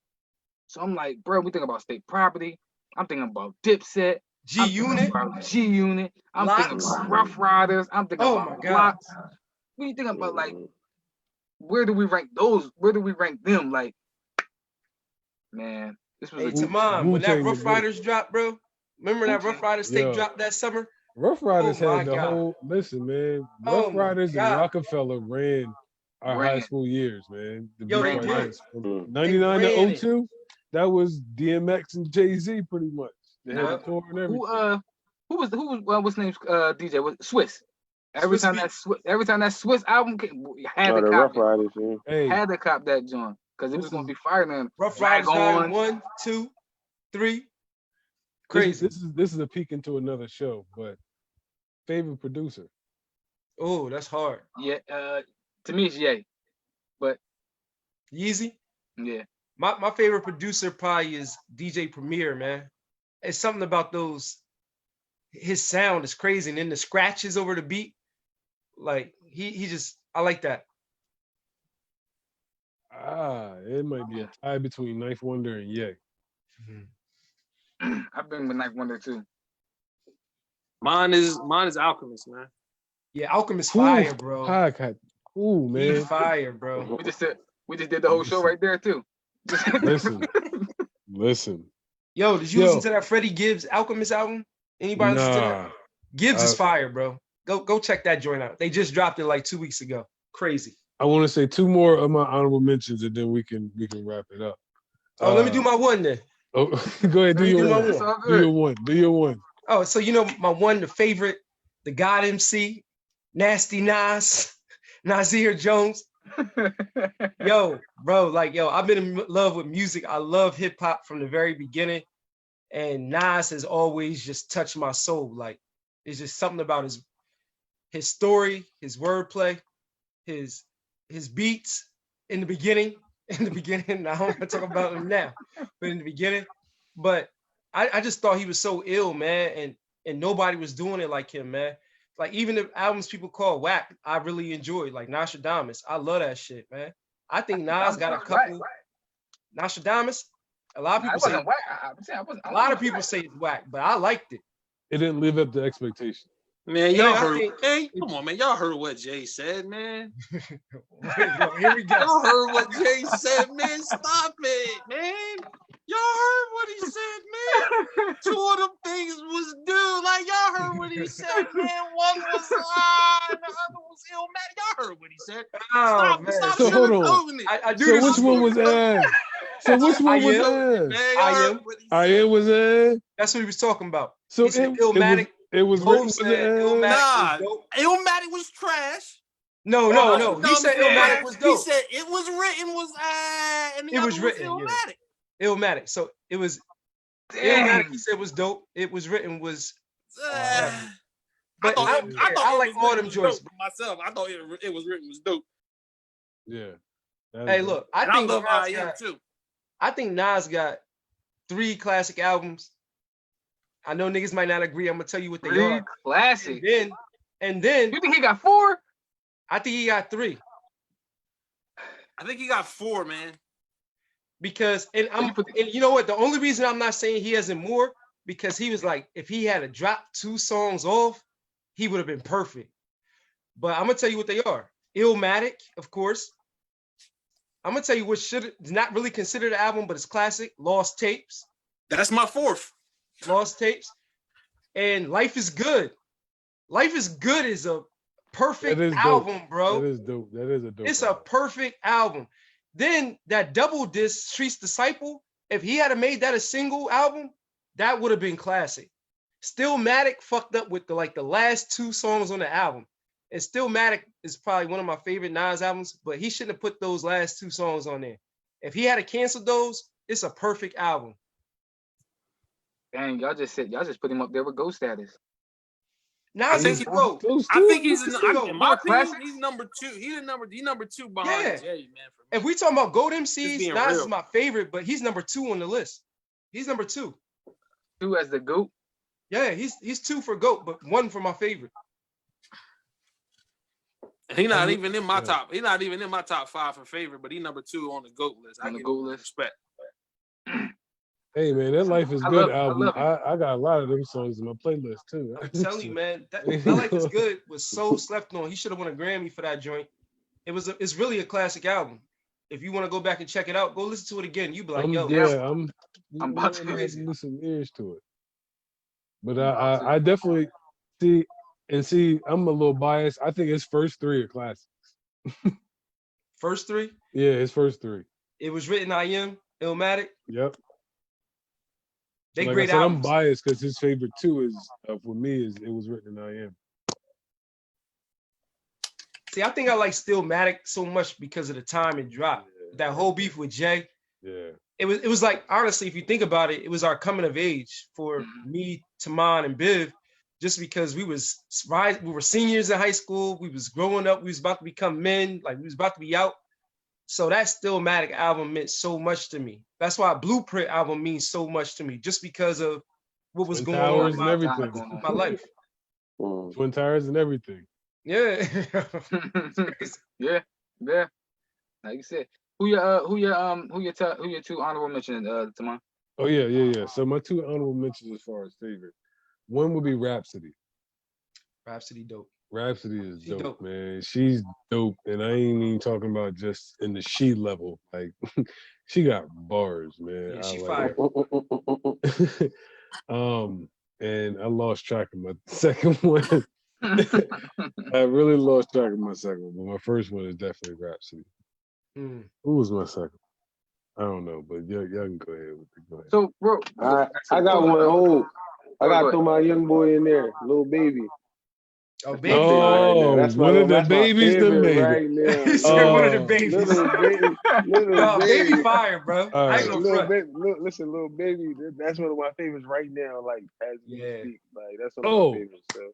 So I'm like, bro, we think about State Property. I'm thinking about Dipset. G-Unit. G-Unit. I'm thinking about Rough Riders. I'm thinking about Blocks. What are you thinking about? Like, where do we rank those? Where do we rank them? Like, man, this was Tamam, when that Rough Riders dropped, bro. Remember that Rough Riders tape dropped that summer? Rough Riders had the whole. Listen, man. Rough Riders and Rockefeller ran our high school years, man. From 99 to 02, that was DMX and Jay-Z pretty much. They had the tour and everything. Who was what's his name? DJ was Swiss. Every time that Swiss album came, had to cop it. Had to cop that joint because it was gonna be fire, man. Rough Riders 1, 2, 3. Crazy. This is a peek into another show, but favorite producer. Oh, that's hard. Yeah, to me it's Ye, but Yeezy. Yeah. My favorite producer probably is DJ Premier, man. It's something about his sound is crazy, and then the scratches over the beat, like he just, I like that. It might be a tie between Knife Wonder and Ye. I've been with Knife Wonder too. Mine is Alchemist, man. Yeah, Alchemist fire, bro. Ooh, man. He fire, bro. We just did the whole show right there too. Listen. Yo, did you listen to that Freddie Gibbs Alchemist album? Anybody listen to that? Gibbs is fire, bro. Go check that joint out. They just dropped it like 2 weeks ago. Crazy. I want to say 2 more of my honorable mentions, and then we can wrap it up. Let me do my one then. Oh, go ahead. Do your one. Oh, so my one, the favorite, the God MC, Nasty Nas, Nasir Jones. Yo, bro, I've been in love with music. I love hip hop from the very beginning, and Nas has always just touched my soul. Like, it's just something about his story, his wordplay, his beats in the beginning. I don't want to talk about them now, but in the beginning. But I just thought he was so ill, man, and nobody was doing it like him, man. Like even the albums people call whack, I really enjoyed, like Nostradamus. I love that shit, man. I think Nas got a couple. Nostradamus. A lot of people say a lot of people say it's whack, but I liked it. It didn't live up to expectation. Man, y'all heard. Hey, come on, man. Y'all heard what Jay said, man. Here we go. Y'all heard what Jay said, man. Stop it, man. Y'all heard what he said, man. 2 of them things was due. Like y'all heard what he said, man. One was and the other was Illmatic. Y'all heard what he said. Stop so hold on. I do. So which one was Ed? So which one was Ed? I am was Ed. That's what he was talking about. So Illmatic. It was Illmatic. Illmatic was trash. No. He said Illmatic was dope. He said it was written was and the it other was written. Illmatic. Yeah. Illmatic. So it was Illmatic. He said was dope. It was written was. But I like all them joints myself. I thought it was written was dope. Yeah. Hey, look, I think love I Am too. I think Nas got 3 classic albums. I know niggas might not agree. I'm gonna tell you what they are. Classic. And then you think he got 4? I think he got 3. I think he got 4, man. Because and you know what? The only reason I'm not saying he hasn't more because he was like, if he had to drop 2 songs off, he would have been perfect. But I'm gonna tell you what they are. Illmatic, of course. I'm gonna tell you what should not really considered an album, but it's classic. Lost Tapes. That's my 4th. Lost Tapes. And Life is Good. Life is Good is a perfect album, bro. That is dope. That is a dope. It's album. A perfect album. Then that double disc, Street's Disciple, if he had made that a single album, that would have been classic. Stillmatic fucked up with the last 2 songs on the album. And Stillmatic is probably one of my favorite Nas albums, but he shouldn't have put those last 2 songs on there. If he had canceled those, it's a perfect album. Dang, y'all just put him up there with Ghost status. Now I think he's low. I think he's in my opinion, he's number 2. He's number 2 behind Jay, man. For me. If we talking about GOAT MCs, Nas is my favorite, but he's number 2 on the list. He's number 2. 2 as the GOAT? Yeah, he's 2 for GOAT, but 1 for my favorite. He's not even in my top. He's not even in my top 5 for favorite, but he's number 2 on the GOAT list. On the GOAT list. Respect. Hey man, that Life is Good album. I got a lot of them songs in my playlist too. I'm telling you, man, that Life is Good was so slept on. He should have won a Grammy for that joint. It's really a classic album. If you want to go back and check it out, go listen to it again. You be like, I'm about to listen some ears to it. But I definitely see. I'm a little biased. I think his first 3 are classics. First 3? Yeah, his first 3. It was written I Am, Illmatic. Yep. They like great I said, albums. I'm biased because his favorite 2 is for me is It Was Written in I Am. See, I think I like Stillmatic so much because of the time it dropped. Yeah. That whole beef with Jay. Yeah. It was like, honestly, if you think about it, it was our coming of age for me, Taman, and Biv, just because we were seniors in high school, we was growing up, we was about to become men, like we was about to be out. So that Stillmatic album meant so much to me. That's why Blueprint album means so much to me, just because of what was going on in my life. Twin Towers and everything. Yeah. yeah. Like you said, who your 2 honorable mentions, Taman? Oh yeah. So my 2 honorable mentions as far as favorite, one would be Rhapsody. Rhapsody dope. Rhapsody is dope, man. She's dope, and I ain't even talking about just in the she level. Like, she got bars, man. Yeah, she fired. And I lost track of my second one. I really lost track of my second one, but my first one is definitely Rhapsody. Who was my second? I don't know, but y'all can go ahead with it. Go ahead. So, bro, I got one. I got to throw my young boy in there, Lil Baby. Oh, Baby. Oh, that's one of the babies that made right now. He said one of the babies. Little Baby fire, bro. I ain't gonna front. Listen, Lil Baby, that's one of my favorites right now. Like, as we speak, like that's one of my favorites. So.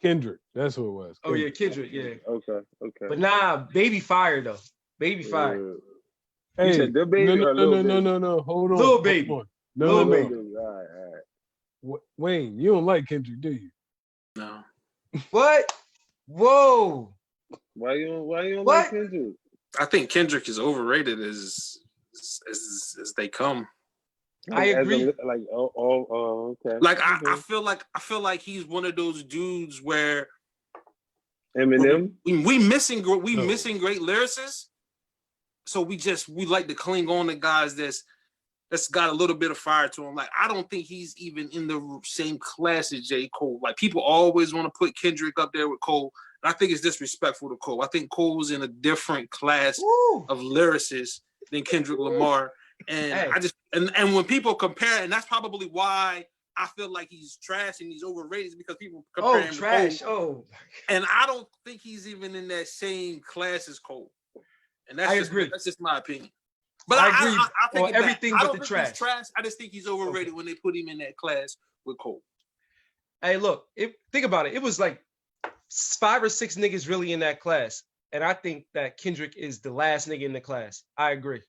Kendrick, that's who it was. Oh yeah, Kendrick, yeah. Okay. But nah, Baby fire though. Baby fire. Hey, you said the Baby no. Hold on. Lil Baby. No. All right. Wayne, you don't like Kendrick, do you? No. What? Whoa. Why you don't What? like Kendrick? I think Kendrick is overrated as they come. I agree. Okay. Like I feel like he's one of those dudes where Eminem. we missing great lyricists. So we like to cling on to guys that's got a little bit of fire to him. Like I don't think he's even in the same class as J. Cole. Like people always want to put Kendrick up there with Cole. And I think it's disrespectful to Cole. I think Cole's in a different class of lyricists than Kendrick Lamar. And I just and when people compare, and that's probably why I feel like he's trash and he's overrated, because people compare him trash. to Cole. And I don't think he's even in that same class as Cole. And that's just my opinion. But I agree. I take everything back. but I don't the think trash. he's trash. I just think he's overrated when they put him in that class with Cole. Hey, look, think about it. It was like 5 or 6 niggas really in that class. And I think that Kendrick is the last nigga in the class. I agree.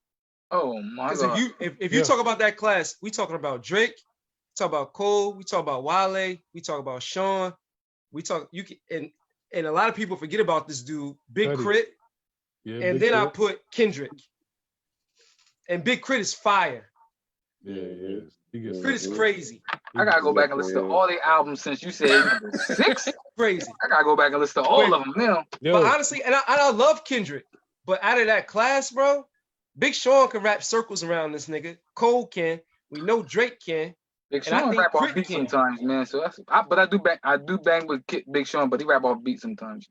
Oh my God. Because if you talk about that class, we talking about Drake, we talk about Cole, we talk about Wale, we talk about Sean, and a lot of people forget about this dude, Big Crit. Yeah, and then I put Kendrick. And Big Crit is fire. Yeah. Crit is crazy. I gotta go back and listen to all the albums since you said number 6. Crazy. I gotta go back and listen to all of them now. But honestly, and I love Kendrick, but out of that class, bro, Big Sean can wrap circles around this nigga. Cole can. We know Drake can. Big Sean rap off beat sometimes, man. So but I do bang with Big Sean, but he rap off beat sometimes.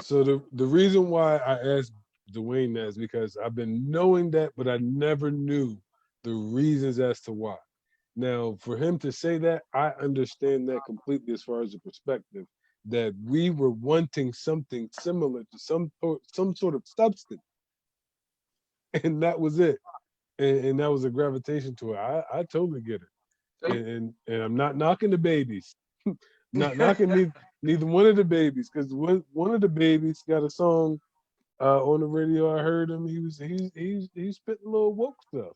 So the reason why I asked Dwayne that is because I've been knowing that, but I never knew the reasons as to why. Now, for him to say that, I understand that completely as far as the perspective that we were wanting something similar to some sort of substance. And that was it. And that was a gravitation to it. I totally get it. And I'm not knocking the babies. Not knocking neither one of the babies, because one of the babies got a song on the radio. I heard him. He's spitting a little woke stuff.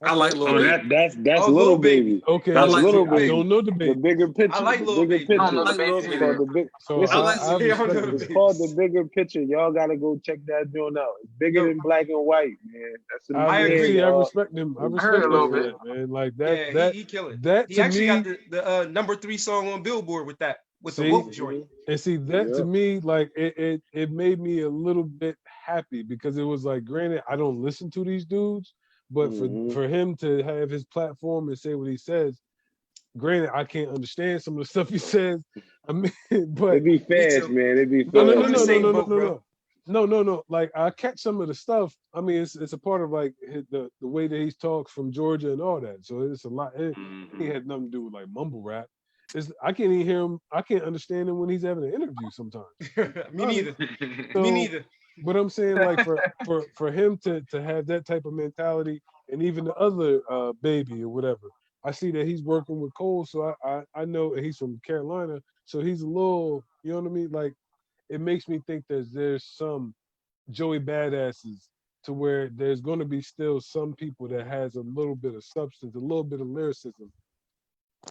I like Lil Baby. That's Lil Baby. Okay, that's Lil Baby. I don't know the baby. The bigger picture. I like Lil Baby. Picture. I don't know the baby. It's called The Bigger Picture. Y'all gotta go check that joint out. It's bigger than Black and White, man. That's I agree. I respect him. I respect him a little bit, man. Like that. Yeah, he killed it. That he to actually me, got the number 3 song on Billboard with that, with the woke joint. And see that to me, like it made me a little bit happy, because it was like, granted, I don't listen to these dudes, but for him to have his platform and say what he says, granted, I can't understand some of the stuff he says. I mean, but it'd be fast, man. It'd be fast. No. Like I catch some of the stuff. I mean, it's a part of like the way that he talks from Georgia and all that. So it's a lot. He had nothing to do with like mumble rap. I can't even hear him. I can't understand him when he's having an interview sometimes. Me neither. So, Me neither. But I'm saying, like, for him to have that type of mentality, and even the other baby or whatever, I see that he's working with Cole, so I know he's from Carolina, so he's a little, you know what I mean? Like, it makes me think that there's some Joey Badasses to where there's going to be still some people that has a little bit of substance, a little bit of lyricism,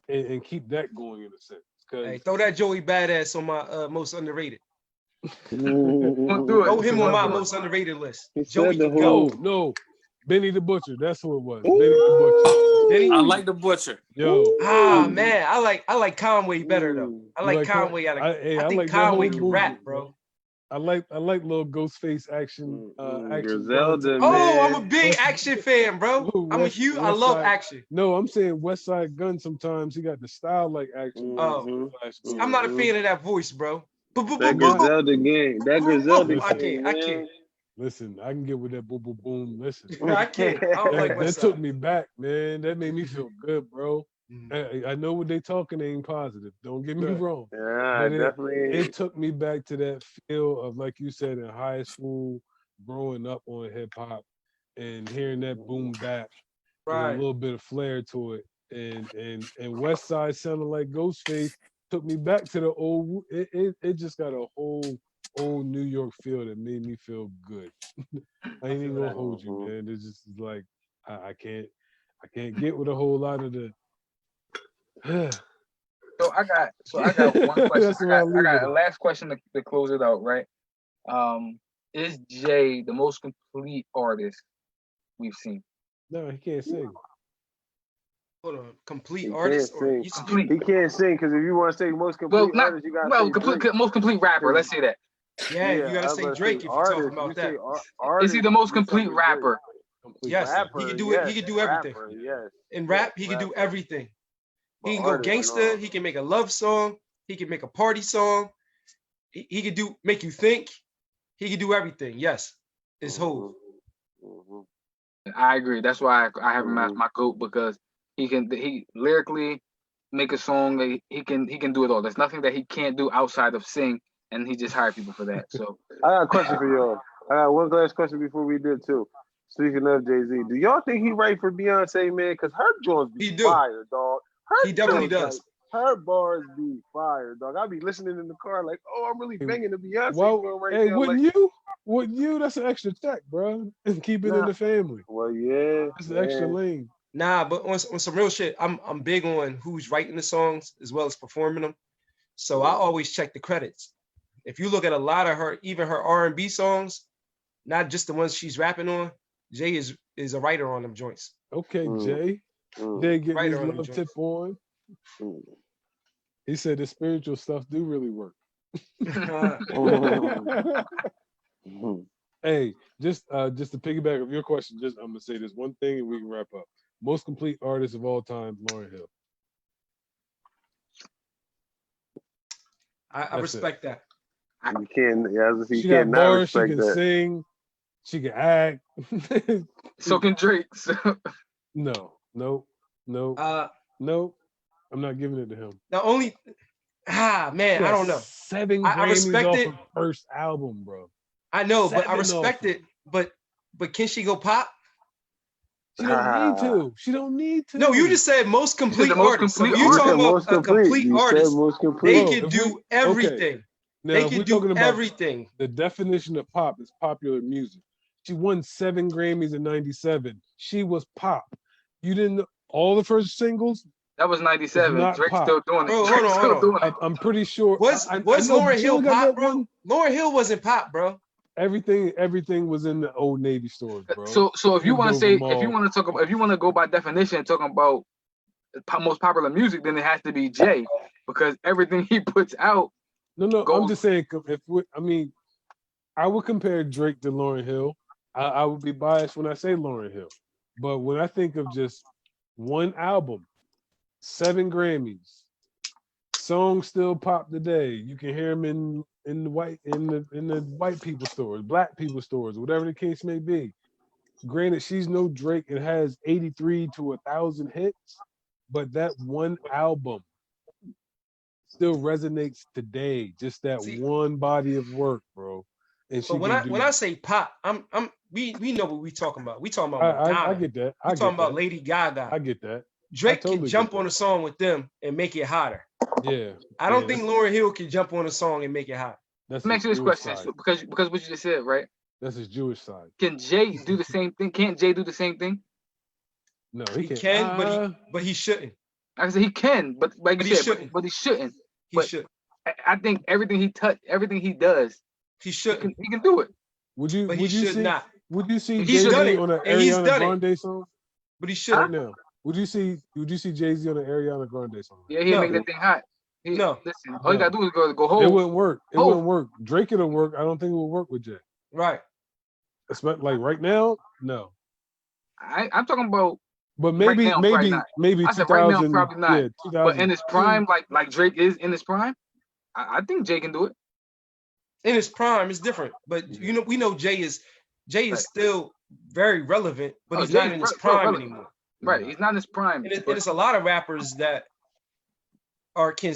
and keep that going in a sense. Hey, throw that Joey Badass on my most underrated. Throw him on my most underrated list. Joey the GOAT. No, Benny the Butcher. That's who it was. Benny the Butcher. I like the Butcher. Yo. Man, I like Conway better though. I like Conway. I think like Conway can rap, bro. I like little Ghostface action. Griselda, I'm a big action fan, bro. I love action. No, I'm saying West Side Gun. Sometimes he got the style like action. I'm not a fan of that voice, bro. That Griselda game. That Griselda. I can't. Listen, I can get with that boom boom boom. Listen, I can't. I don't like West Side. That took me back, man. That made me feel good, bro. I know what they talking ain't positive. Don't get me wrong. Yeah, definitely. It took me back to that feel of, like you said, in high school, growing up on hip hop, and hearing that boom bap, right? A little bit of flair to it, and West Side sounding like Ghostface. Took me back to the old. It just got a whole old New York feel that made me feel good. I ain't even gonna hold you, man. It's just like I can't. I can't get with a whole lot of the. So I got one question. I got a last question to close it out, right? Is Jay the most complete artist we've seen? No, he can't sing. Hold on, complete artist or he can't sing because if you want to say most complete artist, you got most complete rapper. Let's say that. Yeah, you gotta say Drake if you're talking about that. Is he the most complete rapper? Yes, he can do it. He can do everything. In rap, he can do everything. He can go gangster. He can make a love song. He can make a party song. He can make you think. He can do everything. Yes, it's Hov. I agree. That's why I have him as my GOAT, because he lyrically make a song. He can do it all. There's nothing that he can't do outside of sing, and he just hired people for that. So I got a question for y'all. I got one last question before we do too. Speaking of Jay-Z, do y'all think he write for Beyonce, man? Because her joints be fire, dog. He definitely does. Her bars be fire, dog. I be listening in the car like, oh, I'm really banging the Beyonce song right now. Wouldn't you? That's an extra check, bro. And keep it in the family. Well, yeah. That's an extra lane. Nah, but on some real shit, I'm big on who's writing the songs as well as performing them. So I always check the credits. If you look at a lot of even her R&B songs, not just the ones she's rapping on, Jay is a writer on them joints. Okay, Jay. They get his love tip on. He said the spiritual stuff do really work. Hey, just to piggyback of your question, I'm gonna say this one thing and we can wrap up. Most complete artist of all time, Lauryn Hill. I respect that. You can't. She got bars. She can sing. She can act. So can Drake. No. I'm not giving it to him. The only, man, I don't know. 7 I respect off it. Of first album, bro. I know, but I respect it. But can she go pop? She don't need to. No, you just said most complete artist. So you talking about a complete artist? They can do everything. Okay. Now, they can do everything. The definition of pop is popular music. She won 7 Grammys in '97. She was pop. You didn't know all the first singles. That was '97. Drake's still doing it. Bro, hold on. I'm pretty sure. Was Lauryn Hill pop, bro? Lauryn Hill wasn't pop, bro. Everything was in the Old Navy stores, bro. So if you want to go by definition, talking about most popular music, then it has to be Jay, because everything he puts out. No. I'm just saying. I would compare Drake to Lauryn Hill. I would be biased when I say Lauryn Hill, but when I think of just one album, 7 Grammys, songs still pop today. You can hear them in the white people stores, black people stores, whatever the case may be. Granted, she's no Drake and has 83 to 1,000 hits, but that one album still resonates today. Just that one body of work, bro. And but when I say pop, we know what we talking about. We talking about Madonna. I get that. We talking about Lady Gaga. I get that. Drake can jump on a song with them and make it hotter. Yeah. I don't think Lauryn Hill can jump on a song and make it hot. Let me ask you this question, because what you just said, right? That's his Jewish side. Can Jay do the same thing? Can't Jay do the same thing? No, he can, but he shouldn't. I said he can, but like you said, but he shouldn't. He should. I think everything he does, he shouldn't. He can do it. Would you should not. Would you see He's Jay-Z done it, on an and he's Ariana done Grande it. song? But he should right now. Would you see Jay-Z on an Ariana Grande song? Yeah, he'll make that thing hot. Listen, all you gotta do is go hold. It wouldn't work. It wouldn't work. Drake it'll work. I don't think it will work with Jay. Right. It's like right now, no. I'm talking about. But maybe right now, maybe I 2000. said right now, probably not. Yeah, 2000. But in his prime, like Drake is in his prime, I think Jay can do it. In his prime, it's different. But we know Jay is still very relevant, but he's not in his prime anymore. Right, he's not in his prime. And it's a lot of rappers that can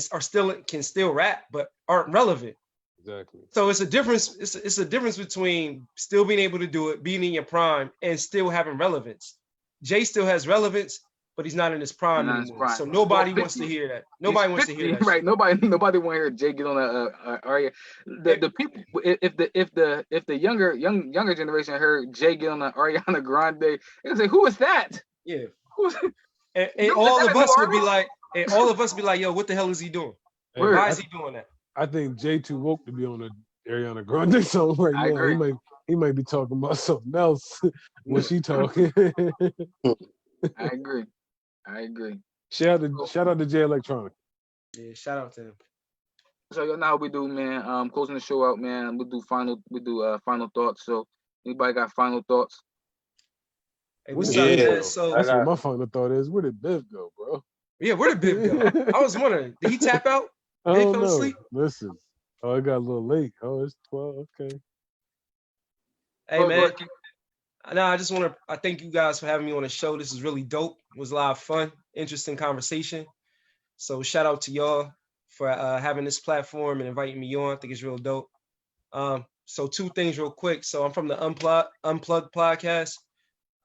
still rap, but aren't relevant. Exactly. So it's a difference. It's a difference between still being able to do it, being in your prime, and still having relevance. Jay still has relevance, but he's not in his prime anymore. So nobody wants to hear that. Nobody wants to hear that. Right. Nobody want to hear Jay get on a Aria. The people, if the younger generation heard Jay get on an Ariana Grande, they say, "Who is that?" Yeah. And all of us would be like, yo, what the hell is he doing? Hey, why is he doing that? I think Jay too woke to be on the Ariana Grande song right now. Agree. He might be talking about something else when she talking. I agree. Shout out to Jay Electronic. Yeah, shout out to him. So you know how we do, man. Closing the show out, man. We do final thoughts. So anybody got final thoughts? Hey, what's up, man? So that's what my final thought is. Where did Biv go, bro? Yeah, where did Biv go? I was wondering, did he tap out? I They don't fell know. asleep? Listen. Oh, it got a little late. Oh, it's 12. Okay. Hey, man. I thank you guys for having me on the show. This is really dope. It was a lot of fun, interesting conversation. So shout out to y'all for having this platform and inviting me on. I think it's real dope. So 2 things real quick. So I'm from the Unplugged Podcast.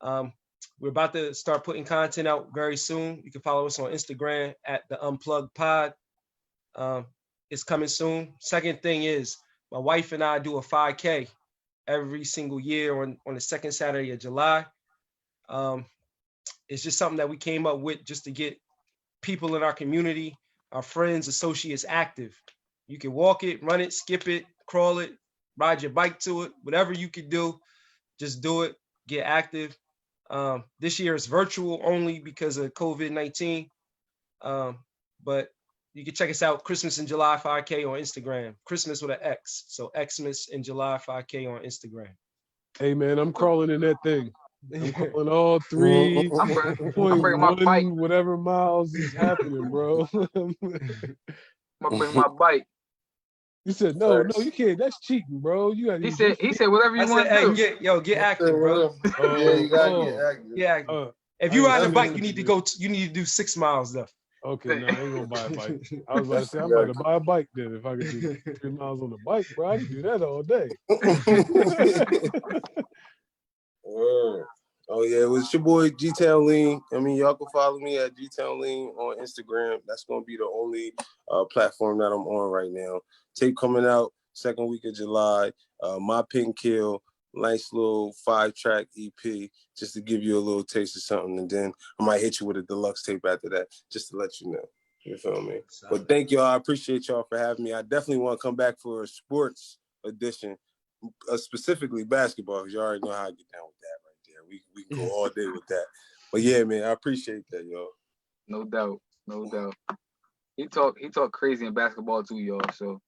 We're about to start putting content out very soon. You can follow us on Instagram at the Unplugged Pod. It's coming soon. Second thing is my wife and I do a 5K every single year on the second Saturday of July. It's just something that we came up with just to get people in our community, our friends, associates active. You can walk it, run it, skip it, crawl it, ride your bike to it, whatever you can do, just do it, get active. This year is virtual only because of COVID-19. But you can check us out, Christmas in July 5K on Instagram. Christmas with an X. So Xmas in July 5K on Instagram. Hey, man, I'm crawling in that thing. I'm crawling all 3. I'm bringing my bike. Whatever miles is happening, bro. I'm gonna bring my bike. You said no, you can't. That's cheating, bro. You got. He said whatever you want to do. Get active, bro. Yeah, you gotta get active. Get active. If you ride a bike, you need to do 6 miles though. Okay, no, I ain't gonna buy a bike. I was about to say I'm about to buy a bike then. If I could do 3 miles on the bike, bro, I can do that all day. Oh yeah, it was your boy G-Town LAEN. I mean, y'all can follow me at G-Town LAEN on Instagram. That's gonna be the only platform that I'm on right now. Tape coming out 2nd week of July. My Pink Kill, nice little 5-track EP, just to give you a little taste of something, and then I might hit you with a deluxe tape after that, just to let you know. You feel me? But thank y'all. I appreciate y'all for having me. I definitely want to come back for a sports edition, specifically basketball, because you already know how I get down with that right there. We can go all day with that. But yeah, man, I appreciate that, y'all. No doubt. He talk crazy in basketball too, y'all. So,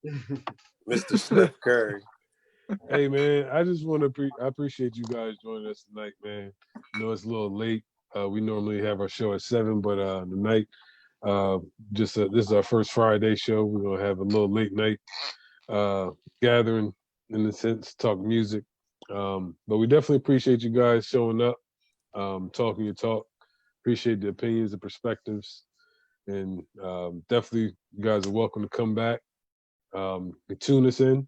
Mr. Steph Curry. Hey, man, I just want to I appreciate you guys joining us tonight, man. I know it's a little late. We normally have our show at 7, but tonight, this is our first Friday show. We're gonna have a little late night gathering, in a sense, talk music. But we definitely appreciate you guys showing up, talking your talk. Appreciate the opinions, the perspectives, and definitely you guys are welcome to come back. Tune us in.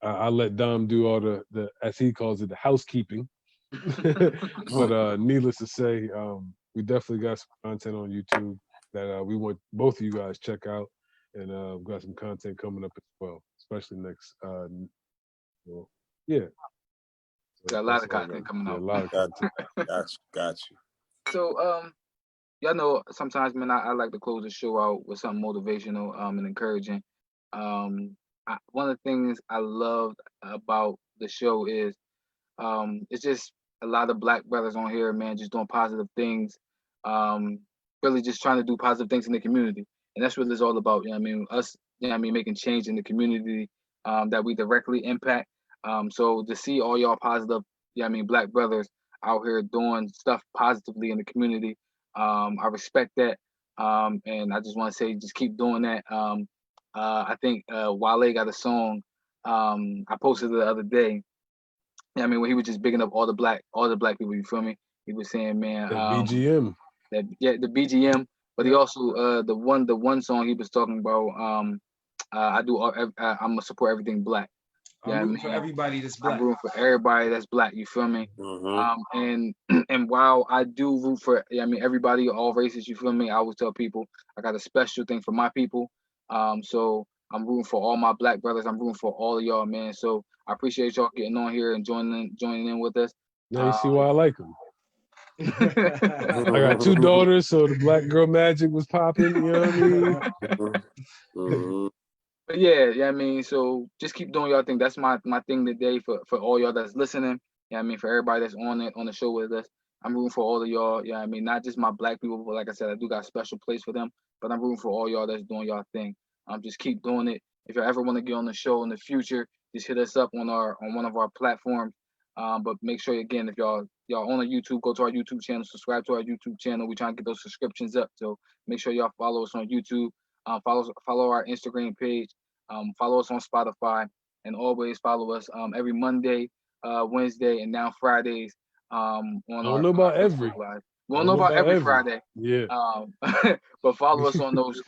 I let Dom do all the as he calls it, the housekeeping. But needless to say, we definitely got some content on YouTube that we want both of you guys check out, and we've got some content coming up as well, especially next. Yeah. Got a lot of content coming out. A lot of content. Got you. So y'all know sometimes, man, I like to close the show out with something motivational and encouraging. One of the things I love about the show is it's just a lot of Black brothers on here, man, just doing positive things, really just trying to do positive things in the community. And that's what it's all about. You know what I mean? Us, you know what I mean, making change in the community that we directly impact. So to see all y'all positive, you know what I mean, Black brothers out here doing stuff positively in the community, I respect that. And I just want to say, just keep doing that. I think Wale got a song I posted the other day. I mean, when he was just bigging up all the black people, you feel me? He was saying, man, the BGM. The BGM. But he also the one song he was talking about. I'm gonna support everything Black. I'm rooting for everybody that's Black. I'm rooting for everybody that's Black. You feel me? Mm-hmm. And while I do root for, I mean, everybody, all races. You feel me? I always tell people I got a special thing for my people. So I'm rooting for all my Black brothers. I'm rooting for all of y'all, man. So I appreciate y'all getting on here and joining in with us. Now you see why I like them. I got 2 daughters, so the black girl magic was popping. You know what I mean? But yeah, I mean, so just keep doing y'all thing. That's my thing today for all y'all that's listening. Yeah, I mean, for everybody that's on the show with us. I'm rooting for all of y'all. Yeah, I mean, not just my black people, but like I said, I do got a special place for them. But I'm rooting for all y'all that's doing y'all thing. Just keep doing it. If you ever want to get on the show in the future, just hit us up on one of our platforms. But make sure again, if y'all on a YouTube, go to our YouTube channel, subscribe to our YouTube channel. We're trying to get those subscriptions up. So make sure y'all follow us on YouTube. Follow our Instagram page. Follow us on Spotify, and always follow us every Monday, Wednesday, and now Fridays. On I don't know about every. Live. We don't know about every Friday. Yeah. But follow us on those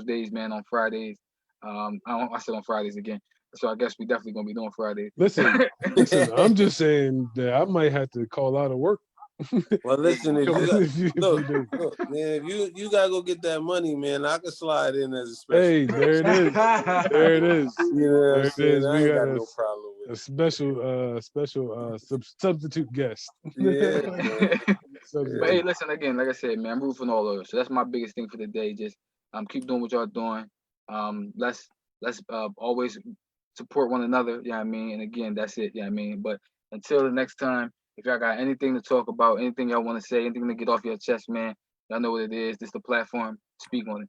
days, man. On Fridays. I said on Fridays again. So I guess we definitely gonna be doing Fridays. Listen. I'm just saying that I might have to call out of work. Well, listen, if you look, man, if you gotta go get that money, man, I can slide in as a special. Hey, there it is. There it is. You know what I'm saying? We got no problem with a special substitute guest. Yeah. But hey, listen again, like I said, man, I'm rooting for all of us. So that's my biggest thing for the day. Just keep doing what y'all doing. Let's always support one another. Yeah, I mean, and again, that's it. Yeah, I mean, but until the next time. If y'all got anything to talk about, anything y'all want to say, anything to get off your chest, man, y'all know what it is. This is the platform. Speak on it.